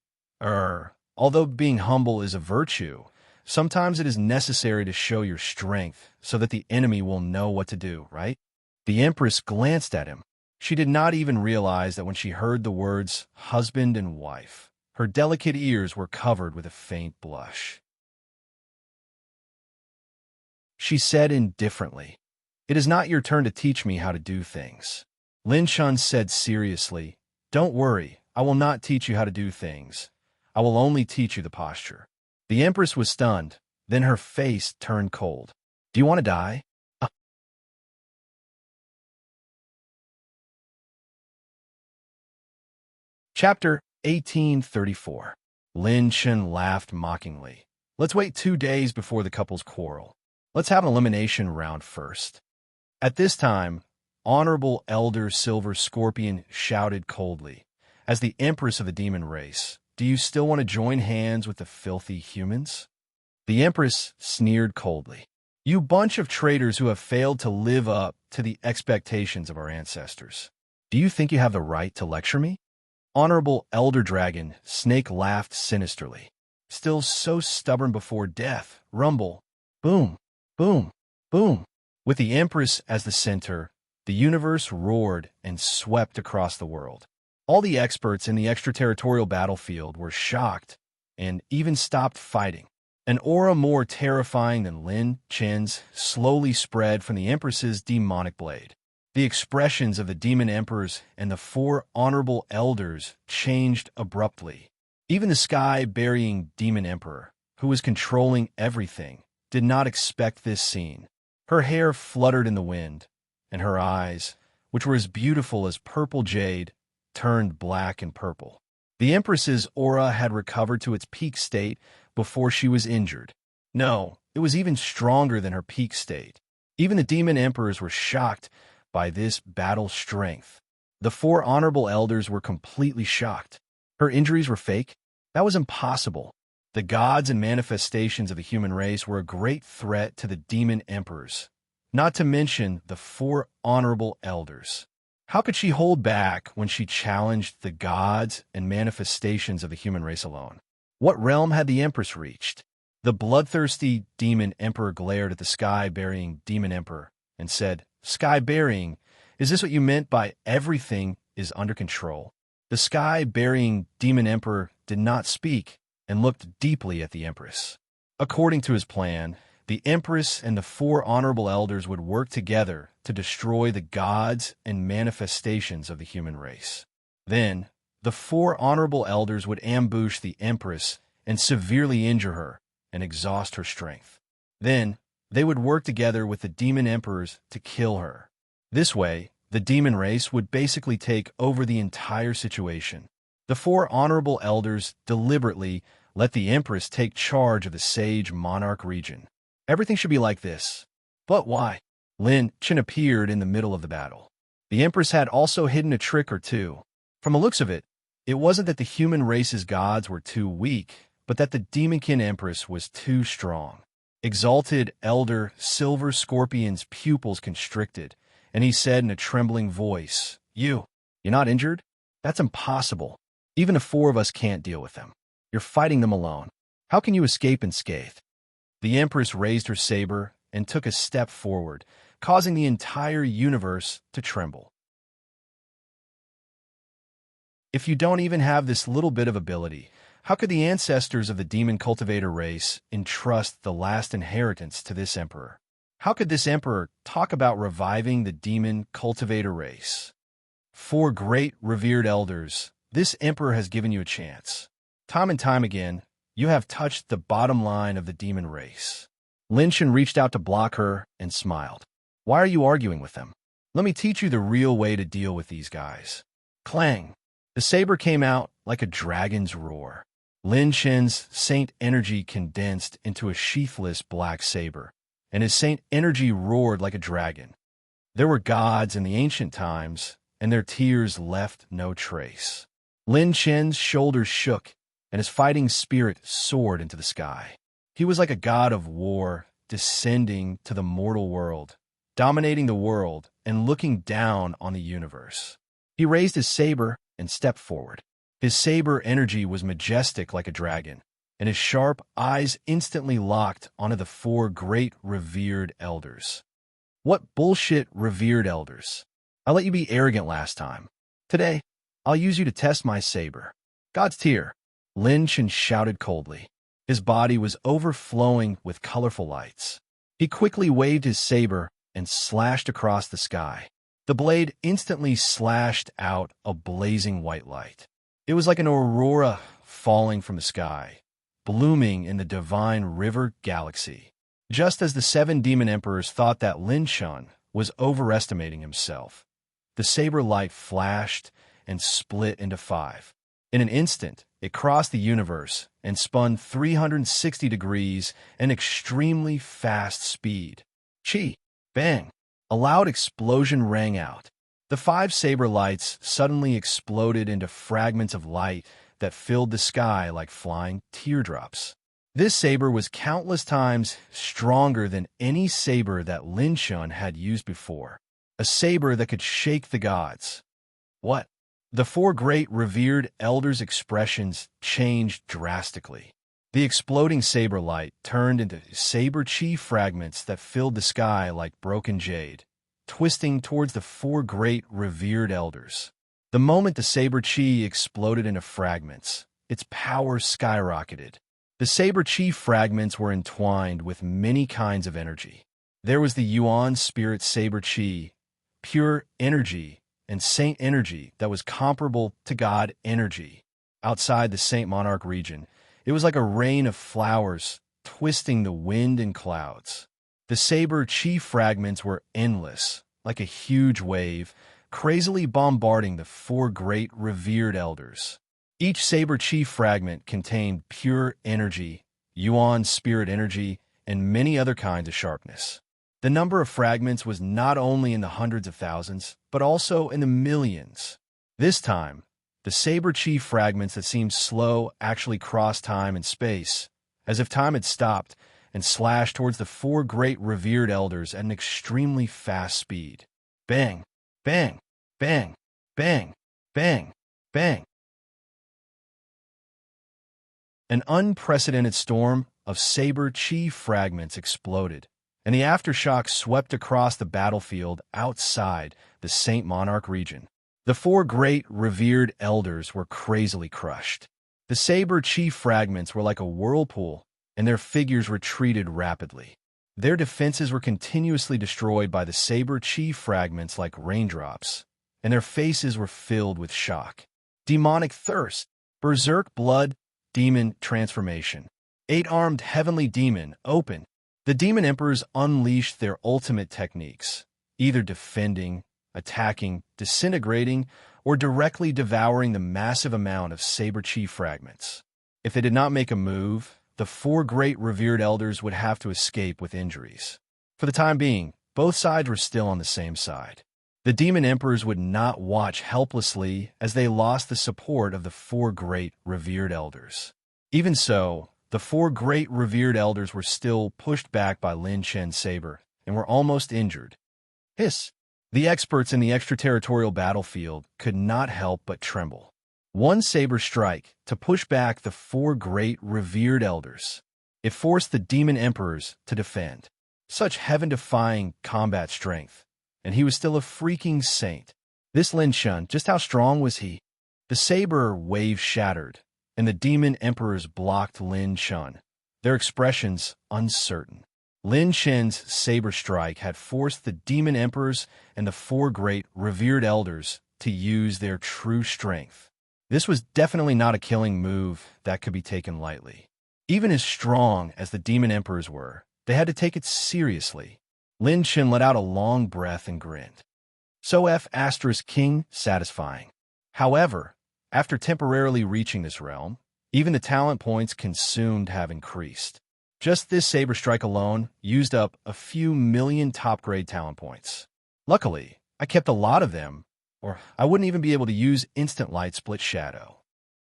Although being humble is a virtue, Sometimes it is necessary to show your strength so that the enemy will know what to do, right? The Empress glanced at him. She did not even realize that when she heard the words husband and wife, her delicate ears were covered with a faint blush. She said indifferently, "It is not your turn to teach me how to do things." Lin Shun said seriously, "Don't worry, I will not teach you how to do things. I will only teach you the posture." The Empress was stunned, then her face turned cold. "Do you want to die?" Chapter 1834. Lin Chen laughed mockingly. "Let's wait 2 days before the couple's quarrel. Let's have an elimination round first." At this time, Honorable Elder Silver Scorpion shouted coldly, "As the Empress of the demon race, do you still want to join hands with the filthy humans?" The Empress sneered coldly. "You bunch of traitors who have failed to live up to the expectations of our ancestors. Do you think you have the right to lecture me?" Honorable Elder Dragon Snake laughed sinisterly. "Still so stubborn before death. Rumble. Boom, boom, boom." With the Empress as the center, the universe roared and swept across the world. All the experts in the extraterritorial battlefield were shocked and even stopped fighting. An aura more terrifying than Lin Chen's slowly spread from the Empress's demonic blade. The expressions of the demon emperors and the four honorable elders changed abruptly. Even the sky-burying demon emperor, who was controlling everything, did not expect this scene. Her hair fluttered in the wind, and her eyes, which were as beautiful as purple jade, turned black and purple. The Empress's aura had recovered to its peak state before she was injured. No, it was even stronger than her peak state. Even the demon emperors were shocked by this battle strength. The four honorable elders were completely shocked. Her injuries were fake? That was impossible. The gods and manifestations of the human race were a great threat to the demon emperors, not to mention the four honorable elders. How could she hold back when she challenged the gods and manifestations of the human race alone? What realm had the Empress reached? The bloodthirsty demon emperor glared at the sky-burying demon emperor and said, "Sky-burying, is this what you meant by everything is under control?" The sky-burying demon emperor did not speak and looked deeply at the Empress. According to his plan, the Empress and the four honorable elders would work together to destroy the gods and manifestations of the human race. Then, the four honorable elders would ambush the Empress and severely injure her and exhaust her strength. Then, they would work together with the demon emperors to kill her. This way, the demon race would basically take over the entire situation. The four honorable elders deliberately let the Empress take charge of the Sage Monarch region. Everything should be like this. But why? Lin Chen appeared in the middle of the battle. The Empress had also hidden a trick or two. From the looks of it, it wasn't that the human race's gods were too weak, but that the Demonkin Empress was too strong. Exalted Elder Silver Scorpion's pupils constricted, and he said in a trembling voice, You're not injured? That's impossible. Even the four of us can't deal with them. You're fighting them alone. How can you escape unscathed?" The Empress raised her saber and took a step forward, causing the entire universe to tremble. If you don't even have this little bit of ability, how could the ancestors of the demon cultivator race entrust the last inheritance to this emperor? How could this emperor talk about reviving the demon cultivator race? Four great revered elders, this emperor has given you a chance. Time and time again, you have touched the bottom line of the demon race. Lin Shen reached out to block her and smiled. "Why are you arguing with them? Let me teach you the real way to deal with these guys." Clang! The saber came out like a dragon's roar. Lin Shen's saint energy condensed into a sheathless black saber, and his saint energy roared like a dragon. There were gods in the ancient times, and their tears left no trace. Lin Shen's shoulders shook, and his fighting spirit soared into the sky. He was like a god of war descending to the mortal world, dominating the world and looking down on the universe. He raised his saber and stepped forward. His saber energy was majestic like a dragon, and his sharp eyes instantly locked onto the four great revered elders. What bullshit, revered elders? I let you be arrogant last time. Today, I'll use you to test my saber. God's tier, Lin Chen shouted coldly. His body was overflowing with colorful lights. He quickly waved his saber and slashed across the sky. The blade instantly slashed out a blazing white light. It was like an aurora falling from the sky, blooming in the divine river galaxy. Just as the seven demon emperors thought that Lin Chen was overestimating himself, the saber light flashed and split into five. In an instant, it crossed the universe and spun 360 degrees at extremely fast speed. Chi! Bang! A loud explosion rang out. The five saber lights suddenly exploded into fragments of light that filled the sky like flying teardrops. This saber was countless times stronger than any saber that Lin Chen had used before. A saber that could shake the gods. What? The four great revered elders' expressions changed drastically. The exploding saber light turned into saber chi fragments that filled the sky like broken jade, twisting towards the four great revered elders. The moment the saber chi exploded into fragments, its power skyrocketed. The saber chi fragments were entwined with many kinds of energy. There was the Yuan spirit saber chi, pure energy, and saint energy that was comparable to God energy. Outside the Saint Monarch region, it was like a rain of flowers twisting the wind and clouds. The saber chi fragments were endless, like a huge wave, crazily bombarding the four great revered elders. Each saber chi fragment contained pure energy, Yuan spirit energy, and many other kinds of sharpness. The number of fragments was not only in the hundreds of thousands, but also in the millions. This time, the saber chi fragments that seemed slow actually crossed time and space, as if time had stopped, and slashed towards the four great revered elders at an extremely fast speed. Bang! Bang! Bang! Bang! Bang! Bang! An unprecedented storm of saber chi fragments exploded, and the aftershock swept across the battlefield outside the Saint Monarch region. The four great revered elders were crazily crushed. The saber chi fragments were like a whirlpool, and their figures retreated rapidly. Their defenses were continuously destroyed by the saber chi fragments like raindrops, and their faces were filled with shock. Demonic thirst, berserk blood, demon transformation. Eight-armed heavenly demon open. The demon emperors unleashed their ultimate techniques, either defending, attacking, disintegrating, or directly devouring the massive amount of saber chi fragments. If they did not make a move, the four great revered elders would have to escape with injuries. For the time being, both sides were still on the same side. The demon emperors would not watch helplessly as they lost the support of the four great revered elders. Even so, the four great revered elders were still pushed back by Lin Chen's saber and were almost injured. Hiss! The experts in the extraterritorial battlefield could not help but tremble. One saber strike to push back the four great revered elders. It forced the demon emperors to defend. Such heaven-defying combat strength, and he was still a freaking saint. This Lin Chen, just how strong was he? The saber wave shattered, and the demon emperors blocked Lin Chen, their expressions uncertain. Lin Chen's saber strike had forced the demon emperors and the four great revered elders to use their true strength. This was definitely not a killing move that could be taken lightly. Even as strong as the demon emperors were, they had to take it seriously. Lin Chen let out a long breath and grinned. So King, satisfying. However, after temporarily reaching this realm, even the talent points consumed have increased. Just this saber strike alone used up a few million top-grade talent points. Luckily, I kept a lot of them, or I wouldn't even be able to use instant light split shadow.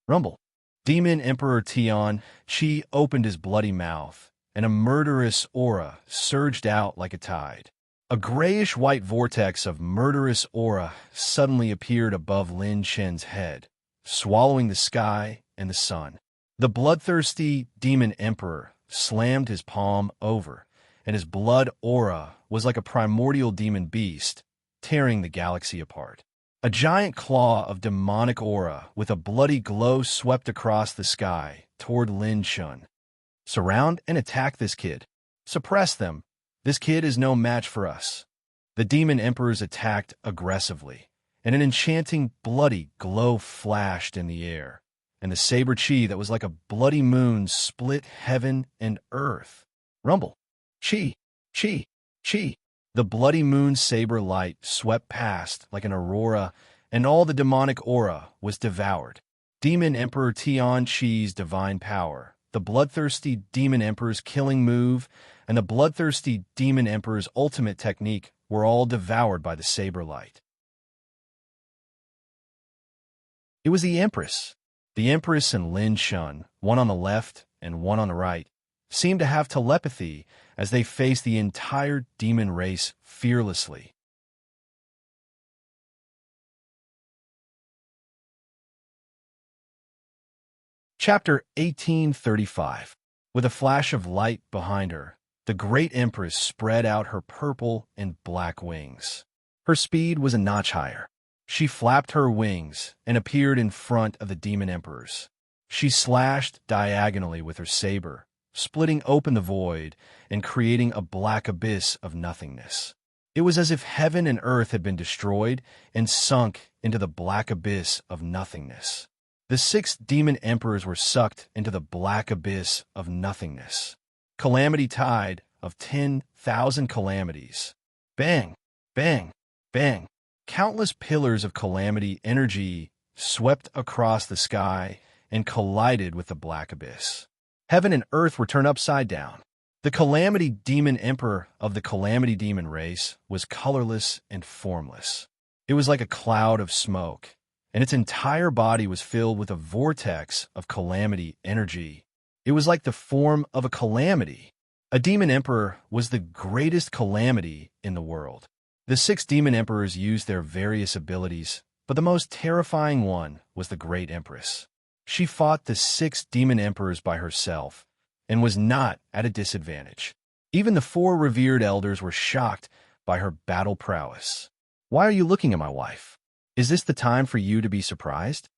Rumble. Demon Emperor Tian Chi opened his bloody mouth, and a murderous aura surged out like a tide. A grayish-white vortex of murderous aura suddenly appeared above Lin Chen's head, swallowing the sky and the sun. The bloodthirsty demon emperor slammed his palm over, and his blood aura was like a primordial demon beast, tearing the galaxy apart. A giant claw of demonic aura with a bloody glow swept across the sky toward Lin Shun. Surround and attack this kid. Suppress them. This kid is no match for us. The demon emperors attacked aggressively, and an enchanting, bloody glow flashed in the air, and the saber chi that was like a bloody moon split heaven and earth. Rumble. Chi. Chi. Chi. The bloody moon saber light swept past like an aurora, and all the demonic aura was devoured. Demon Emperor Tian Chi's divine power, the bloodthirsty demon emperor's killing move, and the bloodthirsty demon emperor's ultimate technique were all devoured by the saber light. It was the Empress. The Empress and Lin Shun, one on the left and one on the right, seemed to have telepathy as they faced the entire demon race fearlessly. Chapter 1835. With a flash of light behind her, the great Empress spread out her purple and black wings. Her speed was a notch higher. She flapped her wings and appeared in front of the demon emperors. She slashed diagonally with her saber, splitting open the void and creating a black abyss of nothingness. It was as if heaven and earth had been destroyed and sunk into the black abyss of nothingness. The 6 demon emperors were sucked into the black abyss of nothingness. Calamity tide of 10,000 calamities. Bang, bang, bang. Countless pillars of calamity energy swept across the sky and collided with the black abyss. Heaven and earth were turned upside down. The calamity demon emperor of the calamity demon race was colorless and formless. It was like a cloud of smoke, and its entire body was filled with a vortex of calamity energy. It was like the form of a calamity. A demon emperor was the greatest calamity in the world. The 6 demon emperors used their various abilities, but the most terrifying one was the great empress. She fought the 6 demon emperors by herself and was not at a disadvantage. Even the 4 revered elders were shocked by her battle prowess. "Why are you looking at my wife? Is this the time for you to be surprised?"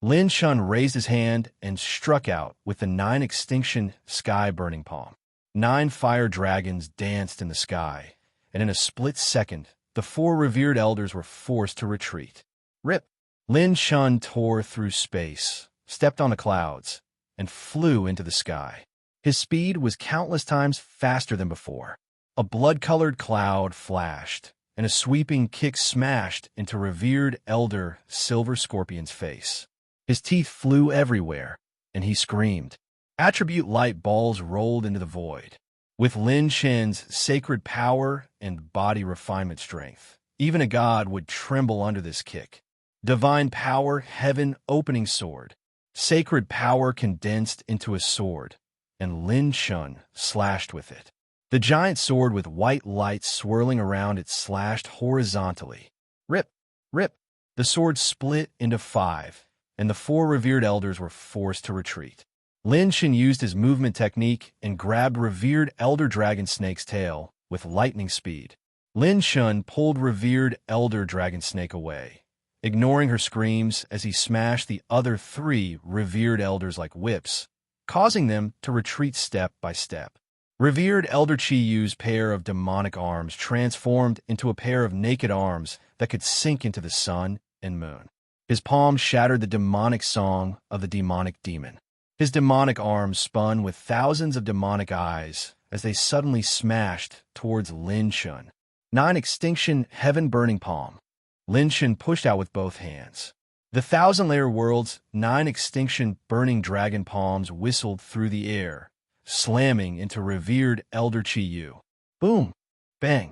Lin Shun raised his hand and struck out with the 9 extinction sky burning palm. 9 fire dragons danced in the sky, and in a split second, the 4 revered elders were forced to retreat. Rip! Lin Shun tore through space, stepped on the clouds, and flew into the sky. His speed was countless times faster than before. A blood-colored cloud flashed, and a sweeping kick smashed into revered elder Silver Scorpion's face. His teeth flew everywhere, and he screamed. Attribute light balls rolled into the void. With Lin Shen's sacred power and body refinement strength, even a god would tremble under this kick. Divine power, heaven opening sword. Sacred power condensed into a sword, and Lin Shun slashed with it. The giant sword with white lights swirling around it slashed horizontally. Rip! Rip! The sword split into 5, and the 4 revered elders were forced to retreat. Lin Shun used his movement technique and grabbed revered elder dragon snake's tail with lightning speed. Lin Shun pulled revered elder dragon snake away, ignoring her screams as he smashed the other 3 revered elders like whips, causing them to retreat step by step. Revered Elder Chi Yu's pair of demonic arms transformed into a pair of naked arms that could sink into the sun and moon. His palm shattered the demonic song of the demonic demon. His demonic arms spun with thousands of demonic eyes as they suddenly smashed towards Lin Shun. 9 extinction heaven-burning palm. Lin Shun pushed out with both hands. The 1,000-layer world's 9 extinction burning dragon palms whistled through the air, slamming into revered Elder Chi Yu. Boom! Bang!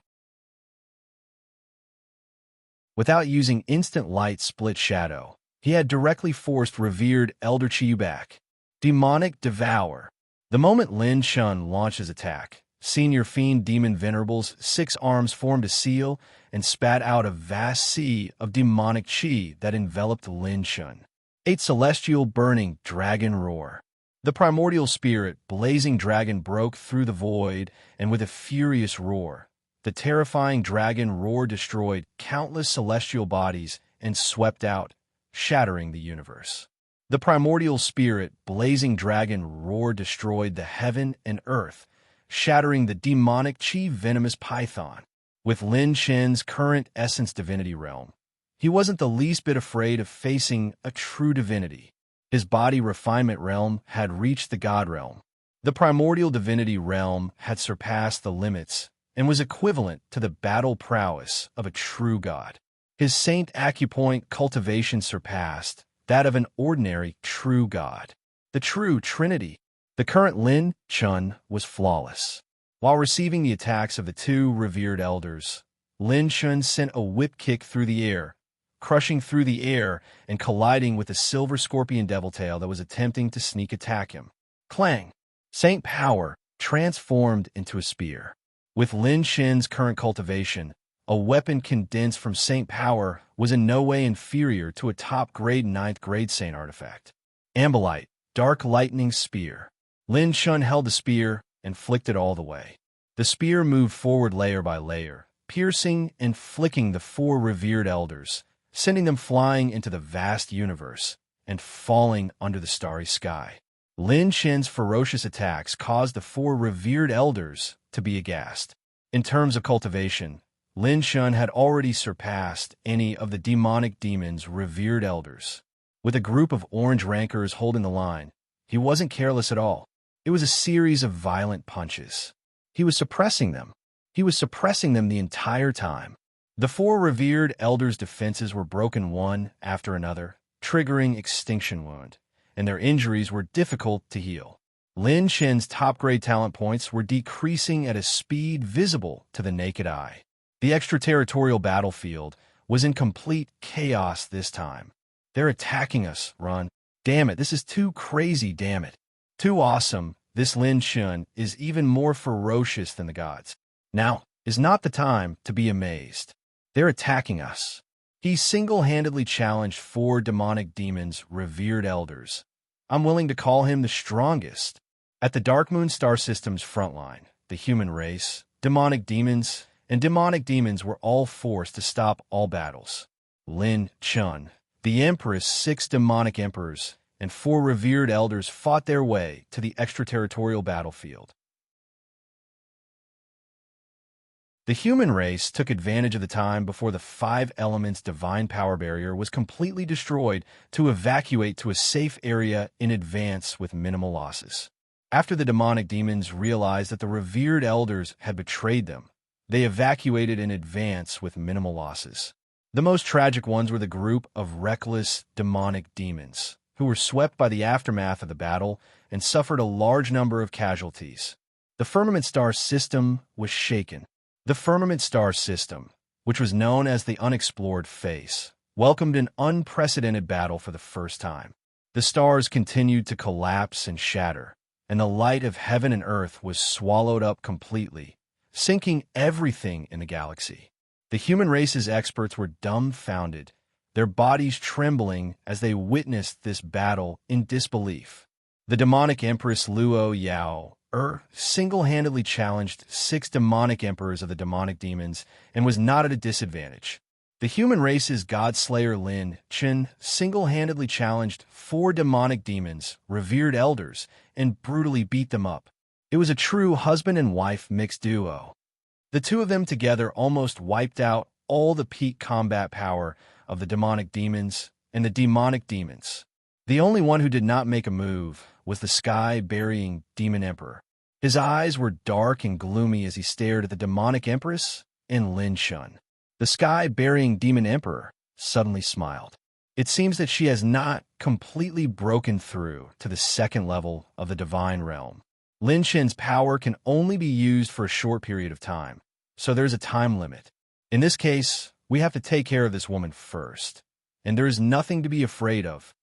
Without using instant light split shadow, he had directly forced revered Elder Chi Yu back. Demonic Devour. The moment Lin Shun launched his attack, Senior Fiend Demon Venerable's 6 arms formed a seal and spat out a vast sea of demonic chi that enveloped Lin Shun. 8 Celestial Burning Dragon Roar. The primordial spirit, blazing dragon, broke through the void, and with a furious roar, the terrifying dragon roar destroyed countless celestial bodies and swept out, shattering the universe. The primordial spirit, blazing dragon roar destroyed the heaven and earth, shattering the demonic chi venomous python. With Lin Chen's current essence divinity realm, he wasn't the least bit afraid of facing a true divinity. His body refinement realm had reached the god realm. The primordial divinity realm had surpassed the limits and was equivalent to the battle prowess of a true god. His saint acupoint cultivation surpassed that of an ordinary true god. The true trinity. The current Lin Chun was flawless. While receiving the attacks of the two revered elders, Lin Chun sent a whip kick through the air, crushing through the air and colliding with the silver scorpion deviltail that was attempting to sneak attack him. Clang! Saint Power transformed into a spear. With Lin Chen's current cultivation, a weapon condensed from Saint Power was in no way inferior to a top-grade 9th-grade Saint artifact. Ambolite, Dark Lightning Spear. Lin Chun held the spear and flicked it all the way. The spear moved forward layer by layer, piercing and flicking the four revered elders, sending them flying into the vast universe and falling under the starry sky. Lin Chen's ferocious attacks caused the four revered elders to be aghast. In terms of cultivation, Lin Chun had already surpassed any of the demonic demons' revered elders. With a group of orange rankers holding the line, he wasn't careless at all. It was a series of violent punches. He was suppressing them. He was suppressing them the entire time. The four revered elders' defenses were broken one after another, triggering extinction wound, and their injuries were difficult to heal. Lin Chen's top-grade talent points were decreasing at a speed visible to the naked eye. The extraterritorial battlefield was in complete chaos this time. They're attacking us, Run. Damn it, this is too crazy, damn it. Too awesome. This Lin Chun is even more ferocious than the gods. Now is not the time to be amazed. They're attacking us. He single-handedly challenged four demonic demons, revered elders. I'm willing to call him the strongest. At the Dark Moon Star System's frontline, the human race, demonic demons were all forced to stop all battles. Lin Chun, the Empress, 6 demonic emperors, and 4 revered elders fought their way to the extraterritorial battlefield. The human race took advantage of the time before the 5 elements divine power barrier was completely destroyed to evacuate to a safe area in advance with minimal losses. After the demonic demons realized that the revered elders had betrayed them, they evacuated in advance with minimal losses. The most tragic ones were the group of reckless demonic demons, who were swept by the aftermath of the battle and suffered a large number of casualties. The Firmament Star System was shaken. The Firmament Star System, which was known as the Unexplored Face, welcomed an unprecedented battle for the first time. The stars continued to collapse and shatter, and the light of heaven and earth was swallowed up completely, sinking everything in the galaxy. The human race's experts were dumbfounded, their bodies trembling as they witnessed this battle in disbelief. The demonic empress Luo Yao single-handedly challenged 6 demonic emperors of the demonic demons and was not at a disadvantage. The human race's godslayer Lin Chen single-handedly challenged 4 demonic demons, revered elders, and brutally beat them up. It was a true husband and wife mixed duo. The two of them together almost wiped out all the peak combat power of the demonic demons and the demonic demons. The only one who did not make a move was the sky-burying demon emperor. His eyes were dark and gloomy as he stared at the demonic empress and Lin Chun. The sky-burying demon emperor suddenly smiled. It seems that she has not completely broken through to the 2nd level of the divine realm. Lin Chen's power can only be used for a short period of time, so there's a time limit. In this case, we have to take care of this woman first, and there is nothing to be afraid of.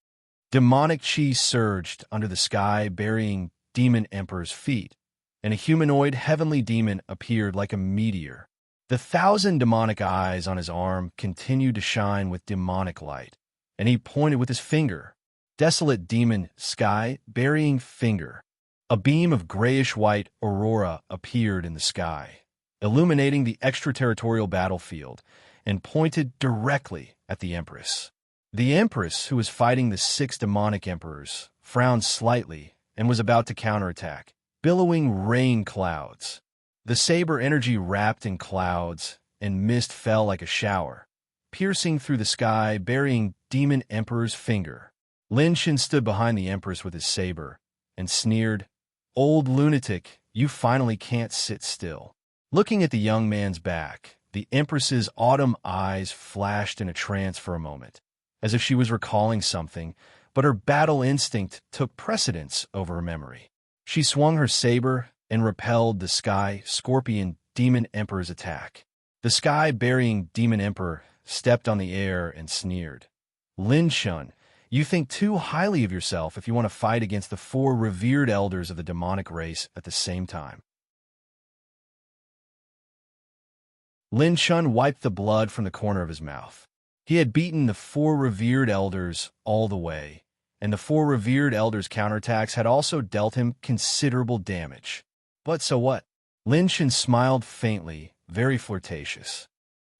Demonic chi surged under the sky-burying demon emperor's feet, and a humanoid heavenly demon appeared like a meteor. The 1,000 demonic eyes on his arm continued to shine with demonic light, and he pointed with his finger. Desolate demon, sky, burying finger. A beam of grayish-white aurora appeared in the sky, illuminating the extraterritorial battlefield, and pointed directly at the Empress. The Empress, who was fighting the 6 demonic emperors, frowned slightly and was about to counterattack, billowing rain clouds. The saber energy wrapped in clouds, and mist fell like a shower, piercing through the sky, burying Demon Emperor's finger. Lin Shan stood behind the Empress with his saber and sneered, "Old lunatic, you finally can't sit still." Looking at the young man's back, the Empress's autumn eyes flashed in a trance for a moment, as if she was recalling something, but her battle instinct took precedence over her memory. She swung her saber and repelled the Sky Scorpion Demon Emperor's attack. The sky-burying Demon Emperor stepped on the air and sneered. "Lin Shun, you think too highly of yourself if you want to fight against the 4 revered elders of the demonic race at the same time." Lin Shun wiped the blood from the corner of his mouth. He had beaten the 4 revered elders all the way, and the 4 revered elders' counterattacks had also dealt him considerable damage. But so what? Lin Shun smiled faintly, very flirtatious.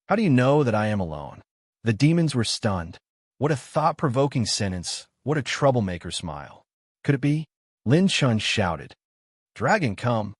"How do you know that I am alone?" The demons were stunned. What a thought-provoking sentence, what a troublemaker smile. Could it be? Lin Shun shouted, "Dragon, come!"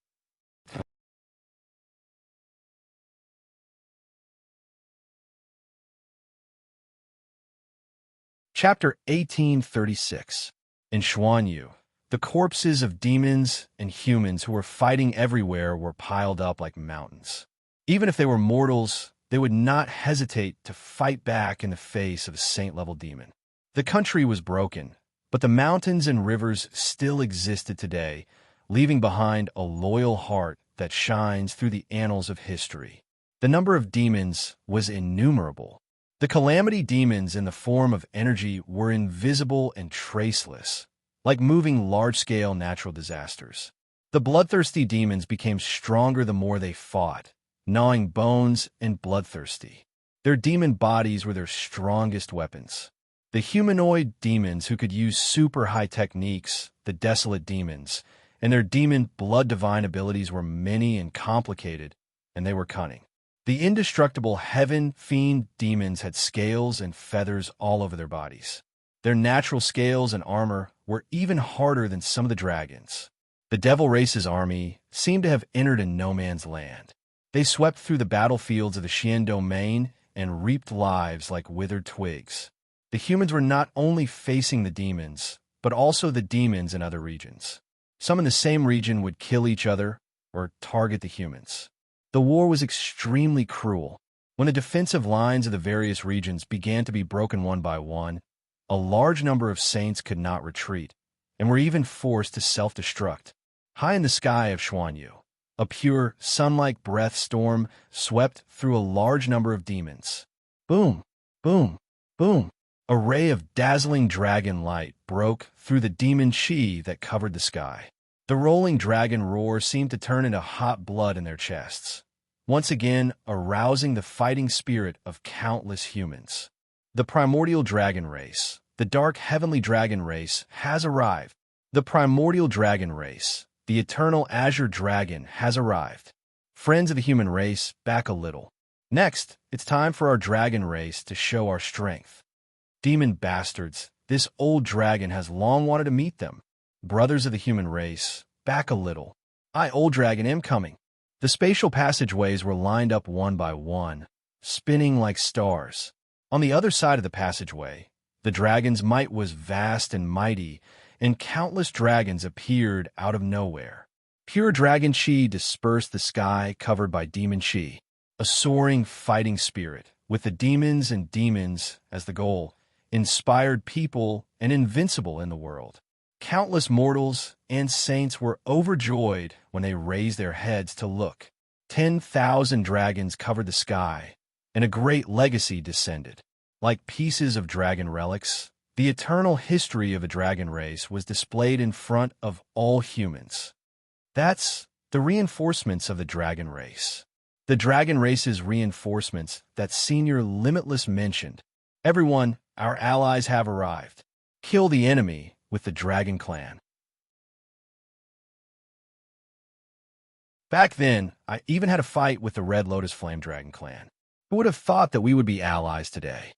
Chapter 1836. In Xuanyu, the corpses of demons and humans who were fighting everywhere were piled up like mountains. Even if they were mortals, they would not hesitate to fight back in the face of a saint-level demon. The country was broken, but the mountains and rivers still existed today, leaving behind a loyal heart that shines through the annals of history. The number of demons was innumerable. The calamity demons in the form of energy were invisible and traceless, like moving large-scale natural disasters. The bloodthirsty demons became stronger the more they fought, gnawing bones and bloodthirsty. Their demon bodies were their strongest weapons. The humanoid demons who could use super high techniques, the desolate demons, and their demon blood divine abilities were many and complicated, and they were cunning. The indestructible heaven fiend demons had scales and feathers all over their bodies. Their natural scales and armor were even harder than some of the dragons. The devil race's army seemed to have entered a no-man's land. They swept through the battlefields of the Xian domain and reaped lives like withered twigs. The humans were not only facing the demons, but also the demons in other regions. Some in the same region would kill each other or target the humans. The war was extremely cruel. When the defensive lines of the various regions began to be broken one by one, a large number of saints could not retreat, and were even forced to self-destruct. High in the sky of Xuanyu, a pure, sun-like breath storm swept through a large number of demons. Boom, boom, boom. A ray of dazzling dragon light broke through the demon chi that covered the sky. The rolling dragon roar seemed to turn into hot blood in their chests, once again arousing the fighting spirit of countless humans. The primordial dragon race, the dark heavenly dragon race, has arrived. The primordial dragon race, the eternal azure dragon, has arrived. Friends of the human race, back a little. Next, it's time for our dragon race to show our strength. Demon bastards, this old dragon has long wanted to meet them. Brothers of the human race, back a little. I, old dragon, am coming. The spatial passageways were lined up one by one, spinning like stars. On the other side of the passageway, the dragon's might was vast and mighty, and countless dragons appeared out of nowhere. Pure dragon chi dispersed the sky covered by demon chi, a soaring fighting spirit, with the demons and demons as the goal, inspired people and invincible in the world. Countless mortals and saints were overjoyed when they raised their heads to look. 10,000 dragons covered the sky, and a great legacy descended. Like pieces of dragon relics, the eternal history of a dragon race was displayed in front of all humans. That's the reinforcements of the dragon race. The dragon race's reinforcements that Senior Limitless mentioned. Everyone, our allies have arrived. Kill the enemy with the dragon clan. Back then, I even had a fight with the Red Lotus Flame Dragon clan. Who would have thought that we would be allies today?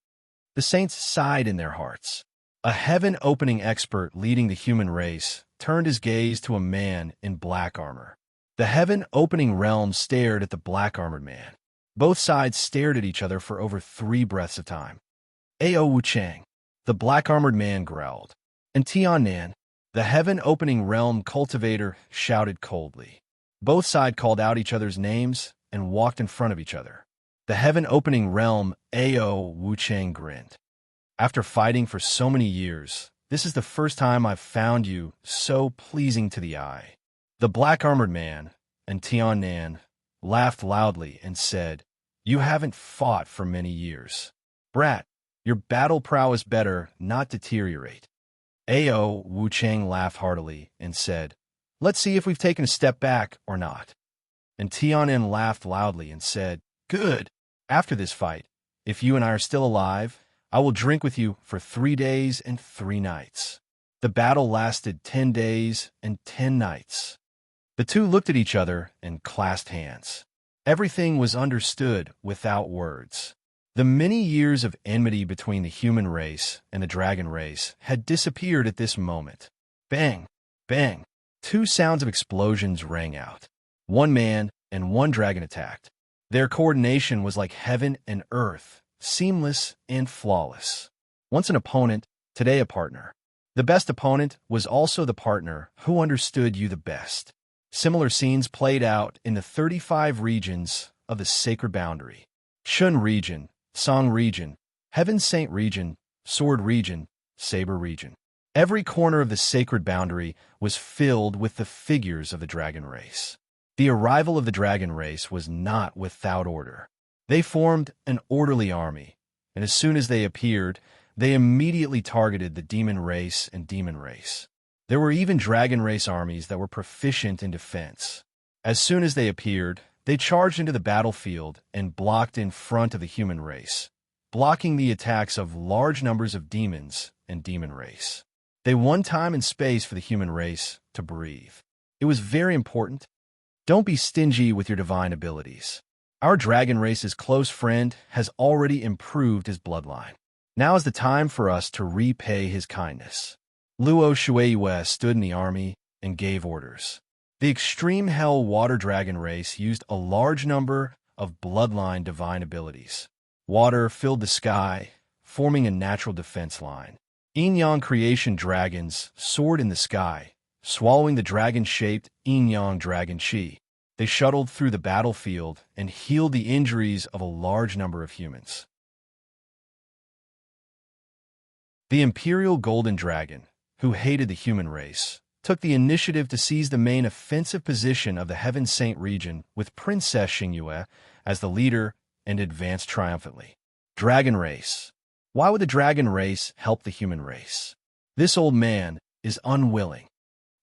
The saints sighed in their hearts. A heaven-opening expert leading the human race turned his gaze to a man in black armor. The heaven-opening realm stared at the black-armored man. Both sides stared at each other for over 3 breaths of time. Ao Wu Chang, the black-armored man, growled. And Tianan, the heaven-opening realm cultivator, shouted coldly. Both sides called out each other's names and walked in front of each other. The heaven-opening realm Ao Wu Chang grinned. After fighting for so many years, this is the first time I've found you so pleasing to the eye. The black-armored man and Tianan laughed loudly and said, You haven't fought for many years. Brat, your battle prowess better not deteriorate. Ao Wu Chang laughed heartily and said, Let's see if we've taken a step back or not. And Tianan laughed loudly and said, Good. After this fight, if you and I are still alive, I will drink with you for 3 days and 3 nights. The battle lasted 10 days and 10 nights. The two looked at each other and clasped hands. Everything was understood without words. The many years of enmity between the human race and the dragon race had disappeared at this moment. Bang! Bang! 2 sounds of explosions rang out. 1 man and 1 dragon attacked. Their coordination was like heaven and earth, seamless and flawless. Once an opponent, today a partner. The best opponent was also the partner who understood you the best. Similar scenes played out in the 35 regions of the sacred boundary. Shun region, Song region, Heaven Saint region, Sword region, Saber region. Every corner of the sacred boundary was filled with the figures of the dragon race. The arrival of the dragon race was not without order. They formed an orderly army, and as soon as they appeared, they immediately targeted the demon race and demon race. There were even dragon race armies that were proficient in defense. As soon as they appeared, they charged into the battlefield and blocked in front of the human race, blocking the attacks of large numbers of demons and demon race. They won time and space for the human race to breathe. It was very important. Don't be stingy with your divine abilities. Our dragon race's close friend has already improved his bloodline. Now is the time for us to repay his kindness. Luo Shueiyue stood in the army and gave orders. The extreme hell water dragon race used a large number of bloodline divine abilities. Water filled the sky, forming a natural defense line. Yin-Yang creation dragons soared in the sky, swallowing the dragon-shaped Yin-Yang dragon chi. They shuttled through the battlefield and healed the injuries of a large number of humans. The Imperial Golden Dragon, who hated the human race, took the initiative to seize the main offensive position of the Heaven Saint region with Princess Xingyue as the leader and advanced triumphantly. Dragon race. Why would the dragon race help the human race? This old man is unwilling.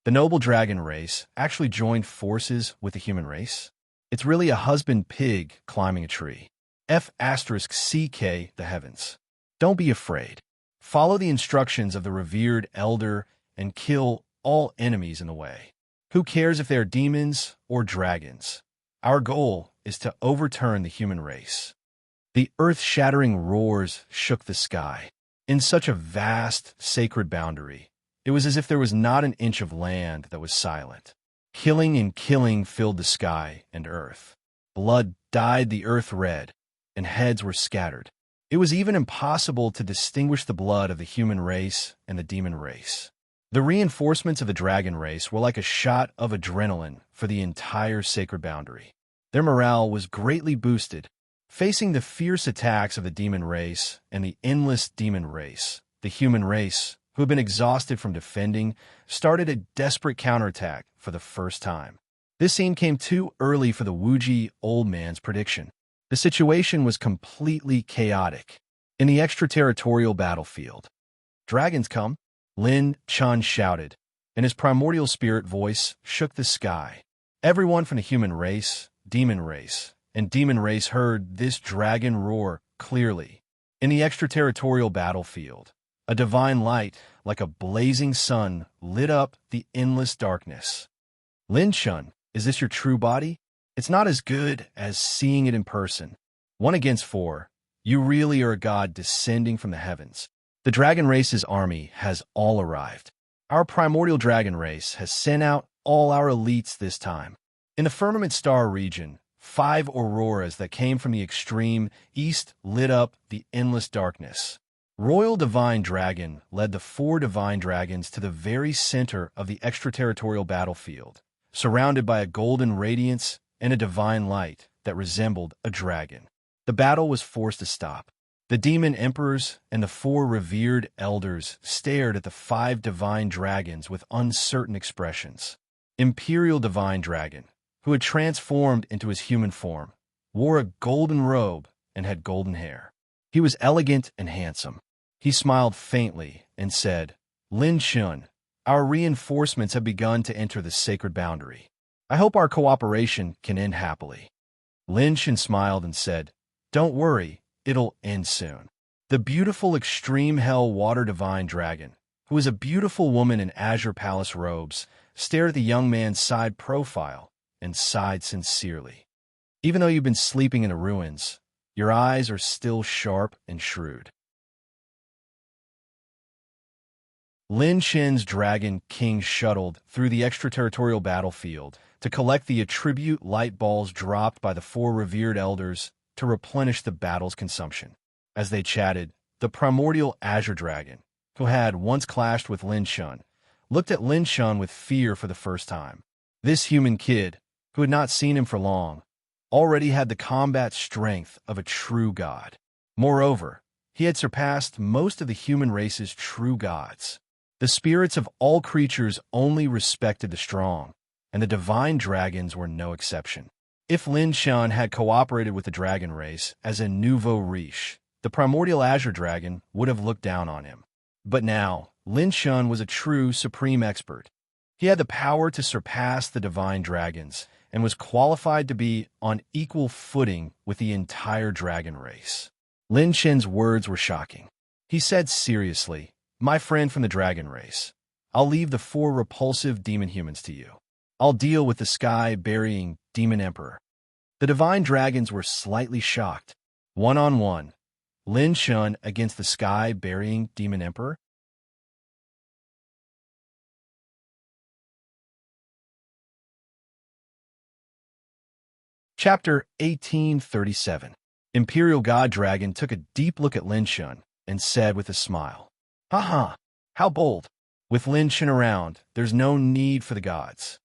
The noble dragon race actually joined forces with the human race. It's really a husband pig climbing a tree. F*CK the heavens. Don't be afraid. Follow the instructions of the revered elder and kill all enemies in the way. Who cares if they're demons or dragons? Our goal is to overturn the human race. The earth-shattering roars shook the sky. In such a vast, sacred boundary, it was as if there was not an inch of land that was silent. Killing and killing filled the sky and earth. Blood dyed the earth red, and heads were scattered. It was even impossible to distinguish the blood of the human race and the demon race. The reinforcements of the dragon race were like a shot of adrenaline for the entire sacred boundary. Their morale was greatly boosted. Facing the fierce attacks of the demon race and the endless demon race, the human race, who had been exhausted from defending, started a desperate counterattack for the first time. This scene came too early for the Wuji old man's prediction. The situation was completely chaotic. In the extraterritorial battlefield, "Dragons come," Lin Chun shouted, and his primordial spirit voice shook the sky. Everyone from the human race, demon race, and demon race heard this dragon roar clearly. In the extraterritorial battlefield, a divine light, like a blazing sun, lit up the endless darkness. Lin Shun, is this your true body? It's not as good as seeing it in person. 1 against 4. You really are a god descending from the heavens. The dragon race's army has all arrived. Our primordial dragon race has sent out all our elites this time. In the firmament star region, 5 auroras that came from the extreme east lit up the endless darkness. Royal Divine Dragon led the 4 divine dragons to the very center of the extraterritorial battlefield, surrounded by a golden radiance and a divine light that resembled a dragon. The battle was forced to stop. The demon emperors and the 4 revered elders stared at the 5 divine dragons with uncertain expressions. Imperial Divine Dragon, who had transformed into his human form, wore a golden robe and had golden hair. He was elegant and handsome. He smiled faintly and said, Lin Shun, our reinforcements have begun to enter the sacred boundary. I hope our cooperation can end happily. Lin Shun smiled and said, Don't worry, it'll end soon. The beautiful Extreme Hell Water Divine Dragon, who was a beautiful woman in azure palace robes, stared at the young man's side profile and sighed sincerely. Even though you've been sleeping in the ruins, your eyes are still sharp and shrewd. Lin Shen's Dragon King shuttled through the extraterritorial battlefield to collect the attribute light balls dropped by the 4 revered elders to replenish the battle's consumption. As they chatted, the primordial Azure Dragon, who had once clashed with Lin Shun, looked at Lin Shun with fear for the first time. This human kid, who had not seen him for long, already had the combat strength of a true god. Moreover, he had surpassed most of the human race's true gods. The spirits of all creatures only respected the strong, and the divine dragons were no exception. If Lin Shun had cooperated with the dragon race as a nouveau riche, the primordial Azure Dragon would have looked down on him. But now, Lin Shun was a true supreme expert. He had the power to surpass the divine dragons and was qualified to be on equal footing with the entire dragon race. Lin Shun's words were shocking. He said seriously, My friend from the dragon race, I'll leave the 4 repulsive demon humans to you. I'll deal with the sky-burying demon emperor. The divine dragons were slightly shocked. 1-on-1, Lin Shun against the sky-burying demon emperor? Chapter 1837. Imperial God Dragon took a deep look at Lin Shun and said with a smile, Haha, how bold. With Lin Shun around, there's no need for the gods.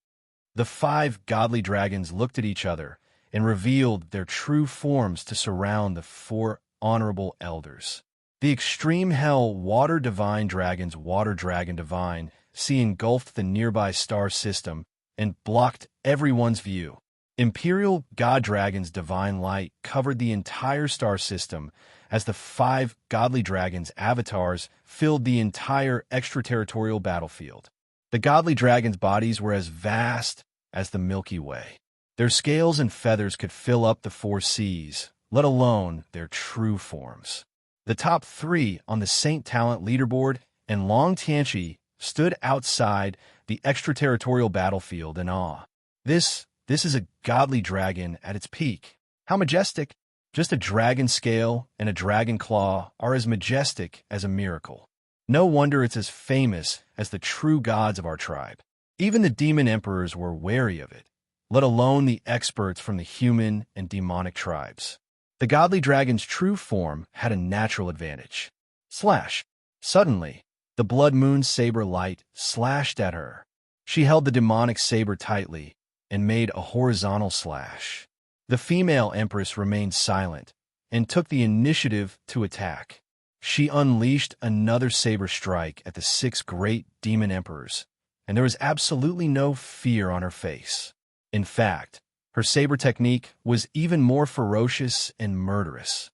The 5 godly dragons looked at each other and revealed their true forms to surround the 4 honorable elders. The Extreme Hell Water Divine Dragon's Water Dragon Divine Sea engulfed the nearby star system and blocked everyone's view. Imperial God Dragon's Divine Light covered the entire star system as the 5 godly dragons' avatars filled the entire extraterritorial battlefield. The godly dragons' bodies were as vast as the Milky Way. Their scales and feathers could fill up the 4 seas, let alone their true forms. The top 3 on the Saint Talent leaderboard and Long Tianchi stood outside the extraterritorial battlefield in awe. This is a godly dragon at its peak. How majestic! Just a dragon scale and a dragon claw are as majestic as a miracle. No wonder it's as famous as the true gods of our tribe. Even the demon emperors were wary of it, let alone the experts from the human and demonic tribes. The godly dragon's true form had a natural advantage. Slash! Suddenly, the blood moon saber light slashed at her. She held the demonic saber tightly and made a horizontal slash. The female empress remained silent and took the initiative to attack. She unleashed another saber strike at the 6 great demon emperors, and there was absolutely no fear on her face. In fact, her saber technique was even more ferocious and murderous.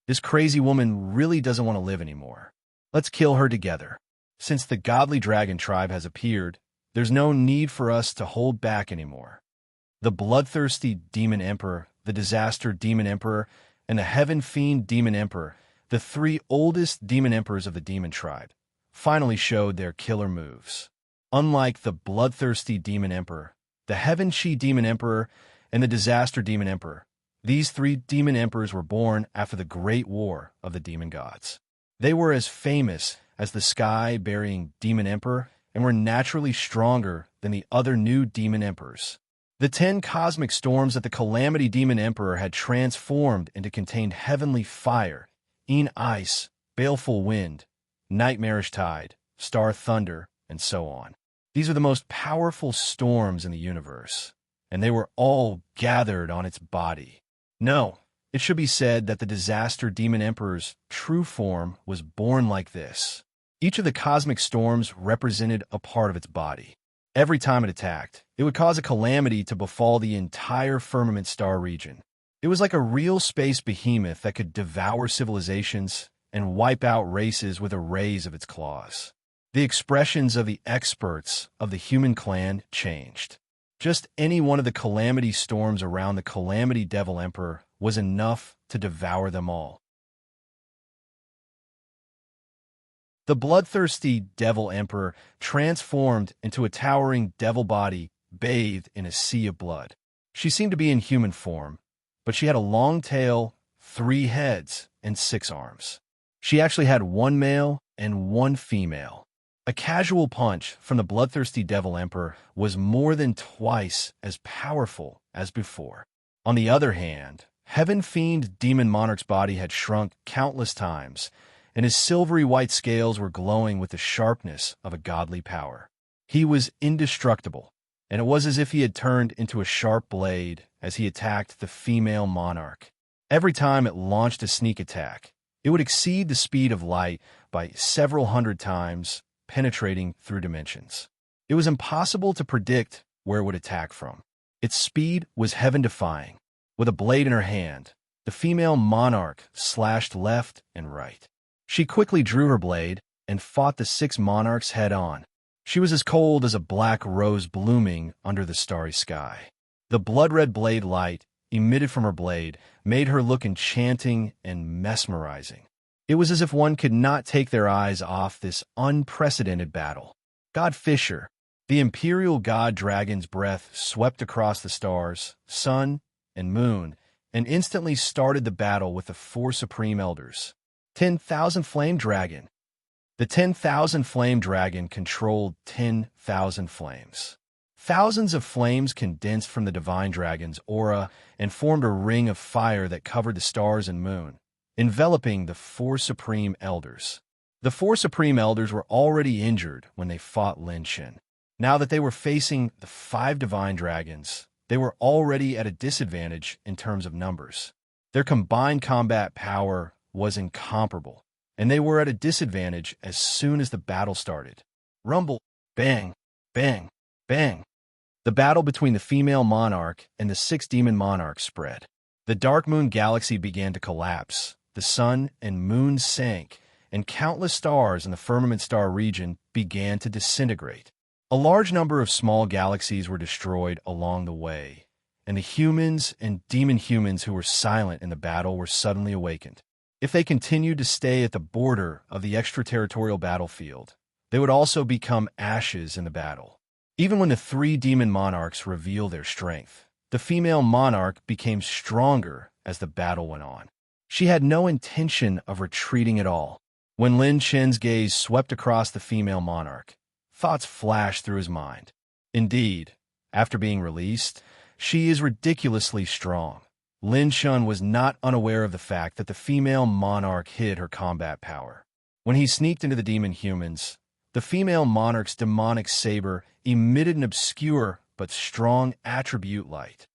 This crazy woman really doesn't want to live anymore. Let's kill her together. Since the godly dragon tribe has appeared, there's no need for us to hold back anymore. The bloodthirsty demon emperor, the disaster demon emperor, and the heaven fiend demon emperor, the 3 oldest demon emperors of the demon tribe, finally showed their killer moves. Unlike the bloodthirsty Demon Emperor, the Heaven Chi Demon Emperor, and the Disaster Demon Emperor, these three demon emperors were born after the Great War of the Demon Gods. They were as famous as the sky-burying Demon Emperor and were naturally stronger than the other new demon emperors. The 10 cosmic storms that the Calamity Demon Emperor had transformed into contained heavenly fire, ice, baleful wind, nightmarish tide, star thunder, and so on. These are the most powerful storms in the universe, and they were all gathered on its body. No, it should be said that the Disaster Demon Emperor's true form was born like this. Each of the cosmic storms represented a part of its body. Every time it attacked, it would cause a calamity to befall the entire firmament star region. It was like a real space behemoth that could devour civilizations and wipe out races with a raise of its claws. The expressions of the experts of the human clan changed. Just any one of the calamity storms around the Calamity Devil Emperor was enough to devour them all. The bloodthirsty Devil Emperor transformed into a towering devil body bathed in a sea of blood. She seemed to be in human form, but she had a long tail, 3 heads, and 6 arms. She actually had 1 male and 1 female. A casual punch from the bloodthirsty Devil Emperor was more than twice as powerful as before. On the other hand, Heaven Fiend Demon Monarch's body had shrunk countless times, and his silvery white scales were glowing with the sharpness of a godly power. He was indestructible, and it was as if he had turned into a sharp blade as he attacked the female monarch. Every time it launched a sneak attack, it would exceed the speed of light by several hundred times, penetrating through dimensions. It was impossible to predict where it would attack from. Its speed was heaven-defying. With a blade in her hand, the female monarch slashed left and right. She quickly drew her blade and fought the 6 monarchs head-on. She was as cold as a black rose blooming under the starry sky. The blood-red blade light emitted from her blade made her look enchanting and mesmerizing. It was as if one could not take their eyes off this unprecedented battle. God Fisher, the imperial god dragon's breath swept across the stars, sun, and moon, and instantly started the battle with the 4 supreme elders. 10,000 Flame Dragon. The 10,000 Flame Dragon controlled 10,000 flames. Thousands of flames condensed from the divine dragon's aura and formed a ring of fire that covered the stars and moon, enveloping the 4 supreme elders. The 4 supreme elders were already injured when they fought Lin Shen. Now that they were facing the 5 divine dragons, they were already at a disadvantage in terms of numbers. Their combined combat power was incomparable, and they were at a disadvantage as soon as the battle started. Rumble, bang, bang, bang. The battle between the female monarch and the 6 demon monarchs spread. The Dark Moon galaxy began to collapse. The sun and moon sank, and countless stars in the firmament star region began to disintegrate. A large number of small galaxies were destroyed along the way, and the humans and demon humans who were silent in the battle were suddenly awakened. If they continued to stay at the border of the extraterritorial battlefield, they would also become ashes in the battle. Even when the 3 demon monarchs revealed their strength, the female monarch became stronger as the battle went on. She had no intention of retreating at all. When Lin Shen's gaze swept across the female monarch, thoughts flashed through his mind. Indeed, after being released, she is ridiculously strong. Lin Shen was not unaware of the fact that the female monarch hid her combat power. When he sneaked into the demon humans, the female monarch's demonic saber emitted an obscure but strong attribute light.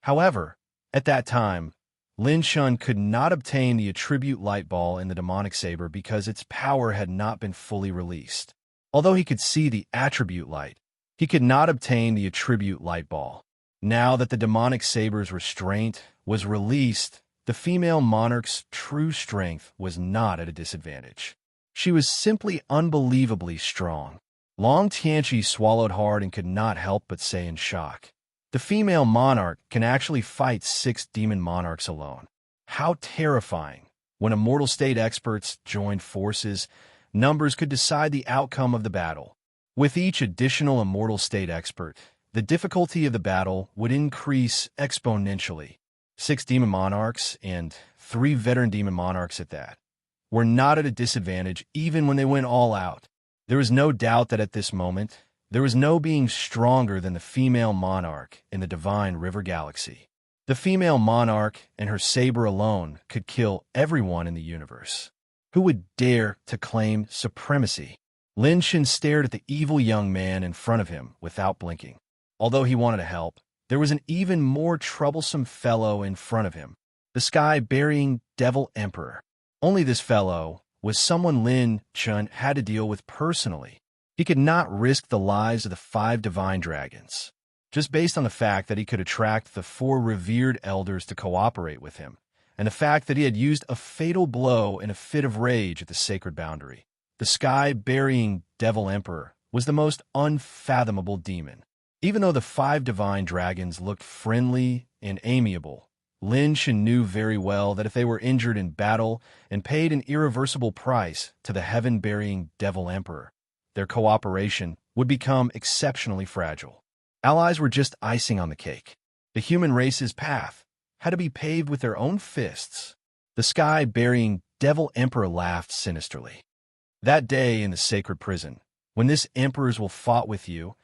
However, at that time, Lin Shen could not obtain the attribute light ball in the demonic saber because its power had not been fully released. Although he could see the attribute light, he could not obtain the attribute light ball. Now that the demonic saber's restraint was released, the female monarch's true strength was not at a disadvantage. She was simply unbelievably strong. Long Tianchi swallowed hard and could not help but say in shock, "The female monarch can actually fight 6 demon monarchs alone. How terrifying When immortal state experts joined forces, numbers could decide the outcome of the battle. With each additional immortal state expert, the difficulty of the battle would increase exponentially. 6 demon monarchs, and 3 veteran demon monarchs at that, were not at a disadvantage even when they went all out. There was no doubt that at this moment, there was no being stronger than the female monarch in the divine river galaxy. The female monarch and her saber alone could kill everyone in the universe. Who would dare to claim supremacy? Lin Shen stared at the evil young man in front of him without blinking. Although he wanted to help, there was an even more troublesome fellow in front of him, the sky-burying Devil Emperor. Only this fellow was someone Lin Shen had to deal with personally. He could not risk the lives of the 5 divine dragons, just based on the fact that he could attract the 4 revered elders to cooperate with him, and the fact that he had used a fatal blow in a fit of rage at the sacred boundary. The sky-burying Devil Emperor was the most unfathomable demon. Even though the 5 divine dragons looked friendly and amiable, Lin Shen knew very well that if they were injured in battle and paid an irreversible price to the heaven-burying Devil Emperor, their cooperation would become exceptionally fragile. Allies were just icing on the cake. The human race's path had to be paved with their own fists. The sky-burying Devil Emperor laughed sinisterly. That day in the sacred prison, when this emperors will fought with you,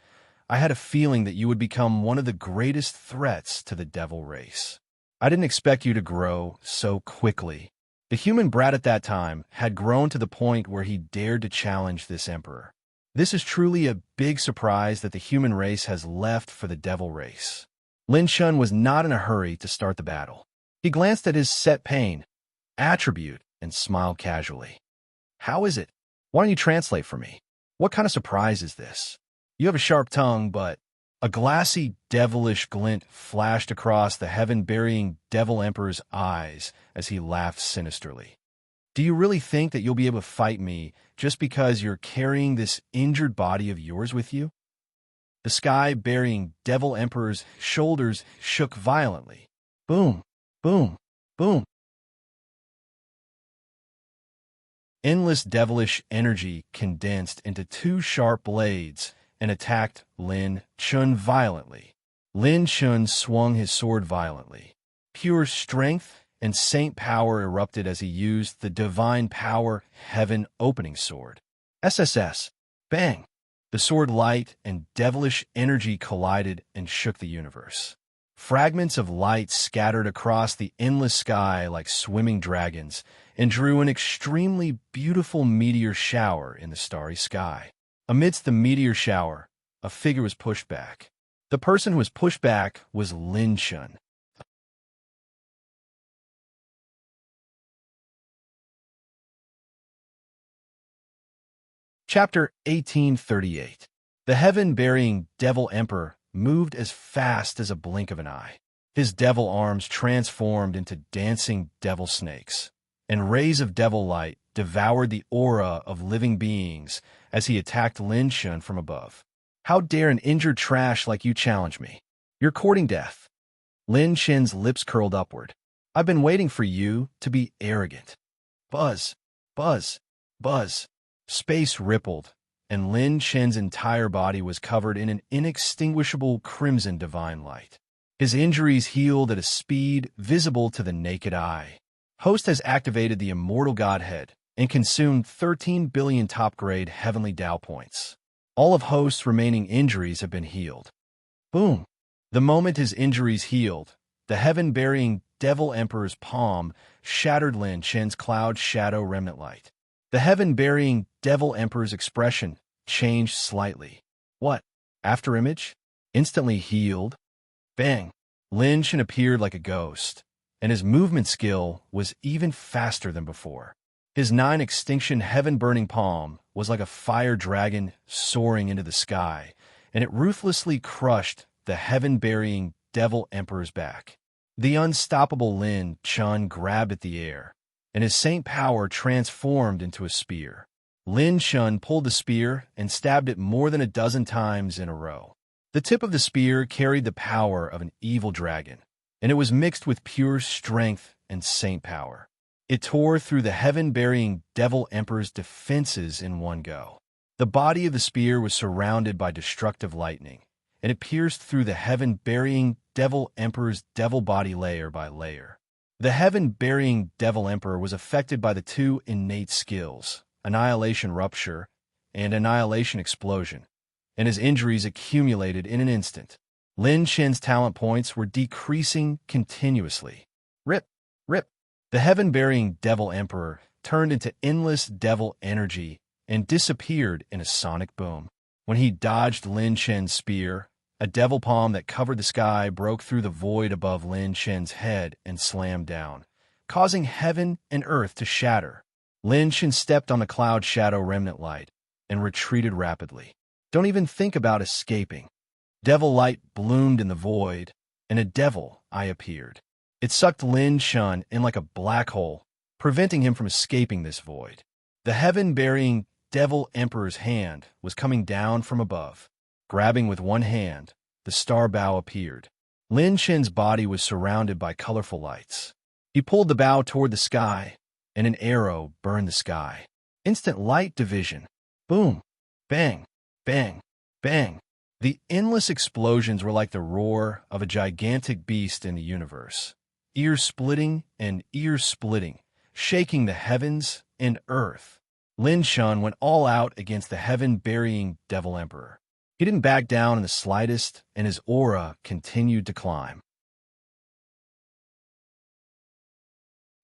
I had a feeling that you would become one of the greatest threats to the devil race. I didn't expect you to grow so quickly. The human brat at that time had grown to the point where he dared to challenge this emperor. This is truly a big surprise that the human race has left for the devil race. Lin Shen was not in a hurry to start the battle. He glanced at his set pain attribute and smiled casually. How is it? Why don't you translate for me? What kind of surprise is this? You have a sharp tongue, but a glassy, devilish glint flashed across the heaven-burying Devil Emperor's eyes as he laughed sinisterly. Do you really think that you'll be able to fight me just because you're carrying this injured body of yours with you? The sky-burying Devil Emperor's shoulders shook violently. Boom, boom, boom. Endless devilish energy condensed into 2 sharp blades and attacked Lin Shen violently. Lin Shen swung his sword violently. Pure strength and saint power erupted as he used the divine power heaven opening sword. SSS. Bang! The sword light and devilish energy collided and shook the universe. Fragments of light scattered across the endless sky like swimming dragons and drew an extremely beautiful meteor shower in the starry sky. Amidst the meteor shower, a figure was pushed back. The person who was pushed back was Lin Shen. Chapter 1838. The heaven-burying Devil Emperor moved as fast as a blink of an eye. His devil arms transformed into dancing devil snakes, and rays of devil light devoured the aura of living beings as he attacked Lin Shen from above. How dare an injured trash like you challenge me? You're courting death. Lin Shen's lips curled upward. I've been waiting for you to be arrogant. Buzz, buzz, buzz. Space rippled, and Lin Shen's entire body was covered in an inextinguishable crimson divine light. His injuries healed at a speed visible to the naked eye. Host has activated the immortal godhead and consumed 13 billion top-grade heavenly Tao points. All of Host's remaining injuries have been healed. Boom! The moment his injuries healed, the heaven-burying Devil Emperor's palm shattered Lin Shen's cloud shadow remnant light. The heaven-burying Devil Emperor's expression changed slightly. What? Afterimage? Instantly healed? Bang! Lin Shen appeared like a ghost, and his movement skill was even faster than before. His 9-extinction heaven-burning palm was like a fire dragon soaring into the sky, and it ruthlessly crushed the heaven-burying Devil Emperor's back. The unstoppable Lin Shen grabbed at the air, and his saint power transformed into a spear. Lin Shen pulled the spear and stabbed it more than a dozen times in a row. The tip of the spear carried the power of an evil dragon, and it was mixed with pure strength and saint power. It tore through the heaven-burying Devil Emperor's defenses in one go. The body of the spear was surrounded by destructive lightning, and it pierced through the heaven-burying Devil Emperor's devil body layer by layer. The heaven-burying Devil Emperor was affected by the two innate skills, Annihilation Rupture and Annihilation Explosion, and his injuries accumulated in an instant. Lin Chen's talent points were decreasing continuously. Rip, rip. The heaven-burying Devil Emperor turned into endless devil energy and disappeared in a sonic boom. When he dodged Lin Chen's spear, a devil palm that covered the sky broke through the void above Lin Chen's head and slammed down, causing heaven and earth to shatter. Lin Chen stepped on the cloud shadow remnant light and retreated rapidly. Don't even think about escaping. Devil light bloomed in the void, and a devil eye appeared. It sucked Lin Chen in like a black hole, preventing him from escaping this void. The heaven-burying Devil Emperor's hand was coming down from above. Grabbing with one hand, the star bow appeared. Lin Chen's body was surrounded by colorful lights. He pulled the bow toward the sky, and an arrow burned the sky. Instant light division. Boom, bang, bang, bang. The endless explosions were like the roar of a gigantic beast in the universe. Ear-splitting and ear-splitting, shaking the heavens and earth. Lin Chen went all out against the heaven-burying Devil Emperor. He didn't back down in the slightest, and his aura continued to climb.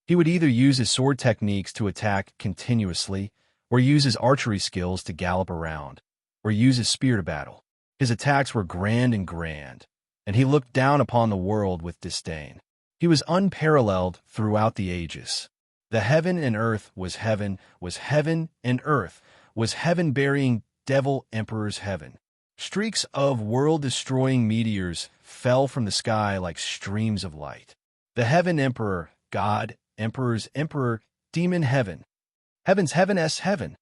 He would either use his sword techniques to attack continuously, or use his archery skills to gallop around, or use his spear to battle. His attacks were grand, and he looked down upon the world with disdain. He was unparalleled throughout the ages. The heaven and earth was heaven and earth was heaven-burying Devil Emperor's heaven. Streaks of world-destroying meteors fell from the sky like streams of light. The heaven emperor, God, emperor's emperor, demon heaven. Heaven's heaven's heaven.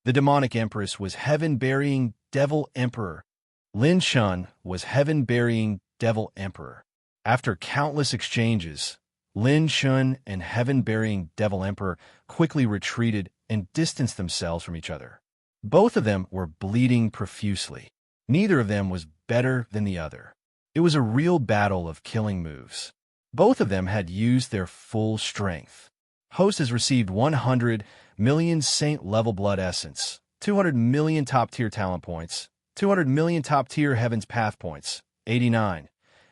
The demonic empress was heaven-burying Devil Emperor. Lin Chen was heaven-burying Devil Emperor. After countless exchanges, Lin Chen and heaven-burying Devil Emperor quickly retreated and distanced themselves from each other. Both of them were bleeding profusely. Neither of them was better than the other. It was a real battle of killing moves. Both of them had used their full strength. Host has received 100 million Saint-level blood essence, 200 million top-tier talent points, 200 million top-tier Heaven's Path points, 89,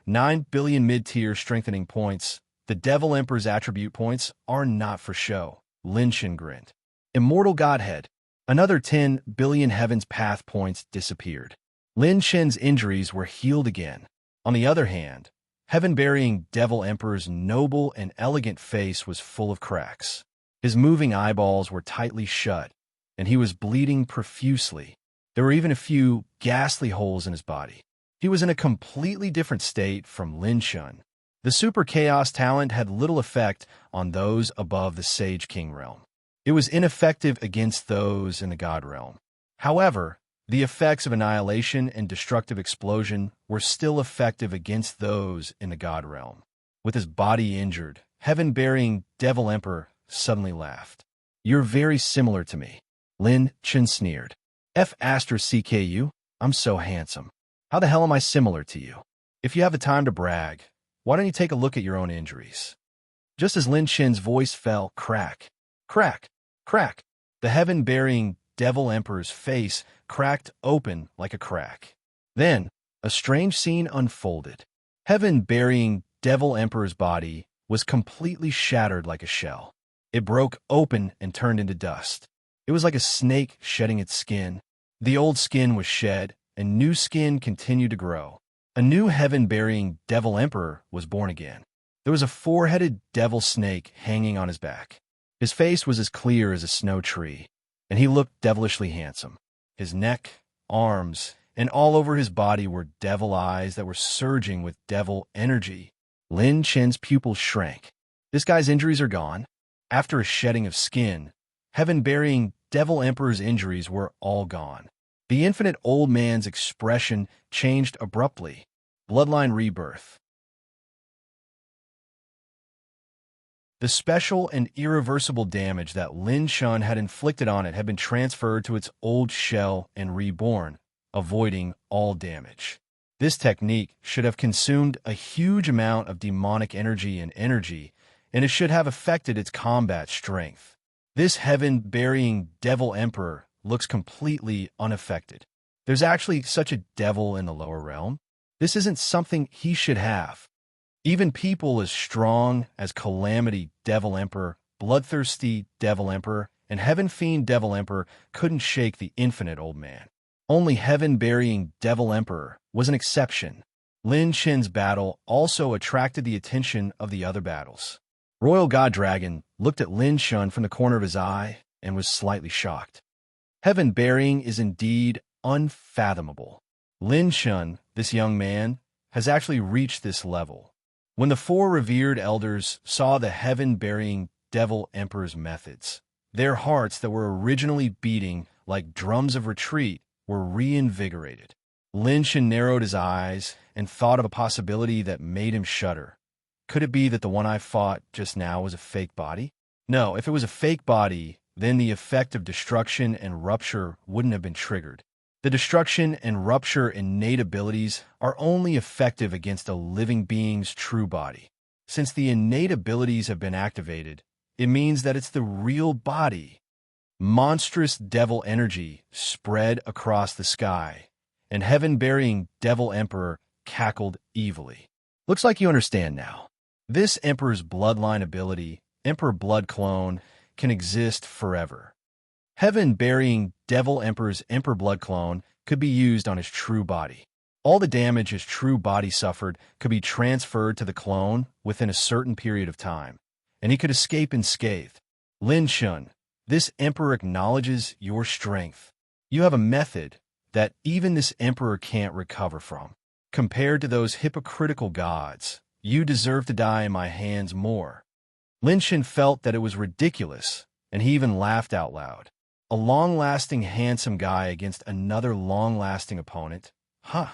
9 billion mid-tier strengthening points. The Devil Emperor's attribute points are not for show. Lin Chen grinned. Immortal Godhead. Another 10 billion Heaven's Path points disappeared. Lin Chen's injuries were healed again. On the other hand, heaven-burying Devil Emperor's noble and elegant face was full of cracks. His moving eyeballs were tightly shut, and he was bleeding profusely. There were even a few ghastly holes in his body. He was in a completely different state from Lin Chen. The Super Chaos talent had little effect on those above the Sage King realm. It was ineffective against those in the God realm. However, the effects of annihilation and destructive explosion were still effective against those in the God realm. With his body injured, heaven-burying Devil Emperor suddenly laughed. "You're very similar to me," Lin Chen sneered. "CKU, I'm so handsome. How the hell am I similar to you? If you have the time to brag, why don't you take a look at your own injuries?" Just as Lin Chen's voice fell, crack, crack, crack, the heaven-burying Devil Emperor's face cracked open like a crack. Then, a strange scene unfolded. Heaven-burying Devil Emperor's body was completely shattered like a shell. It broke open and turned into dust. It was like a snake shedding its skin. The old skin was shed, and new skin continued to grow. A new heaven-burying Devil Emperor was born again. There was a four-headed devil snake hanging on his back. His face was as clear as a snow tree, and he looked devilishly handsome. His neck, arms, and all over his body were devil eyes that were surging with devil energy. Lin Chen's pupils shrank. This guy's injuries are gone. After a shedding of skin, heaven-burying Devil Emperor's injuries were all gone. The infinite old man's expression changed abruptly. Bloodline rebirth. The special and irreversible damage that Lin Shun had inflicted on it had been transferred to its old shell and reborn, avoiding all damage. This technique should have consumed a huge amount of demonic energy, and it should have affected its combat strength. This heaven-burying Devil Emperor looks completely unaffected. There's actually such a devil in the lower realm. This isn't something he should have. Even people as strong as Calamity Devil Emperor, Bloodthirsty Devil Emperor, and Heaven Fiend Devil Emperor couldn't shake the infinite old man. Only heaven-burying Devil Emperor was an exception. Lin Shin's battle also attracted the attention of the other battles. Royal God Dragon looked at Lin Shun from the corner of his eye and was slightly shocked. Heaven-burying is indeed unfathomable. Lin Shun, this young man, has actually reached this level. When the four revered elders saw the heaven-burying Devil Emperor's methods, their hearts that were originally beating like drums of retreat were reinvigorated. Lin Shun narrowed his eyes and thought of a possibility that made him shudder. Could it be that the one I fought just now was a fake body? No, if it was a fake body, then the effect of destruction and rupture wouldn't have been triggered. The destruction and rupture innate abilities are only effective against a living being's true body. Since the innate abilities have been activated, it means that it's the real body. Monstrous devil energy spread across the sky, and heaven-burying Devil Emperor cackled evilly. Looks like you understand now. This Emperor's bloodline ability, Emperor Blood Clone, can exist forever. Heaven-burying Devil Emperor's Emperor Blood Clone could be used on his true body. All the damage his true body suffered could be transferred to the clone within a certain period of time, and he could escape unscathed. Lin Shun, this Emperor acknowledges your strength. You have a method that even this Emperor can't recover from. Compared to those hypocritical gods, you deserve to die in my hands more. Lin Shun felt that it was ridiculous, and he even laughed out loud. A long-lasting, handsome guy against another long-lasting opponent? Huh.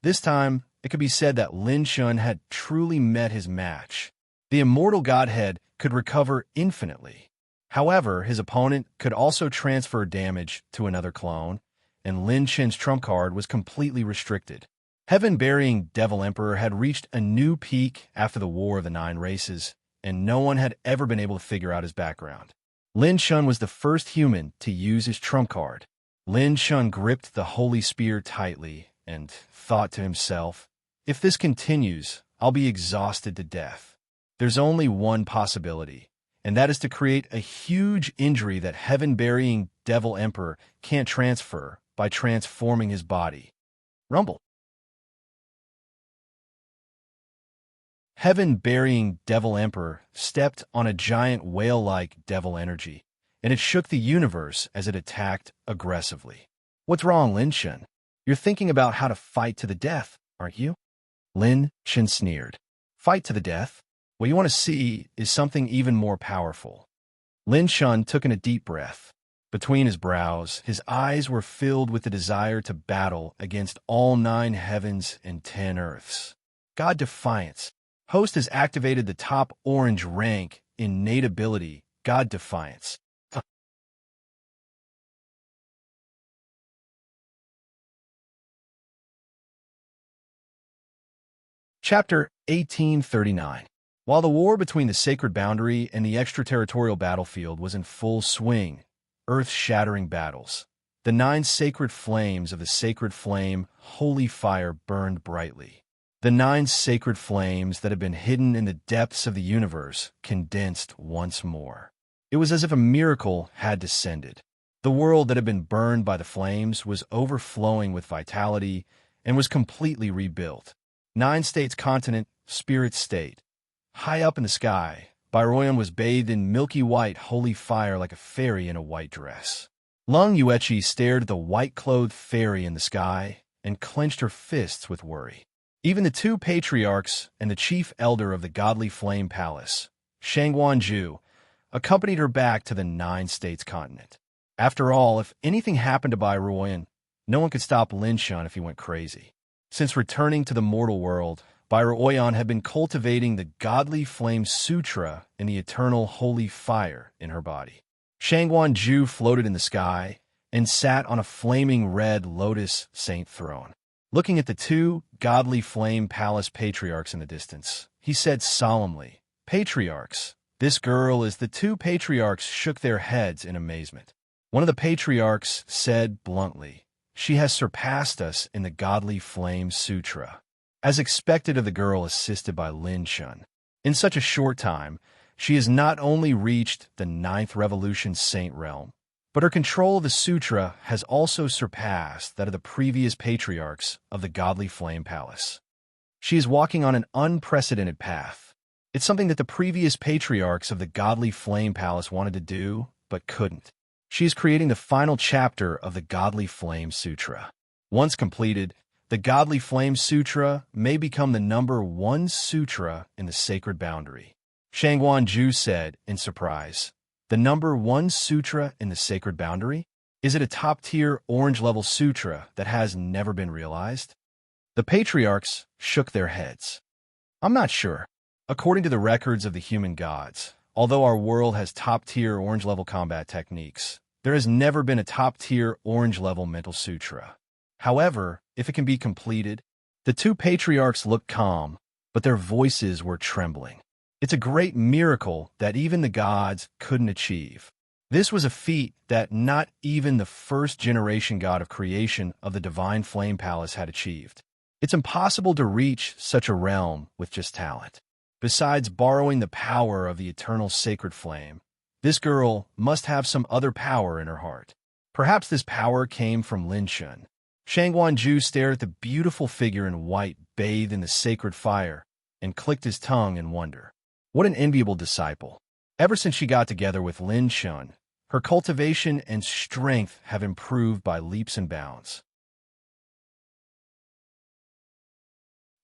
This time, it could be said that Lin Shun had truly met his match. The immortal godhead could recover infinitely. However, his opponent could also transfer damage to another clone, and Lin Shun's trump card was completely restricted. Heaven-burying Devil Emperor had reached a new peak after the War of the Nine Races, and no one had ever been able to figure out his background. Lin Shun was the first human to use his trump card. Lin Shun gripped the holy spear tightly and thought to himself, if this continues, I'll be exhausted to death. There's only one possibility, and that is to create a huge injury that heaven-burying Devil Emperor can't transfer by transforming his body. Rumble. Heaven-burying Devil Emperor stepped on a giant whale-like devil energy, and it shook the universe as it attacked aggressively. What's wrong, Lin Shun? You're thinking about how to fight to the death, aren't you? Lin Shun sneered. Fight to the death? What you want to see is something even more powerful. Lin Shun took in a deep breath. Between his brows, his eyes were filled with the desire to battle against all 9 heavens and 10 earths. God Defiance. Host has activated the top orange rank innate ability, God Defiance. Chapter 1839. While the war between the sacred boundary and the extraterritorial battlefield was in full swing, earth-shattering battles, the 9 sacred flames of the sacred flame, holy fire, burned brightly. The 9 sacred flames that had been hidden in the depths of the universe condensed once more. It was as if a miracle had descended. The world that had been burned by the flames was overflowing with vitality and was completely rebuilt. 9 states continent, spirit state. High up in the sky, Byroyan was bathed in milky white holy fire like a fairy in a white dress. Lung Yuechi stared at the white-clothed fairy in the sky and clenched her fists with worry. Even the 2 patriarchs and the chief elder of the godly flame palace, Shangguan Zhu, accompanied her back to the 9 states continent. After all, if anything happened to Byroyan, no one could stop Lin Shun if he went crazy. Since returning to the mortal world, Oyan had been cultivating the godly flame sutra in the eternal holy fire in her body. Shangguan Ju floated in the sky and sat on a flaming red lotus saint throne. Looking at the two godly flame palace patriarchs in the distance, he said solemnly, "Patriarchs, this girl is..." The two patriarchs shook their heads in amazement. One of the patriarchs said bluntly, "She has surpassed us in the godly flame sutra." As expected of the girl assisted by Lin Shun. In such a short time, she has not only reached the 9th revolution saint realm, but her control of the sutra has also surpassed that of the previous patriarchs of the godly flame palace. She is walking on an unprecedented path. It's something that the previous patriarchs of the godly flame palace wanted to do, but couldn't. She is creating the final chapter of the godly flame sutra. Once completed, the Godly Flame Sutra may become the #1 sutra in the sacred boundary. Shangguan Ju said in surprise, "The #1 sutra in the sacred boundary? Is it a top-tier orange-level sutra that has never been realized?" The patriarchs shook their heads. "I'm not sure. According to the records of the human gods, although our world has top-tier orange-level combat techniques, there has never been a top-tier orange-level mental sutra. However, if it can be completed..." The two patriarchs looked calm, but their voices were trembling. It's a great miracle that even the gods couldn't achieve. This was a feat that not even the first-generation god of creation of the Divine Flame Palace had achieved. It's impossible to reach such a realm with just talent. Besides borrowing the power of the eternal sacred flame, this girl must have some other power in her heart. Perhaps this power came from Lin Shun. Shangguan Ju stared at the beautiful figure in white bathed in the sacred fire and clicked his tongue in wonder. What an enviable disciple. Ever since she got together with Lin Shun, her cultivation and strength have improved by leaps and bounds.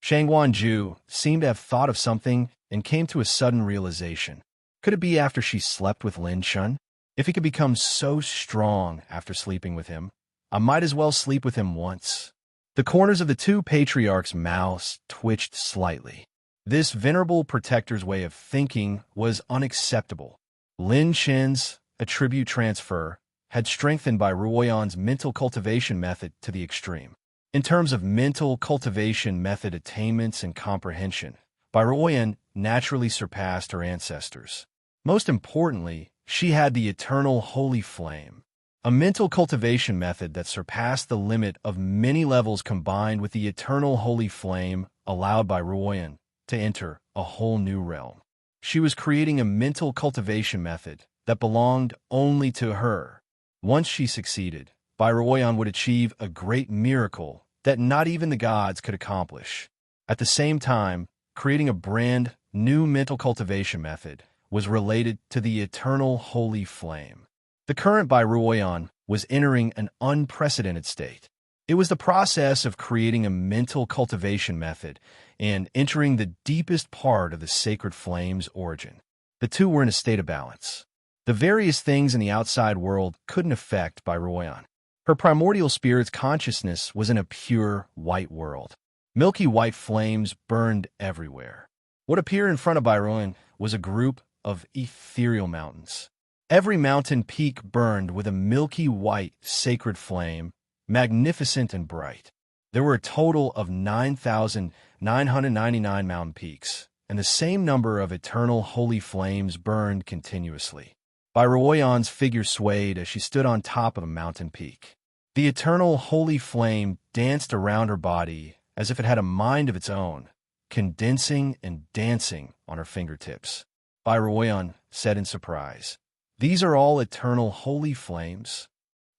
Shangguan Ju seemed to have thought of something and came to a sudden realization. Could it be after she slept with Lin Shun? If he could become so strong after sleeping with him, I might as well sleep with him once. The corners of the two patriarchs' mouths twitched slightly. This venerable protector's way of thinking was unacceptable. Lin Shen's attribute transfer had strengthened by Ruoyan's mental cultivation method to the extreme. In terms of mental cultivation method attainments and comprehension, Bai Ruoyan naturally surpassed her ancestors. Most importantly, she had the eternal holy flame, a mental cultivation method that surpassed the limit of many levels combined with the eternal holy flame allowed Bai Ruoyan to enter a whole new realm. She was creating a mental cultivation method that belonged only to her. Once she succeeded, Bai Ruoyan would achieve a great miracle that not even the gods could accomplish. At the same time, creating a brand new mental cultivation method was related to the eternal holy flame. The current Bai Ruoyan was entering an unprecedented state. It was the process of creating a mental cultivation method and entering the deepest part of the sacred flame's origin. The two were in a state of balance. The various things in the outside world couldn't affect Bai Ruoyan. Her primordial spirit's consciousness was in a pure white world. Milky white flames burned everywhere. What appeared in front of Bai Ruoyan was a group of ethereal mountains. Every mountain peak burned with a milky white sacred flame, magnificent and bright. There were a total of 9,999 mountain peaks, and the same number of eternal holy flames burned continuously. Bai Ruoyan's figure swayed as she stood on top of a mountain peak. The eternal holy flame danced around her body as if it had a mind of its own, condensing and dancing on her fingertips. Bai Ruoyan said in surprise, "These are all eternal holy flames?"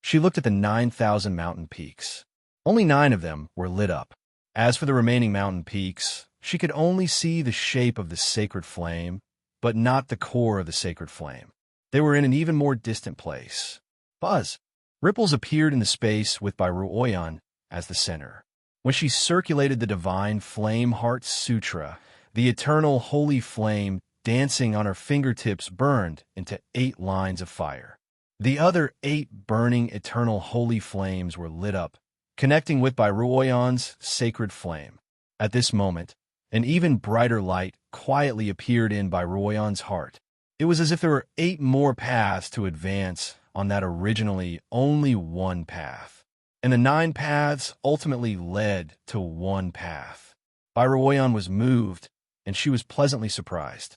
She looked at the 9,000 mountain peaks. Only 9 of them were lit up. As for the remaining mountain peaks, she could only see the shape of the sacred flame, but not the core of the sacred flame. They were in an even more distant place. Buzz! Ripples appeared in the space with Bai Ruoyan as the center. When she circulated the Divine Flame Heart Sutra, the eternal holy flame dancing on her fingertips burned into 8 lines of fire. The other 8 burning eternal holy flames were lit up, connecting with Bai Ruoyan's sacred flame. At this moment, An even brighter light quietly appeared in by Royan's heart. It was as if there were 8 more paths to advance on that originally only one path. And the 9 paths ultimately led to one path. Royan was moved, and she was pleasantly surprised.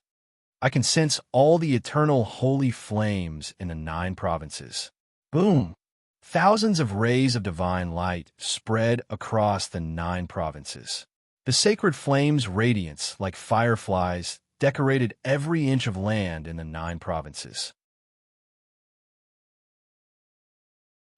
I can sense all the eternal holy flames in the 9 provinces. Boom! Thousands of rays of divine light spread across the 9 provinces. The sacred flames' radiance, like fireflies, decorated every inch of land in the 9 provinces.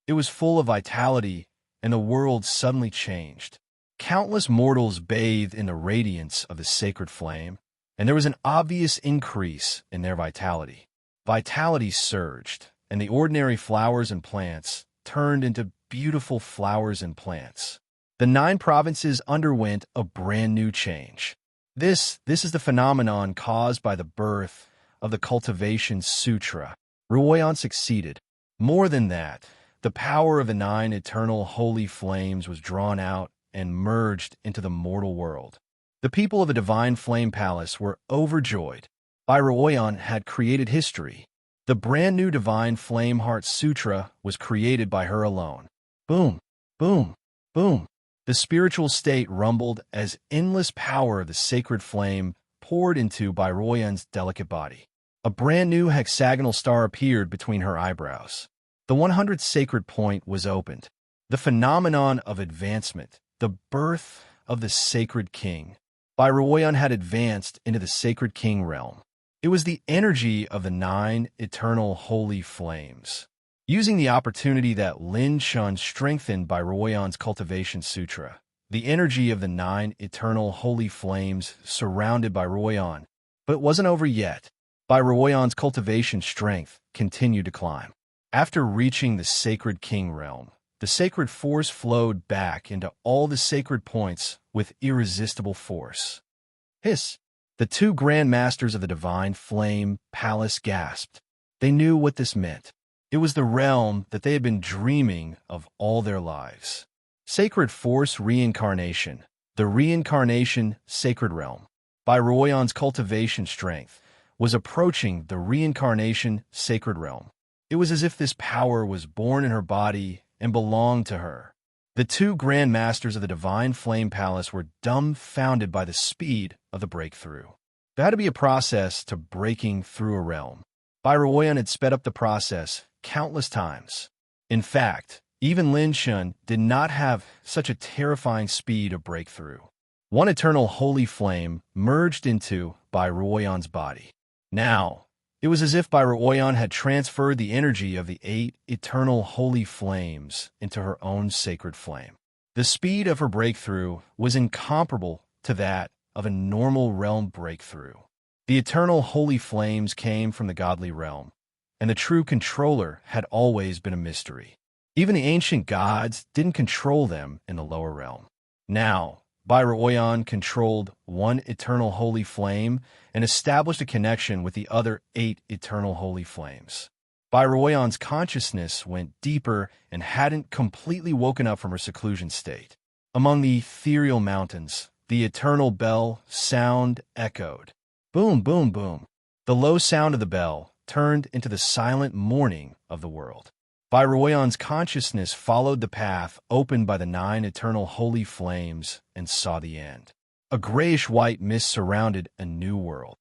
It was full of vitality, and the world suddenly changed. Countless mortals bathed in the radiance of the sacred flame, and there was an obvious increase in their vitality. Vitality surged, and the ordinary flowers and plants turned into beautiful flowers and plants. The 9 provinces underwent a brand new change. This is the phenomenon caused by the birth of the Cultivation Sutra. Royan succeeded. More than that, the power of the 9 eternal holy flames was drawn out and merged into the mortal world. The people of the Divine Flame Palace were overjoyed. Royan had created history. The brand new Divine Flame Heart Sutra was created by her alone. Boom, boom, boom. The spiritual state rumbled as endless power of the sacred flame poured into Royan's delicate body. A brand new hexagonal star appeared between her eyebrows. The 100th sacred point was opened. The phenomenon of advancement, the birth of the sacred king. Royan had advanced into the sacred king realm. It was the energy of the 9 eternal holy flames. Using the opportunity that Lin Chun strengthened by Royan's Cultivation Sutra, the energy of the 9 eternal holy flames surrounded Royan. But it wasn't over yet. Royan's cultivation strength continued to climb. After reaching the sacred king realm, the sacred force flowed back into all the sacred points with irresistible force. Hiss! The 2 Grand Masters of the Divine Flame Palace gasped. They knew what this meant. It was the realm that they had been dreaming of all their lives. Sacred Force Reincarnation, the Reincarnation Sacred Realm, Royan's cultivation strength, was approaching the Reincarnation Sacred Realm. It was as if this power was born in her body and belonged to her. The 2 Grand Masters of the Divine Flame Palace were dumbfounded by the speed of the breakthrough. There had to be a process to breaking through a realm. Royan had sped up the process countless times. In fact, even Lin Chun did not have such a terrifying speed of breakthrough. One eternal holy flame merged into Royan's body. Now, it was as if Royan had transferred the energy of the 8 eternal holy flames into her own sacred flame. The speed of her breakthrough was incomparable to that of a normal realm breakthrough. The eternal holy flames came from the godly realm, and the true controller had always been a mystery. Even the ancient gods didn't control them in the lower realm. Now, Royan controlled one eternal holy flame and established a connection with the other 8 eternal holy flames. Royan's consciousness went deeper and hadn't completely woken up from her seclusion state. Among the ethereal mountains, the eternal bell sound echoed. Boom, boom, boom. The low sound of the bell turned into the silent mourning of the world. Royan's consciousness followed the path opened by the 9 eternal holy flames and saw the end. A grayish-white mist surrounded a new world.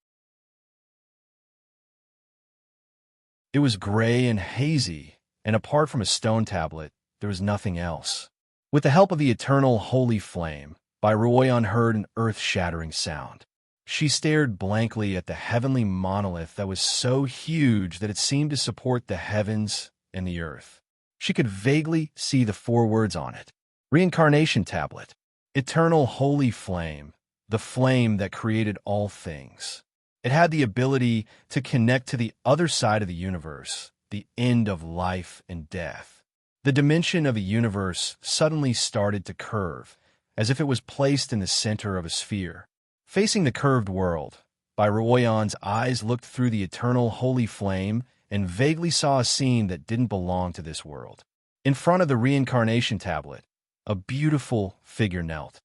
It was gray and hazy, and apart from a stone tablet, there was nothing else. With the help of the eternal holy flame, Royan heard an earth-shattering sound. She stared blankly at the heavenly monolith that was so huge that it seemed to support the heavens and the earth. She could vaguely see the 4 words on it. Reincarnation Tablet. Eternal Holy Flame. The flame that created all things. It had the ability to connect to the other side of the universe, the end of life and death. The dimension of a universe suddenly started to curve, as if it was placed in the center of a sphere. Facing the curved world, Royan's eyes looked through the eternal holy flame and vaguely saw a scene that didn't belong to this world. In front of the reincarnation tablet, a beautiful figure knelt.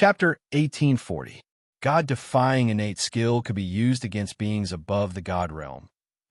Chapter 1840. God-defying innate skill could be used against beings above the god realm,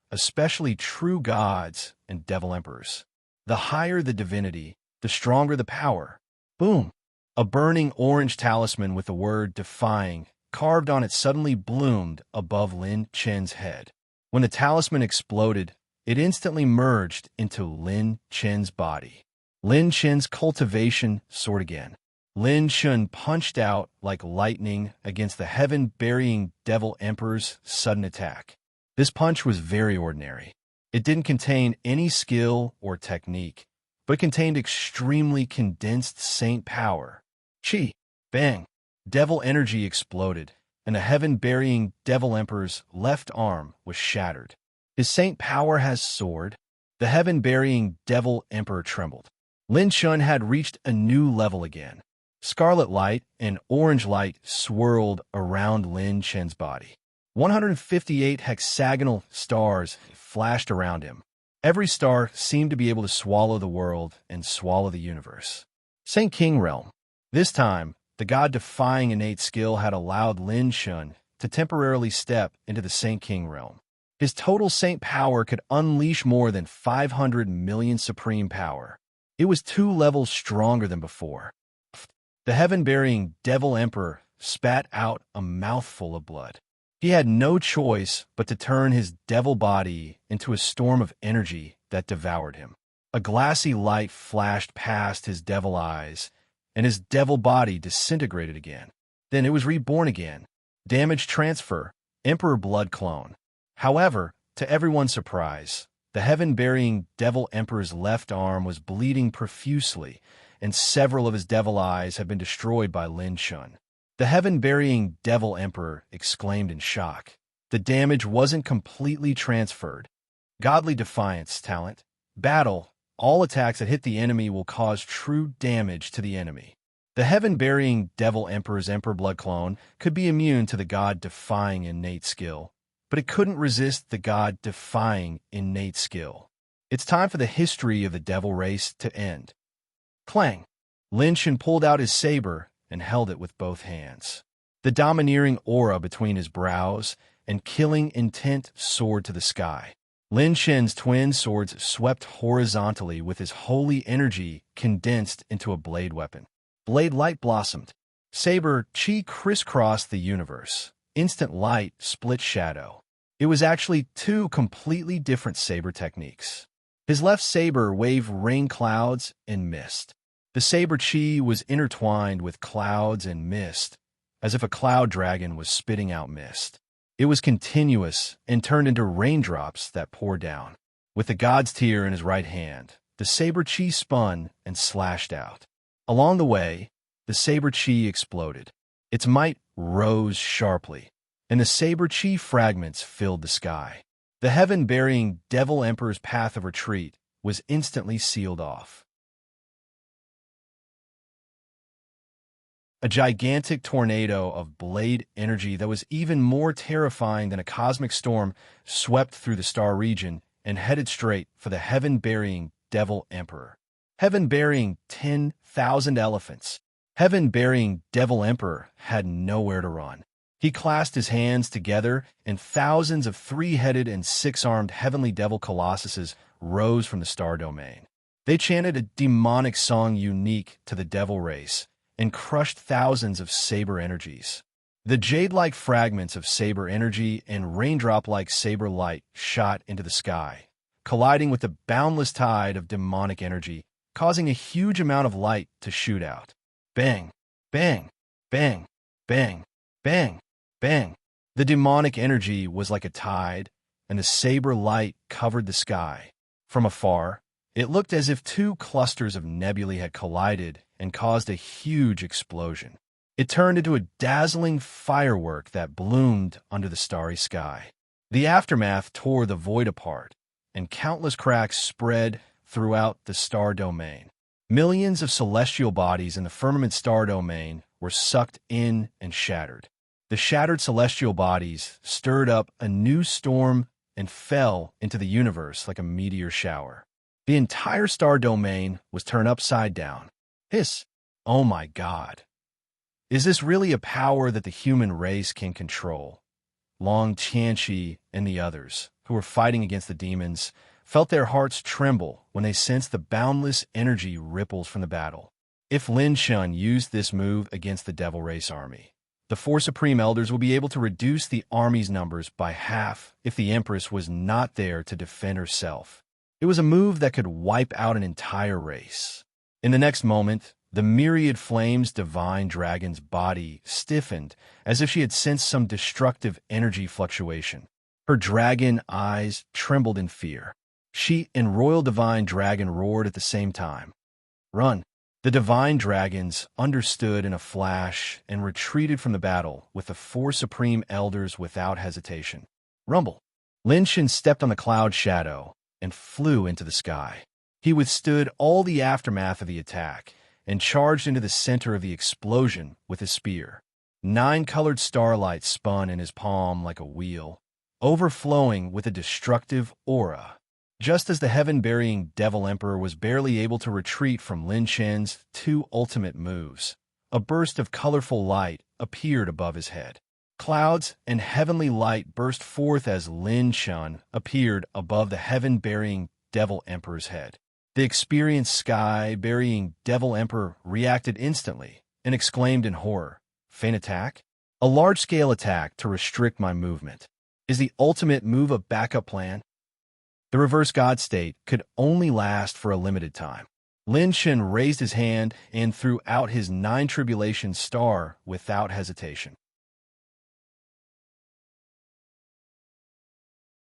especially true gods and devil emperors. The higher the divinity, the stronger the power. Boom! A burning orange talisman with the word defying carved on it suddenly bloomed above Lin Chen's head. When the talisman exploded, it instantly merged into Lin Chen's body. Lin Chen's cultivation soared again. Lin Chen punched out like lightning against the heaven-burying devil emperor's sudden attack. This punch was very ordinary. It didn't contain any skill or technique, but contained extremely condensed saint power. Chi! Bang! Devil energy exploded, and the heaven-burying devil emperor's left arm was shattered. His saint power has soared. The heaven-burying devil emperor trembled. Lin Chen had reached a new level again. Scarlet light and orange light swirled around Lin Chen's body. 158 hexagonal stars flashed around him. Every star seemed to be able to swallow the world and swallow the universe. Saint King Realm. This time, the god-defying innate skill had allowed Lin Chen to temporarily step into the Saint King Realm. His total saint power could unleash more than 500 million supreme power. It was 2 levels stronger than before. The heaven-burying devil emperor spat out a mouthful of blood. He had no choice but to turn his devil body into a storm of energy that devoured him. A glassy light flashed past his devil eyes, and his devil body disintegrated again. Then it was reborn again. Damage transfer, Emperor blood clone. However, to everyone's surprise, the heaven-burying devil emperor's left arm was bleeding profusely, and several of his devil eyes had been destroyed by Lin Chen. The heaven-burying devil emperor exclaimed in shock. The damage wasn't completely transferred. Godly defiance, talent, battle, all attacks that hit the enemy will cause true damage to the enemy. The heaven-burying devil emperor's emperor blood clone could be immune to the god-defying innate skill, but it couldn't resist the god-defying innate skill. It's time for the history of the devil race to end. Clang! Lin Chen pulled out his saber and held it with both hands. The domineering aura between his brows and killing intent soared to the sky. Lin Chen's twin swords swept horizontally with his holy energy condensed into a blade weapon. Blade light blossomed. Saber chi crisscrossed the universe. Instant light split shadow. It was actually 2 completely different saber techniques. His left saber waved rain clouds and mist. The saber chi was intertwined with clouds and mist, as if a cloud dragon was spitting out mist. It was continuous and turned into raindrops that poured down. With the god's tear in his right hand, the saber chi spun and slashed out. Along the way, the saber chi exploded. Its might rose sharply, and the saber chi fragments filled the sky. The heaven-burying devil emperor's path of retreat was instantly sealed off. A gigantic tornado of blade energy that was even more terrifying than a cosmic storm swept through the star region and headed straight for the heaven-burying devil emperor. Heaven-burying 10,000 elephants. Heaven-burying devil emperor had nowhere to run. He clasped his hands together, and thousands of 3-headed and 6-armed heavenly devil colossuses rose from the star domain. They chanted a demonic song unique to the devil race, and crushed thousands of saber energies. The jade-like fragments of saber energy and raindrop-like saber light shot into the sky, colliding with the boundless tide of demonic energy, causing a huge amount of light to shoot out. Bang! Bang! Bang! Bang! Bang! Bang! The demonic energy was like a tide, and the saber light covered the sky. From afar, it looked as if 2 clusters of nebulae had collided and caused a huge explosion. It turned into a dazzling firework that bloomed under the starry sky. The aftermath tore the void apart, and countless cracks spread throughout the star domain. Millions of celestial bodies in the firmament star domain were sucked in and shattered. The shattered celestial bodies stirred up a new storm and fell into the universe like a meteor shower. The entire star domain was turned upside down. Hiss! Oh my God! Is this really a power that the human race can control? Long Tianqi and the others, who were fighting against the demons, felt their hearts tremble when they sensed the boundless energy ripples from the battle. If Lin Shun used this move against the Devil Race army, the four Supreme Elders will be able to reduce the army's numbers by half if the Empress was not there to defend herself. It was a move that could wipe out an entire race. In the next moment, the myriad flames divine dragon's body stiffened as if she had sensed some destructive energy fluctuation. Her dragon eyes trembled in fear. She and Royal Divine Dragon roared at the same time. Run! The divine dragons understood in a flash and retreated from the battle with the four Supreme Elders without hesitation. Rumble! Lin Shin stepped on the cloud shadow and flew into the sky. He withstood all the aftermath of the attack and charged into the center of the explosion with his spear. 9 colored starlight spun in his palm like a wheel, overflowing with a destructive aura. Just as the heaven-burying Devil Emperor was barely able to retreat from Lin Shen's 2 ultimate moves, a burst of colorful light appeared above his head. Clouds and heavenly light burst forth as Lin Shen appeared above the heaven-burying Devil Emperor's head. The experienced sky-burying Devil Emperor reacted instantly and exclaimed in horror, "Feint attack? A large-scale attack to restrict my movement. Is the ultimate move a backup plan?" The reverse God state could only last for a limited time. Lin Shen raised his hand and threw out his 9 tribulation star without hesitation.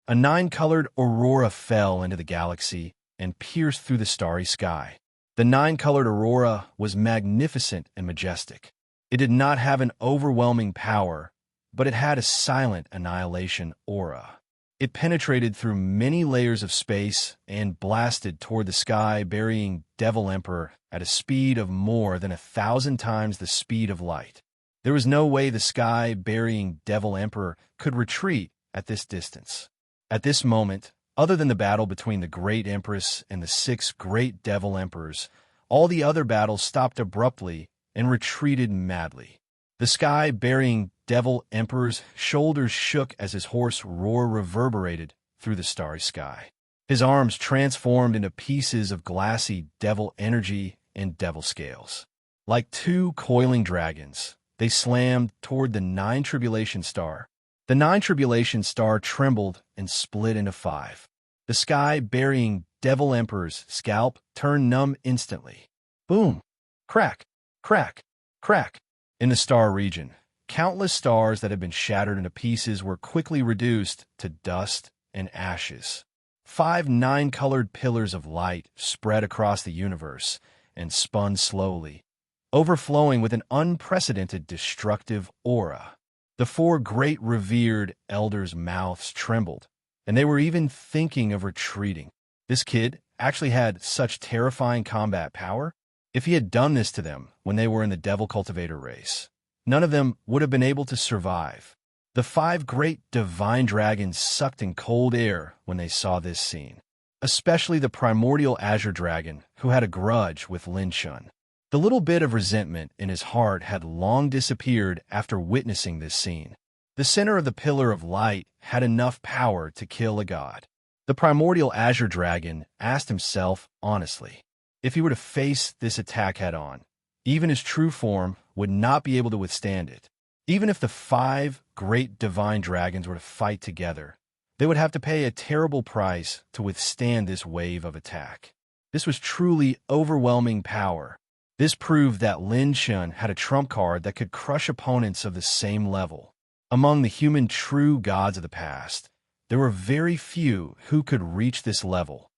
A 9-colored aurora fell into the galaxy and pierced through the starry sky. The 9-colored aurora was magnificent and majestic. It did not have an overwhelming power, but it had a silent annihilation aura. It penetrated through many layers of space and blasted toward the sky-burying Devil Emperor at a speed of more than 1,000 times the speed of light. There was no way the sky-burying Devil Emperor could retreat at this distance. At this moment, other than the battle between the Great Empress and the 6 Great Devil Emperors, all the other battles stopped abruptly and retreated madly. The sky-burying Devil Emperor's shoulders shook as his hoarse roar reverberated through the starry sky. His arms transformed into pieces of glassy devil energy and devil scales. Like 2 coiling dragons, they slammed toward the 9 tribulation star. The 9 tribulation star trembled and split into 5. The sky-burying Devil Emperor's scalp turned numb instantly. Boom! Crack! Crack! Crack! In the star region, countless stars that had been shattered into pieces were quickly reduced to dust and ashes. 5 9-colored pillars of light spread across the universe and spun slowly, overflowing with an unprecedented destructive aura. The 4 great revered elders' mouths trembled, and they were even thinking of retreating. This kid actually had such terrifying combat power. If he had done this to them when they were in the Devil Cultivator race, none of them would have been able to survive. The 5 great divine dragons sucked in cold air when they saw this scene, especially the primordial azure dragon, who had a grudge with Lin Shun. The little bit of resentment in his heart had long disappeared after witnessing this scene. The center of the pillar of light had enough power to kill a god. The primordial azure dragon asked himself honestly, if he were to face this attack head-on, even his true form would not be able to withstand it. Even if the 5 great divine dragons were to fight together, they would have to pay a terrible price to withstand this wave of attack. This was truly overwhelming power. This proved that Lin Shun had a trump card that could crush opponents of the same level. Among the human true gods of the past, there were very few who could reach this level.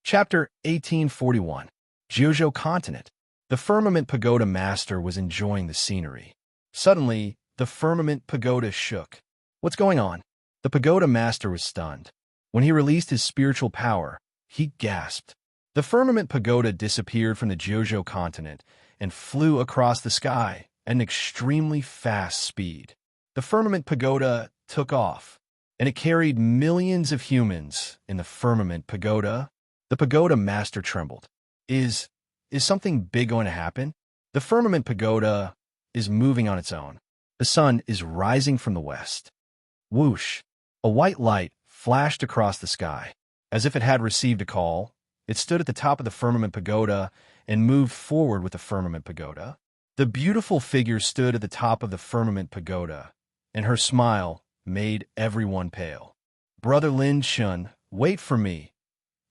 Chapter 1841. Jiuzhou Continent. The Firmament Pagoda Master was enjoying the scenery. Suddenly, the Firmament Pagoda shook. What's going on? The Pagoda Master was stunned. When he released his spiritual power, he gasped. The Firmament Pagoda disappeared from the Jiuzhou continent and flew across the sky at an extremely fast speed. The Firmament Pagoda took off. and it carried millions of humans in the firmament pagoda. The pagoda master trembled. Is something big going to happen? The firmament pagoda is moving on its own. The sun is rising from the west. Whoosh! A white light flashed across the sky. As if it had received a call, it stood at the top of the firmament pagoda and moved forward with the firmament pagoda. The beautiful figure stood at the top of the firmament pagoda, and her smile made everyone pale. Brother Lin Shun, wait for me.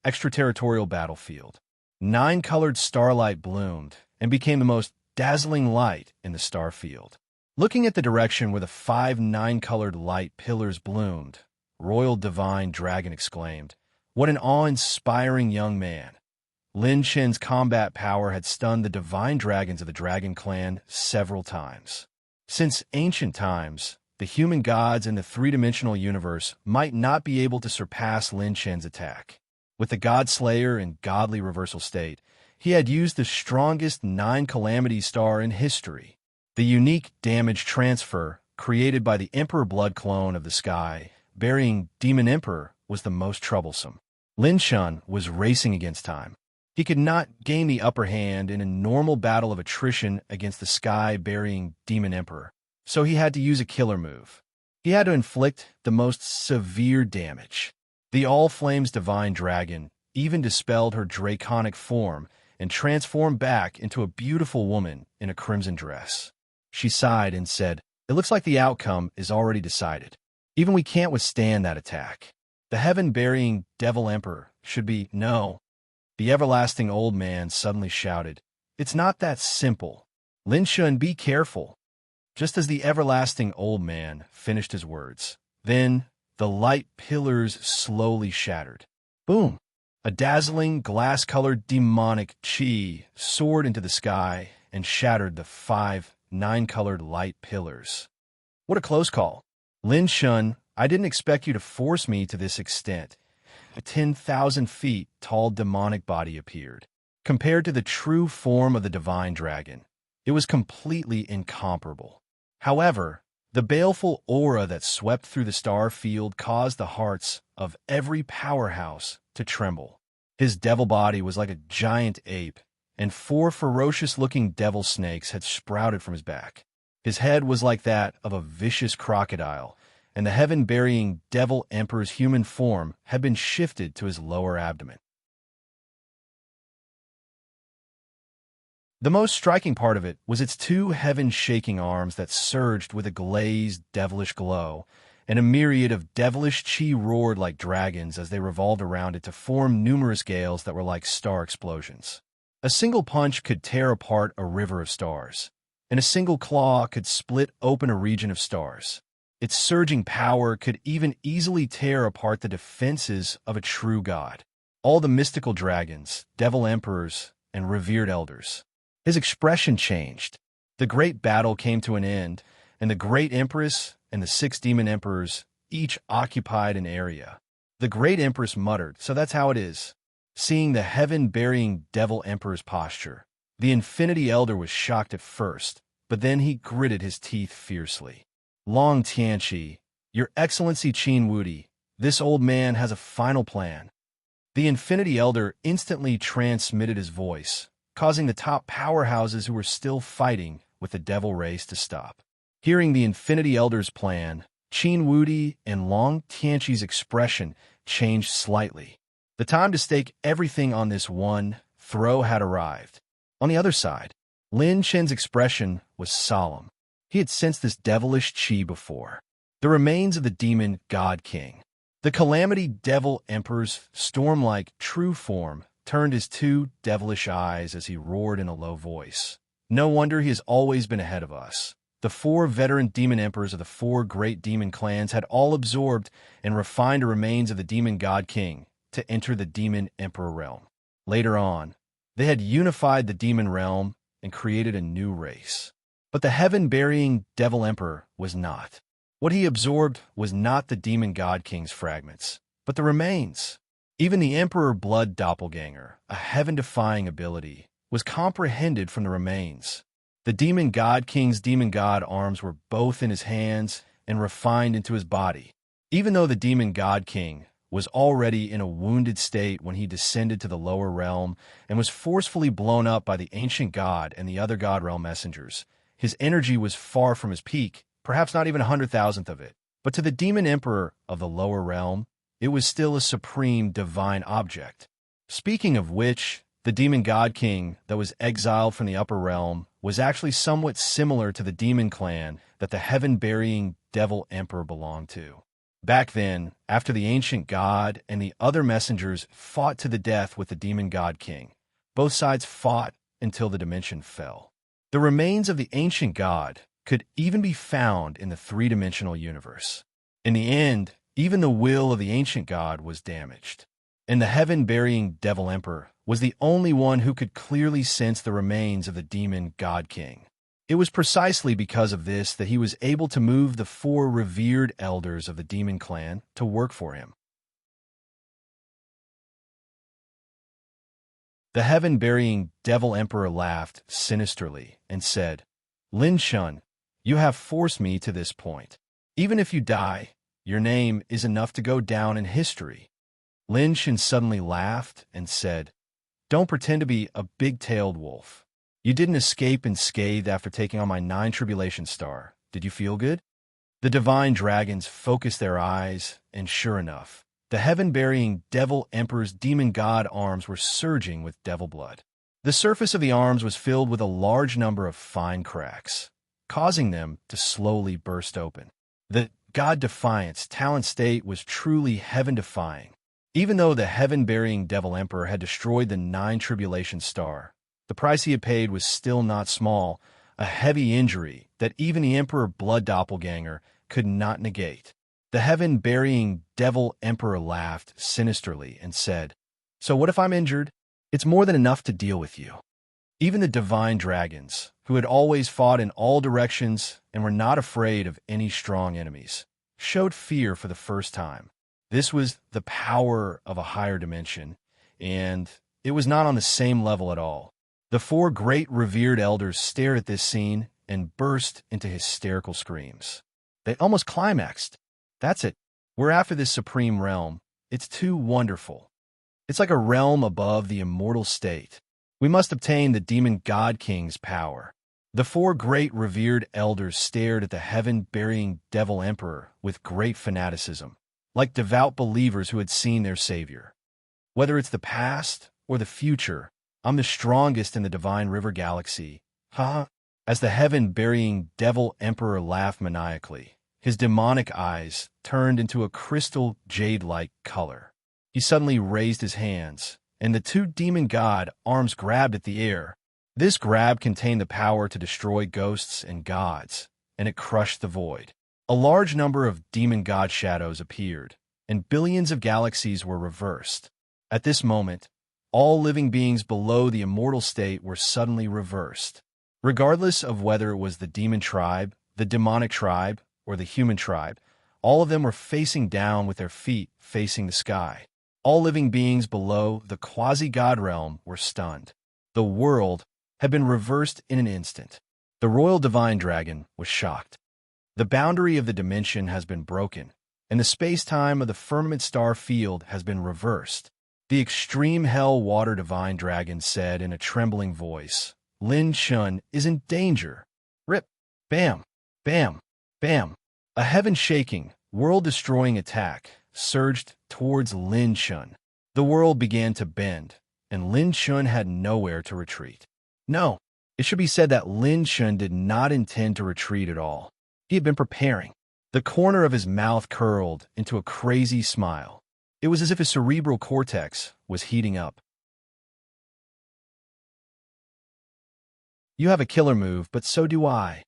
Extraterritorial battlefield. 9-colored starlight bloomed and became the most dazzling light in the star field. Looking at the direction where the 5 9-colored light pillars bloomed, Royal Divine Dragon exclaimed, "What an awe-inspiring young man!" Lin Chen's combat power had stunned the divine dragons of the Dragon Clan several times. Since ancient times, the human gods in the three-dimensional universe might not be able to surpass Lin Chen's attack. With the God Slayer in godly reversal state, he had used the strongest 9-calamity star in history. The unique damage transfer created by the Emperor Blood clone of the sky, burying Demon Emperor, was the most troublesome. Lin Shun was racing against time. He could not gain the upper hand in a normal battle of attrition against the sky-burying Demon Emperor, so he had to use a killer move. He had to inflict the most severe damage. The All Flames Divine Dragon even dispelled her draconic form and transformed back into a beautiful woman in a crimson dress. She sighed and said, "It looks like the outcome is already decided. Even we can't withstand that attack. The heaven-burying Devil Emperor should be no." The everlasting old man suddenly shouted, "It's not that simple. Lin Shun, be careful." Just as the everlasting old man finished his words, then the light pillars slowly shattered. Boom! A dazzling, glass-colored demonic chi soared into the sky and shattered the 5 9-colored light pillars. What a close call. Lin Shun, I didn't expect you to force me to this extent. A 10,000 feet tall demonic body appeared. Compared to the true form of the divine dragon, it was completely incomparable. However, the baleful aura that swept through the star field caused the hearts of every powerhouse to tremble. His devil body was like a giant ape, and 4 ferocious-looking devil snakes had sprouted from his back. His head was like that of a vicious crocodile, and the heaven-burying Devil Emperor's human form had been shifted to his lower abdomen. The most striking part of it was its 2 heaven-shaking arms that surged with a glazed, devilish glow, and a myriad of devilish chi roared like dragons as they revolved around it to form numerous gales that were like star explosions. A single punch could tear apart a river of stars, and a single claw could split open a region of stars. Its surging power could even easily tear apart the defenses of a true god. All the mystical dragons, devil emperors, and revered elders. His expression changed. The great battle came to an end, and the great empress and the 6 demon emperors each occupied an area. The great empress muttered, "So that's how it is." Seeing the heaven-burying devil emperor's posture, the infinity elder was shocked at first, but then he gritted his teeth fiercely. "Long Tianqi, Your Excellency Qin Wudi, this old man has a final plan." The infinity elder instantly transmitted his voice, causing the top powerhouses who were still fighting with the devil race to stop. Hearing the infinity elder's plan, Qin Wudi and Long Tianqi's expression changed slightly. The time to stake everything on this one throw had arrived. On the other side, Lin Chen's expression was solemn. He had sensed this devilish chi before. The remains of the demon god king. The calamity devil emperor's storm-like true form turned his 2 devilish eyes as he roared in a low voice. "No wonder he has always been ahead of us." The 4 veteran demon emperors of the 4 great demon clans had all absorbed and refined the remains of the demon god king to enter the demon emperor realm. Later on, they had unified the demon realm and created a new race. But the heaven-burying devil emperor was not. What he absorbed was not the demon god king's fragments, but the remains. Even the emperor blood doppelganger, a heaven-defying ability, was comprehended from the remains. The demon god king's demon god arms were both in his hands and refined into his body. Even though the demon god king was already in a wounded state when he descended to the lower realm and was forcefully blown up by the ancient god and the other god realm messengers, his energy was far from his peak, perhaps not even 100,000th of it. But to the demon emperor of the lower realm, it was still a supreme divine object. Speaking of which, the demon god king that was exiled from the upper realm was actually somewhat similar to the demon clan that the heaven-burying devil emperor belonged to. Back then, after the ancient god and the other messengers fought to the death with the demon god king, both sides fought until the dimension fell. The remains of the ancient god could even be found in the three-dimensional universe. In the end, even the will of the ancient god was damaged, and the heaven-burying devil emperor was the only one who could clearly sense the remains of the demon god king. It was precisely because of this that he was able to move the 4 revered elders of the demon clan to work for him. The heaven-burying devil emperor laughed sinisterly and said, "Lin Shun, you have forced me to this point. Even if you die, your name is enough to go down in history." Lin Shun suddenly laughed and said, "Don't pretend to be a big-tailed wolf. You didn't escape unscathed after taking on my 9 tribulation star. Did you feel good?" The divine dragons focused their eyes, and sure enough, the heaven-burying devil emperor's demon god arms were surging with devil blood. The surface of the arms was filled with a large number of fine cracks, causing them to slowly burst open. The god defiance talent state was truly heaven-defying. Even though the heaven-burying devil emperor had destroyed the 9 tribulation star, the price he had paid was still not small, a heavy injury that even the Emperor Blood Doppelganger could not negate. The heaven-burying devil emperor laughed sinisterly and said, "So what if I'm injured? It's more than enough to deal with you." Even the divine dragons, who had always fought in all directions and were not afraid of any strong enemies, showed fear for the first time. This was the power of a higher dimension, and it was not on the same level at all. The 4 great revered elders stared at this scene and burst into hysterical screams. They almost climaxed. "That's it. We're after this supreme realm. It's too wonderful. It's like a realm above the immortal state. We must obtain the demon god king's power." The 4 great revered elders stared at the heaven-burying devil emperor with great fanaticism, like devout believers who had seen their savior. "Whether it's the past or the future, I'm the strongest in the Divine River Galaxy. Ha!" As the heaven-burying devil emperor laughed maniacally, his demonic eyes turned into a crystal jade-like color. He suddenly raised his hands, and the 2 demon god arms grabbed at the air. This grab contained the power to destroy ghosts and gods, and it crushed the void. A large number of demon god shadows appeared, and billions of galaxies were reversed. At this moment, all living beings below the immortal state were suddenly reversed. Regardless of whether it was the demon tribe, the demonic tribe, or the human tribe, all of them were facing down with their feet facing the sky. All living beings below the quasi-god realm were stunned. The world had been reversed in an instant. The royal divine dragon was shocked. The boundary of the dimension has been broken, and the space-time of the firmament star field has been reversed. The extreme hell water divine dragon said in a trembling voice, "Lin Shun is in danger." Rip, bam, bam, bam. A heaven-shaking, world-destroying attack surged towards Lin Shun. The world began to bend, and Lin Shun had nowhere to retreat. No, it should be said that Lin Shun did not intend to retreat at all. He had been preparing. The corner of his mouth curled into a crazy smile. It was as if his cerebral cortex was heating up. "You have a killer move, but so do I."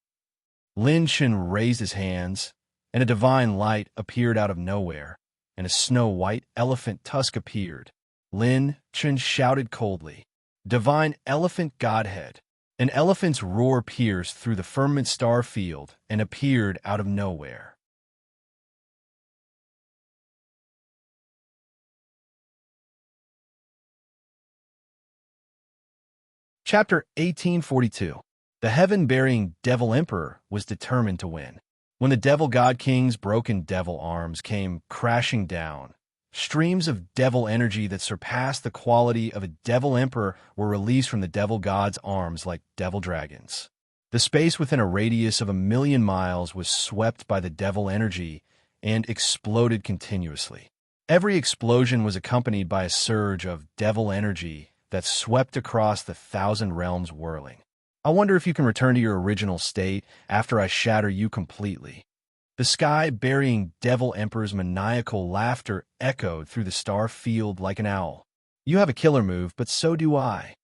Lin Shun raised his hands, and a divine light appeared out of nowhere, and a snow-white elephant tusk appeared. Lin Shun shouted coldly, "Divine elephant godhead." An elephant's roar pierced through the firmament star field and appeared out of nowhere. Chapter 1842. The heaven-bearing devil emperor was determined to win. When the devil god king's broken devil arms came crashing down, streams of devil energy that surpassed the quality of a devil emperor were released from the devil god's arms like devil dragons. The space within a radius of 1,000,000 miles was swept by the devil energy and exploded continuously. Every explosion was accompanied by a surge of devil energy that swept across the 1,000 realms whirling. I wonder if you can return to your original state after I shatter you completely. The sky-burying devil emperor's maniacal laughter echoed through the star field like an owl. You have a killer move, but so do I.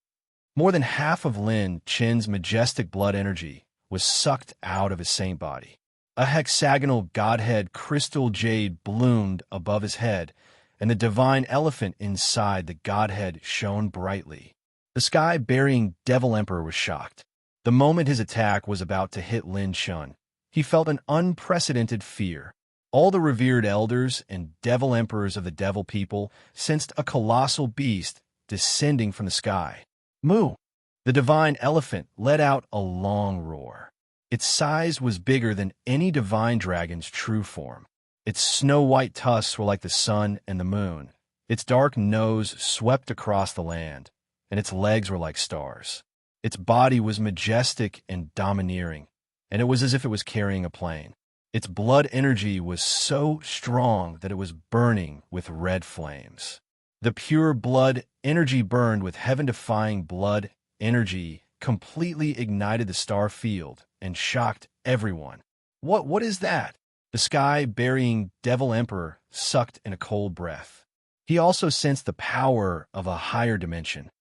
More than half of Lin Chen's majestic blood energy was sucked out of his saint body. A hexagonal godhead crystal jade bloomed above his head, and the divine elephant inside the godhead shone brightly. The sky-burying devil emperor was shocked. The moment his attack was about to hit Lin Chun, he felt an unprecedented fear. All the revered elders and devil emperors of the devil people sensed a colossal beast descending from the sky. Moo! The divine elephant let out a long roar. Its size was bigger than any divine dragon's true form. Its snow-white tusks were like the sun and the moon. Its dark nose swept across the land, and its legs were like stars. Its body was majestic and domineering, and it was as if it was carrying a plane. Its blood energy was so strong that it was burning with red flames. The pure blood energy burned with heaven-defying blood energy, completely ignited the star field, and shocked everyone. What is that? The sky-burying devil emperor sucked in a cold breath. He also sensed the power of a higher dimension.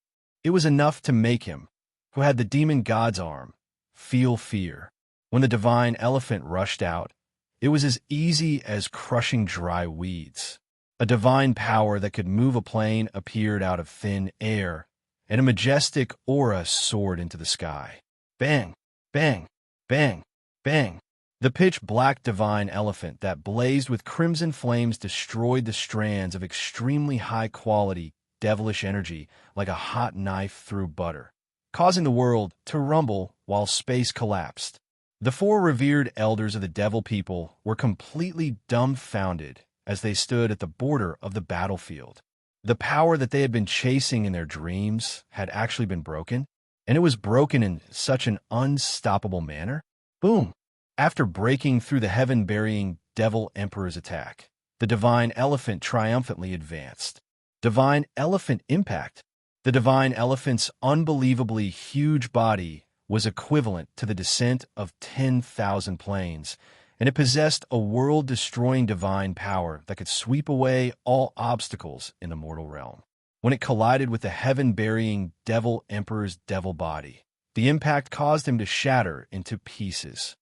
It was enough to make him, who had the demon god's arm, feel fear. When the divine elephant rushed out, it was as easy as crushing dry weeds. A divine power that could move a plane appeared out of thin air, and a majestic aura soared into the sky. Bang! Bang! Bang! Bang! The pitch-black divine elephant that blazed with crimson flames destroyed the strands of extremely high-quality, devilish energy like a hot knife through butter, causing the world to rumble while space collapsed. The four revered elders of the devil people were completely dumbfounded as they stood at the border of the battlefield. The power that they had been chasing in their dreams had actually been broken, and it was broken in such an unstoppable manner. Boom! After breaking through the heaven-burying devil emperor's attack, the divine elephant triumphantly advanced. Divine elephant impact. The divine elephant's unbelievably huge body was equivalent to the descent of 10,000 planes, and it possessed a world-destroying divine power that could sweep away all obstacles in the mortal realm. When it collided with the heaven-burying devil emperor's devil body, the impact caused him to shatter into pieces.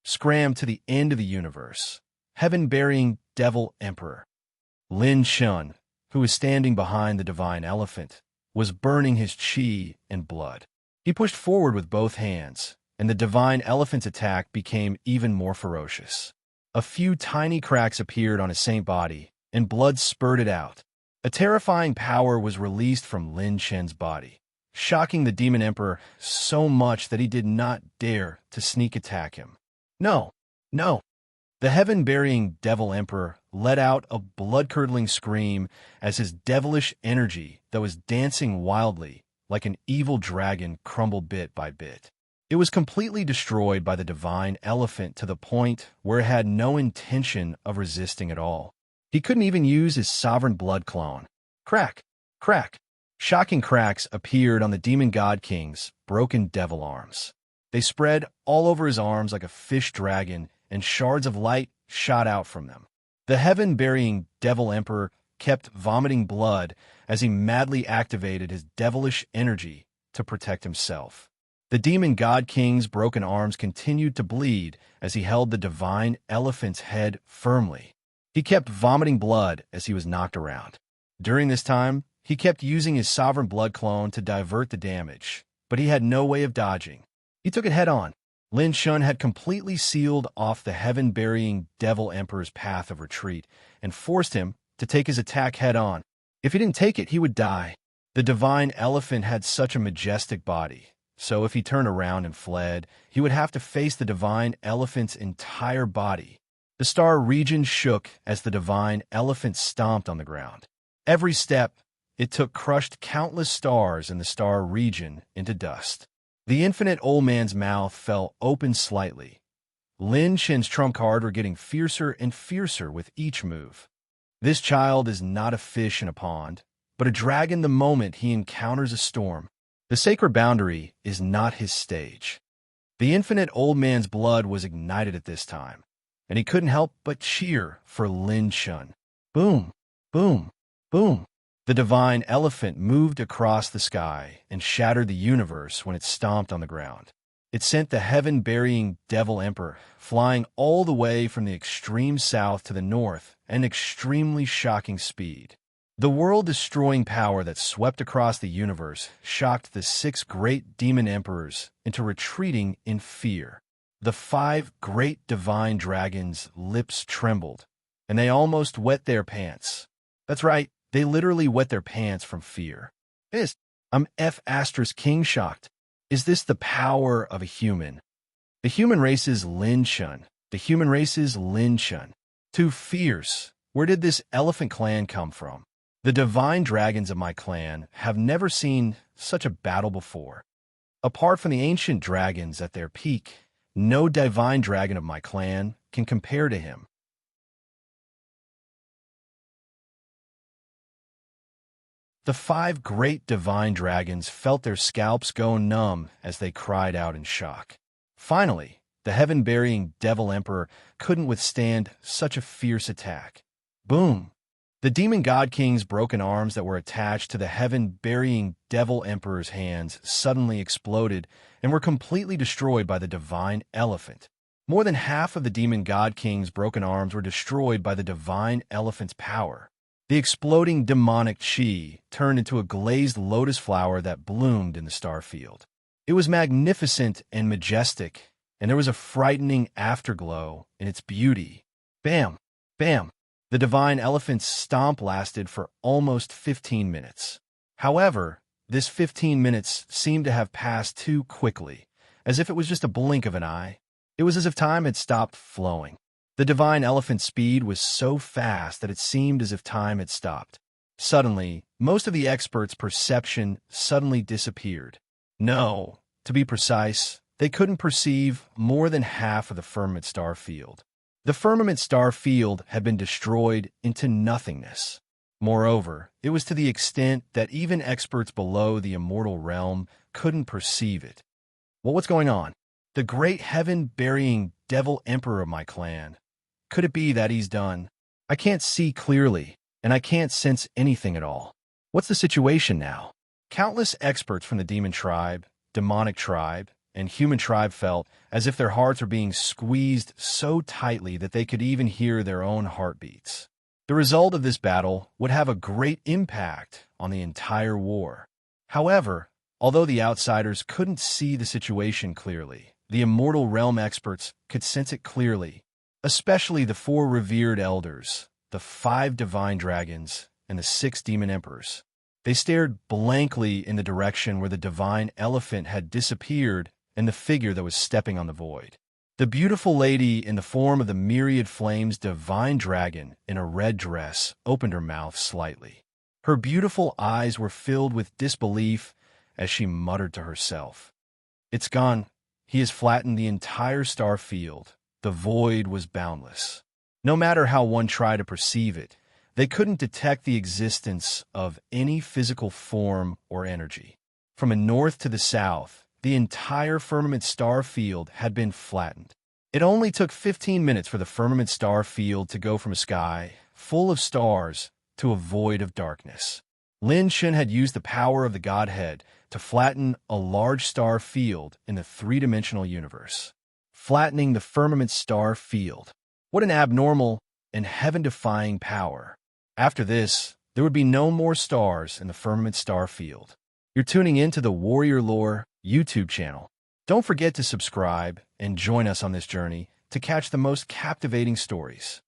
Scram to the end of the universe. Heaven-burying devil emperor. Lin Chun, who was standing behind the divine elephant, was burning his chi and blood. He pushed forward with both hands, and the divine elephant's attack became even more ferocious. A few tiny cracks appeared on his saint body, and blood spurted out. A terrifying power was released from Lin Chen's body, shocking the demon emperor so much that he did not dare to sneak attack him. No, no. The heaven-burying devil emperor let out a blood-curdling scream as his devilish energy that was dancing wildly like an evil dragon crumbled bit by bit. It was completely destroyed by the divine elephant to the point where it had no intention of resisting at all. He couldn't even use his sovereign blood clone. Crack! Crack! Shocking cracks appeared on the demon god king's broken devil arms. They spread all over his arms like a fish dragon, and shards of light shot out from them. The heaven-burying devil emperor kept vomiting blood as he madly activated his devilish energy to protect himself. The demon god king's broken arms continued to bleed as he held the divine elephant's head firmly. He kept vomiting blood as he was knocked around. During this time, he kept using his sovereign blood clone to divert the damage, but he had no way of dodging. He took it head-on. Lin Chun had completely sealed off the heaven-burying devil emperor's path of retreat and forced him to take his attack head-on. If he didn't take it, he would die. The divine elephant had such a majestic body so if he turned around and fled, he would have to face the divine elephant's entire body. The star region shook as the divine elephant stomped on the ground. Every step it took crushed countless stars in the star region into dust. The infinite old man's mouth fell open slightly. Lin Chen's trump card were getting fiercer and fiercer with each move. This child is not a fish in a pond, but a dragon the moment he encounters a storm. The sacred boundary is not his stage. The infinite old man's blood was ignited at this time, and he couldn't help but cheer for Lin Chen. Boom, boom, boom. The divine elephant moved across the sky and shattered the universe when it stomped on the ground. It sent the heaven-burying Devil Emperor flying all the way from the extreme south to the north at an extremely shocking speed. The world-destroying power that swept across the universe shocked the 6 great demon emperors into retreating in fear. The 5 great divine dragons' lips trembled, and they almost wet their pants. That's right, they literally wet their pants from fear. I'm King shocked. Is this the power of a human? The human race is Lin Chen. The human race is Lin Chen. Too fierce. Where did this elephant clan come from? The divine dragons of my clan have never seen such a battle before. Apart from the ancient dragons at their peak, no divine dragon of my clan can compare to him. The 5 great divine dragons felt their scalps go numb as they cried out in shock. Finally, the heaven-burying Devil Emperor couldn't withstand such a fierce attack. Boom! The demon god king's broken arms that were attached to the heaven-burying Devil Emperor's hands suddenly exploded and were completely destroyed by the divine elephant. More than half of the demon god king's broken arms were destroyed by the divine elephant's power. The exploding demonic chi turned into a glazed lotus flower that bloomed in the star field. It was magnificent and majestic, and there was a frightening afterglow in its beauty. Bam! Bam! The divine elephant's stomp lasted for almost 15 minutes. However, this 15 minutes seemed to have passed too quickly, as if it was just a blink of an eye. It was as if time had stopped flowing. The divine elephant's speed was so fast that it seemed as if time had stopped. Suddenly, most of the experts' perception suddenly disappeared. No, to be precise, they couldn't perceive more than half of the firmament star field. The firmament star field had been destroyed into nothingness. Moreover, it was to the extent that even experts below the immortal realm couldn't perceive it. Well, what's going on? The great heaven-burying Devil Emperor of my clan. Could it be that he's done? I can't see clearly, and I can't sense anything at all. What's the situation now? Countless experts from the demon tribe, demonic tribe, and human tribe felt as if their hearts were being squeezed so tightly that they could even hear their own heartbeats. The result of this battle would have a great impact on the entire war. However, although the outsiders couldn't see the situation clearly, the immortal realm experts could sense it clearly, especially the 4 revered elders, the 5 divine dragons, and the 6 demon emperors. They stared blankly in the direction where the divine elephant had disappeared and the figure that was stepping on the void. The beautiful lady in the form of the myriad flames divine dragon in a red dress opened her mouth slightly. Her beautiful eyes were filled with disbelief as she muttered to herself, "It's gone. He has flattened the entire star field. The void was boundless. No matter how one tried to perceive it, they couldn't detect the existence of any physical form or energy. From the north to the south, the entire firmament star field had been flattened. It only took 15 minutes for the firmament star field to go from a sky full of stars to a void of darkness. Lin Shen had used the power of the Godhead to flatten a large star field in the 3-dimensional universe. Flattening the firmament star field. What an abnormal and heaven-defying power. After this, there would be no more stars in the firmament star field. You're tuning into the Warrior Lore YouTube channel. Don't forget to subscribe and join us on this journey to catch the most captivating stories.